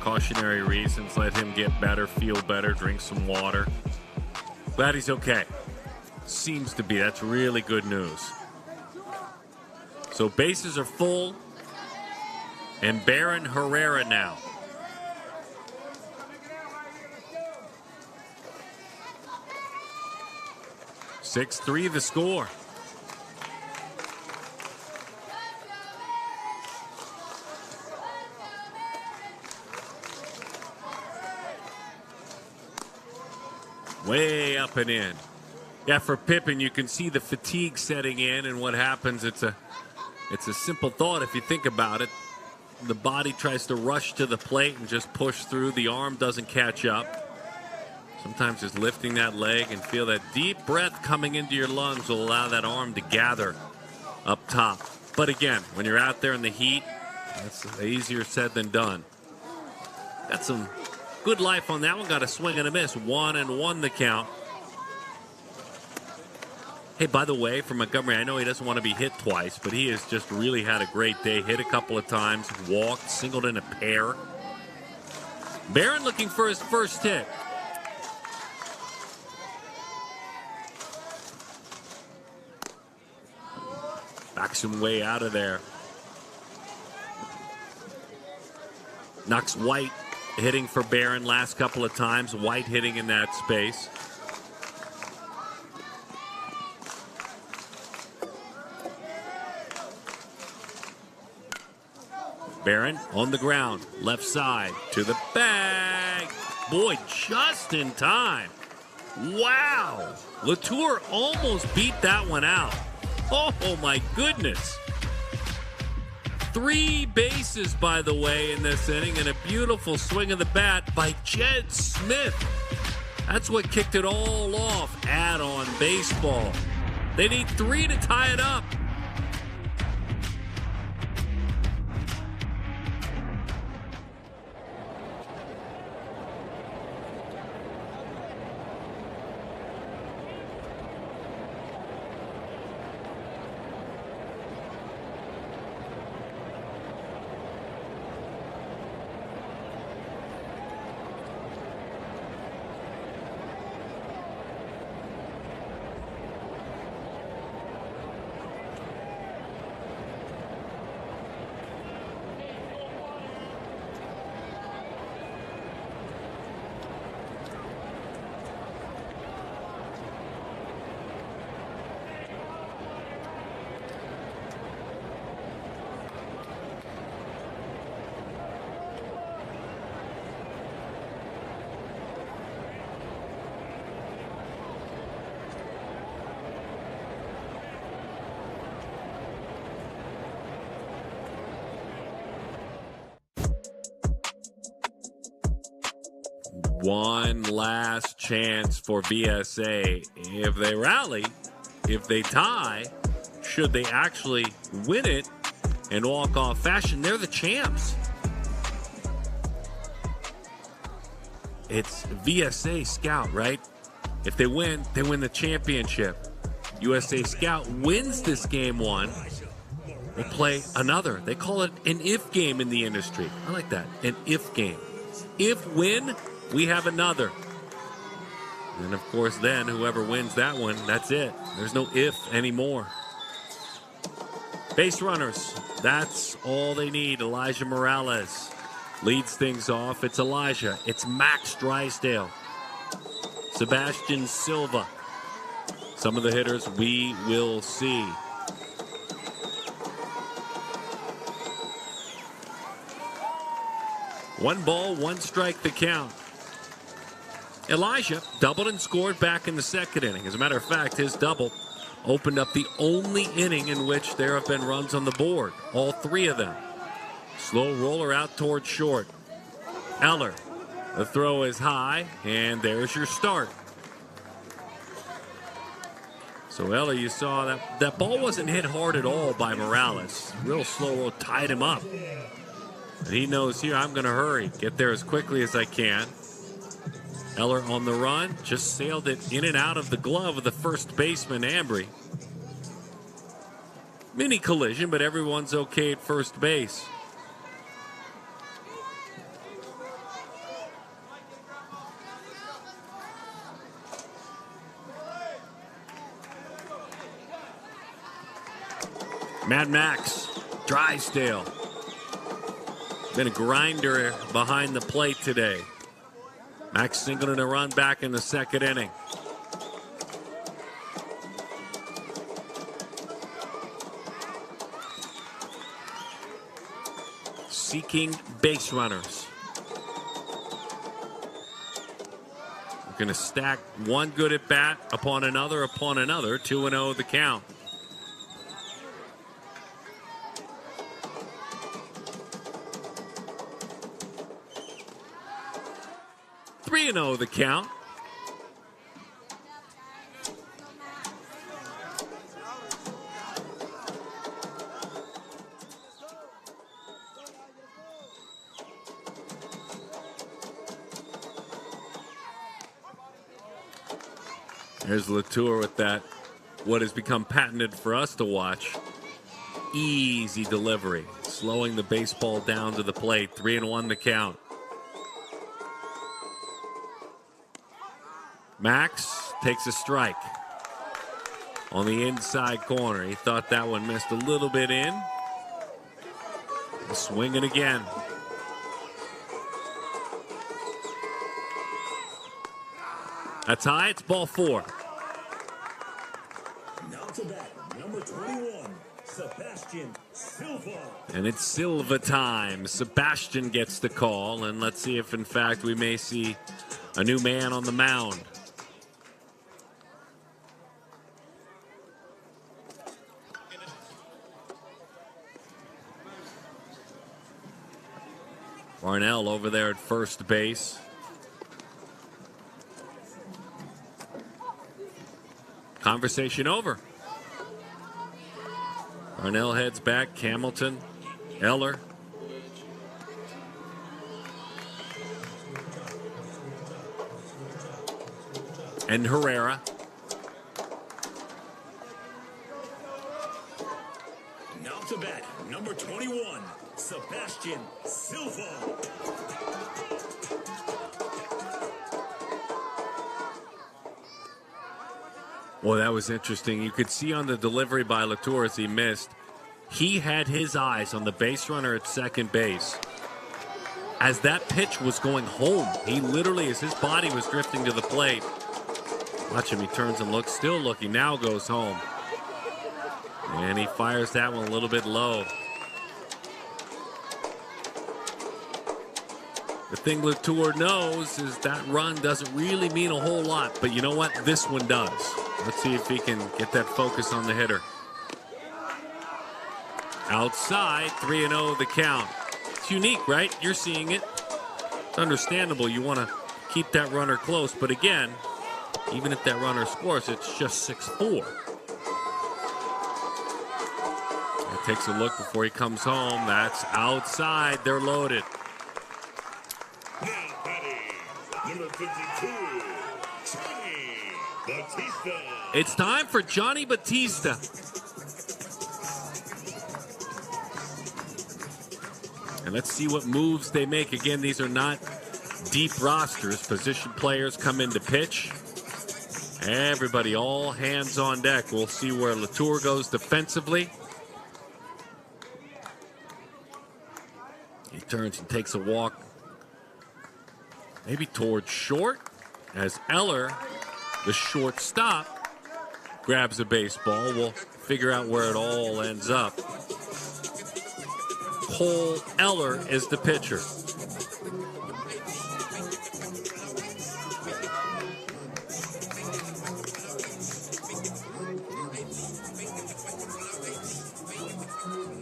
Cautionary reasons, let him get better, feel better, drink some water. Glad he's okay. Seems to be. That's really good news. So bases are full, and Baron Herrera now. Six-3 the score. Way up and in. Yeah, for Pippen, you can see the fatigue setting in, and what happens, it's a simple thought if you think about it. The body tries to rush to the plate and just push through. The arm doesn't catch up. Sometimes just lifting that leg and feel that deep breath coming into your lungs will allow that arm to gather up top. But again, when you're out there in the heat, that's easier said than done. Got some good life on that one. Got a swing and a miss. 1-1 the count. Hey, by the way, for Montgomery, I know he doesn't want to be hit twice, but he has just really had a great day. Hit a couple of times, walked, singled in a pair. Barron looking for his first hit. Backs him way out of there. Knocks White hitting for Barron last couple of times. White hitting in that space. Barron on the ground, left side to the bag. Boy, just in time. Wow. Latour almost beat that one out. Oh my goodness. 3 bases, by the way, in this inning, and a beautiful swing of the bat by Jed Smith. That's what kicked it all off. Add-on baseball. They need 3 to tie it up. One last chance for VSA. If they rally, if they tie, should they actually win it in walk-off fashion, they're the champs. It's VSA Scout, right? If they win the championship. USA Scout wins this game one. We'll play another. They call it an if game in the industry. I like that, an if game. If win, we have another. And of course then, whoever wins that one, that's it. There's no if anymore. Base runners, that's all they need. Elijah Morales leads things off. It's Elijah. It's Max Drysdale. Sebastian Silva. Some of the hitters we will see. One ball, one strike the count. Elijah doubled and scored back in the second inning. As a matter of fact, his double opened up the only inning in which there have been runs on the board. All three of them. Slow roller out towards short. Eller, the throw is high, and there's your start. So Eller, you saw that ball wasn't hit hard at all by Morales. Real slow roll tied him up. And he knows here, I'm going to hurry, get there as quickly as I can. Eller on the run, just sailed it in and out of the glove of the first baseman, Ambry. Mini collision, but everyone's okay at first base. Mad Max Drysdale. Been a grinder behind the plate today. Max Singleton a run back in the second inning. Seeking base runners. We're going to stack one good at bat upon another. 2-0 the count. The count. There's Latour with that, what has become patented for us to watch. Easy delivery, slowing the baseball down to the plate. 3-1 the count. Max takes a strike on the inside corner. He thought that one missed a little bit in. Swinging again. That's high. It's ball 4. Now to bat, number 21, Sebastian Silva. And it's Silva time. Sebastian gets the call, and let's see if in fact we may see a new man on the mound. Barnell over there at first base. Conversation over. Barnell heads back. Hamilton, Eller. And Herrera. Now to bat, number 21, Sebastian Silva. Well, that was interesting. You could see on the delivery by Latour as he missed, he had his eyes on the base runner at second base. As that pitch was going home, he literally, as his body was drifting to the plate, watch him, he turns and looks, still looking, now goes home. And he fires that one a little bit low. The thing Latour knows is that run doesn't really mean a whole lot, but you know what? This one does. Let's see if he can get that focus on the hitter. Outside, 3-0 the count. It's unique, right? You're seeing it. It's understandable. You want to keep that runner close. But again, even if that runner scores, it's just 6-4. Takes a look before he comes home. That's outside. They're loaded. Now batting, number 52, Johnny Batista. It's time for Johnny Batista. And let's see what moves they make. Again, these are not deep rosters. Position players come in to pitch. Everybody, all hands on deck. We'll see where Latour goes defensively. He turns and takes a walk, maybe towards short, as Eller, the shortstop, grabs a baseball. We'll figure out where it all ends up. Cole Eller is the pitcher.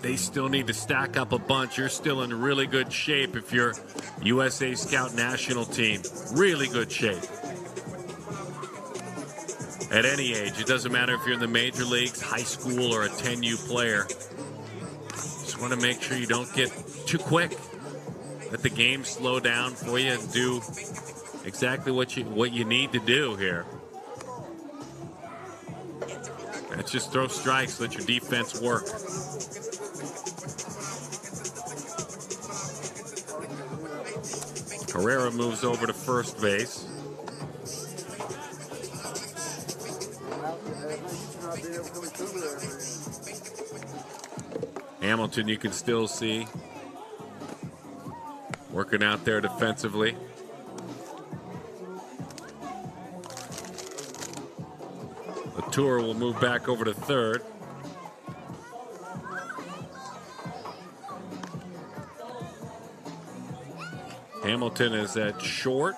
They still need to stack up a bunch. You're still in really good shape if you're USA Scout National Team. Really good shape. At any age, it doesn't matter if you're in the major leagues, high school, or a 10U player. Just want to make sure you don't get too quick. Let the game slow down for you and do exactly what you need to do here. Let's just throw strikes, let your defense work. Herrera moves over to first base. Hamilton, you can still see working out there defensively. Latour will move back over to third. Hamilton is at short.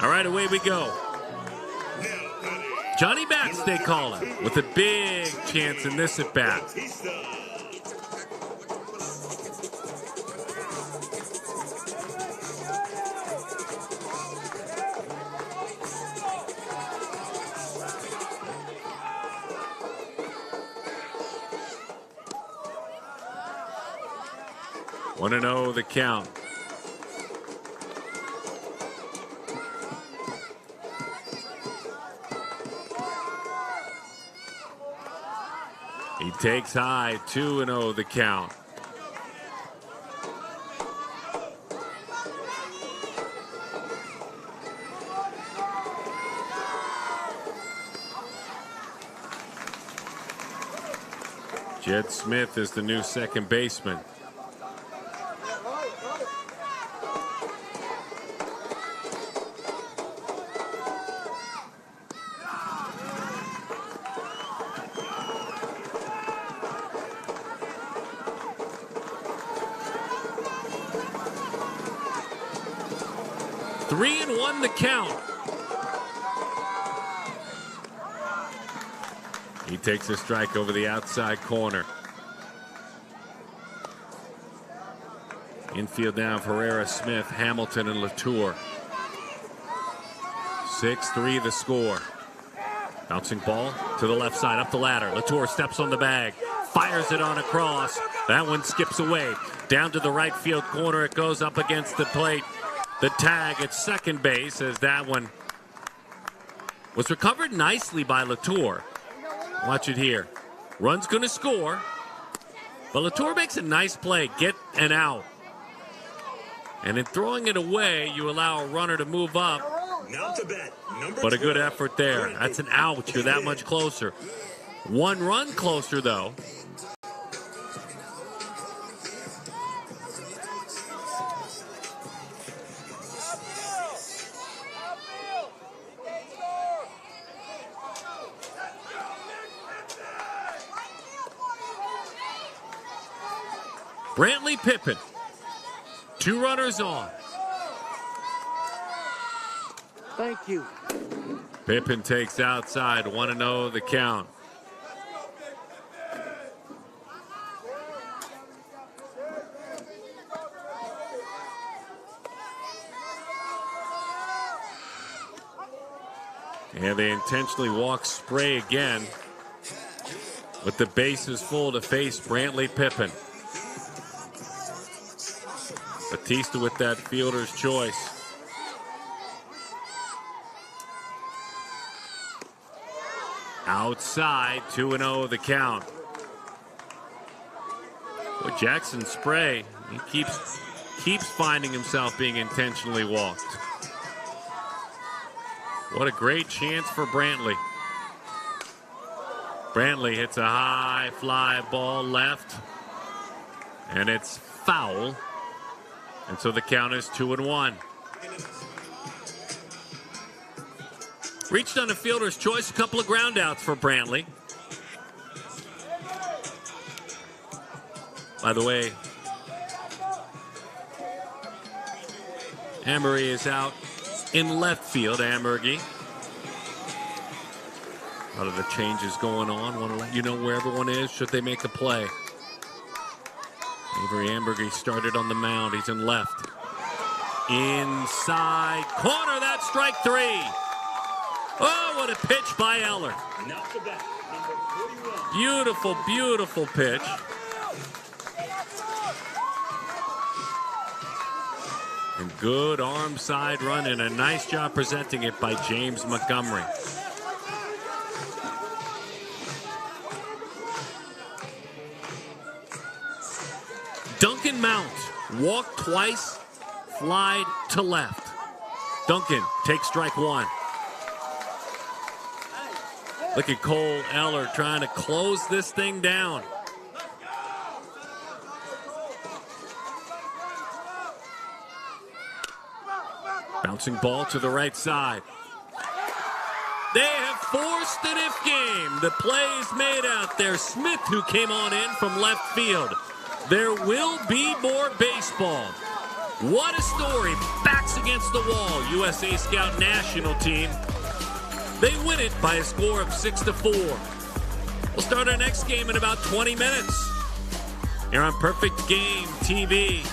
All right, away we go. Johnny Bats, they call it, with a big chance in this at bat. Want to know the count. He takes high, 2-0 the count. Jed Smith is the new second baseman. The count. He takes a strike over the outside corner. Infield now of Herrera, Smith, Hamilton, and Latour. 6-3 the score. Bouncing ball to the left side, up the ladder. Latour steps on the bag, fires it on across. That one skips away. Down to the right field corner it goes, up against the plate. The tag at second base, as that one was recovered nicely by Latour. Watch it here. Run's going to score, but Latour makes a nice play, get an out. And in throwing it away, you allow a runner to move up. Now to bat, But a good effort there. That's an out. You're that much closer. One run closer, though. Brantley Pippen, 2 runners on. Thank you. Pippen takes outside, 1-0 the count. And they intentionally walk Spray again with the bases full to face Brantley Pippen. Batista with that fielder's choice. Outside, 2-0 the count. Well, Jackson Spray, he keeps finding himself being intentionally walked. What a great chance for Brantley. Brantley hits a high fly ball left, and it's foul. And so the count is 2-1. Reached on a fielder's choice, a couple of ground outs for Brantley. By the way, Amory is out in left field. Amergy. A lot of the changes going on. Want to let you know where everyone is should they make a play. Avery Ambergy started on the mound. He's in left. Inside corner. That's strike 3. Oh, what a pitch by Eller. Beautiful, beautiful pitch. And good arm side run and a nice job presenting it by James Montgomery. Duncan Mount walked twice, flied to left. Duncan takes strike 1. Look at Cole Eller trying to close this thing down. Bouncing ball to the right side. They have forced an if game. The play is made out there. Smith, who came on in from left field. There will be more baseball. What a story. Backs against the wall. USA Scout national team. They win it by a score of 6-4. We'll start our next game in about 20 minutes. Here on Perfect Game TV.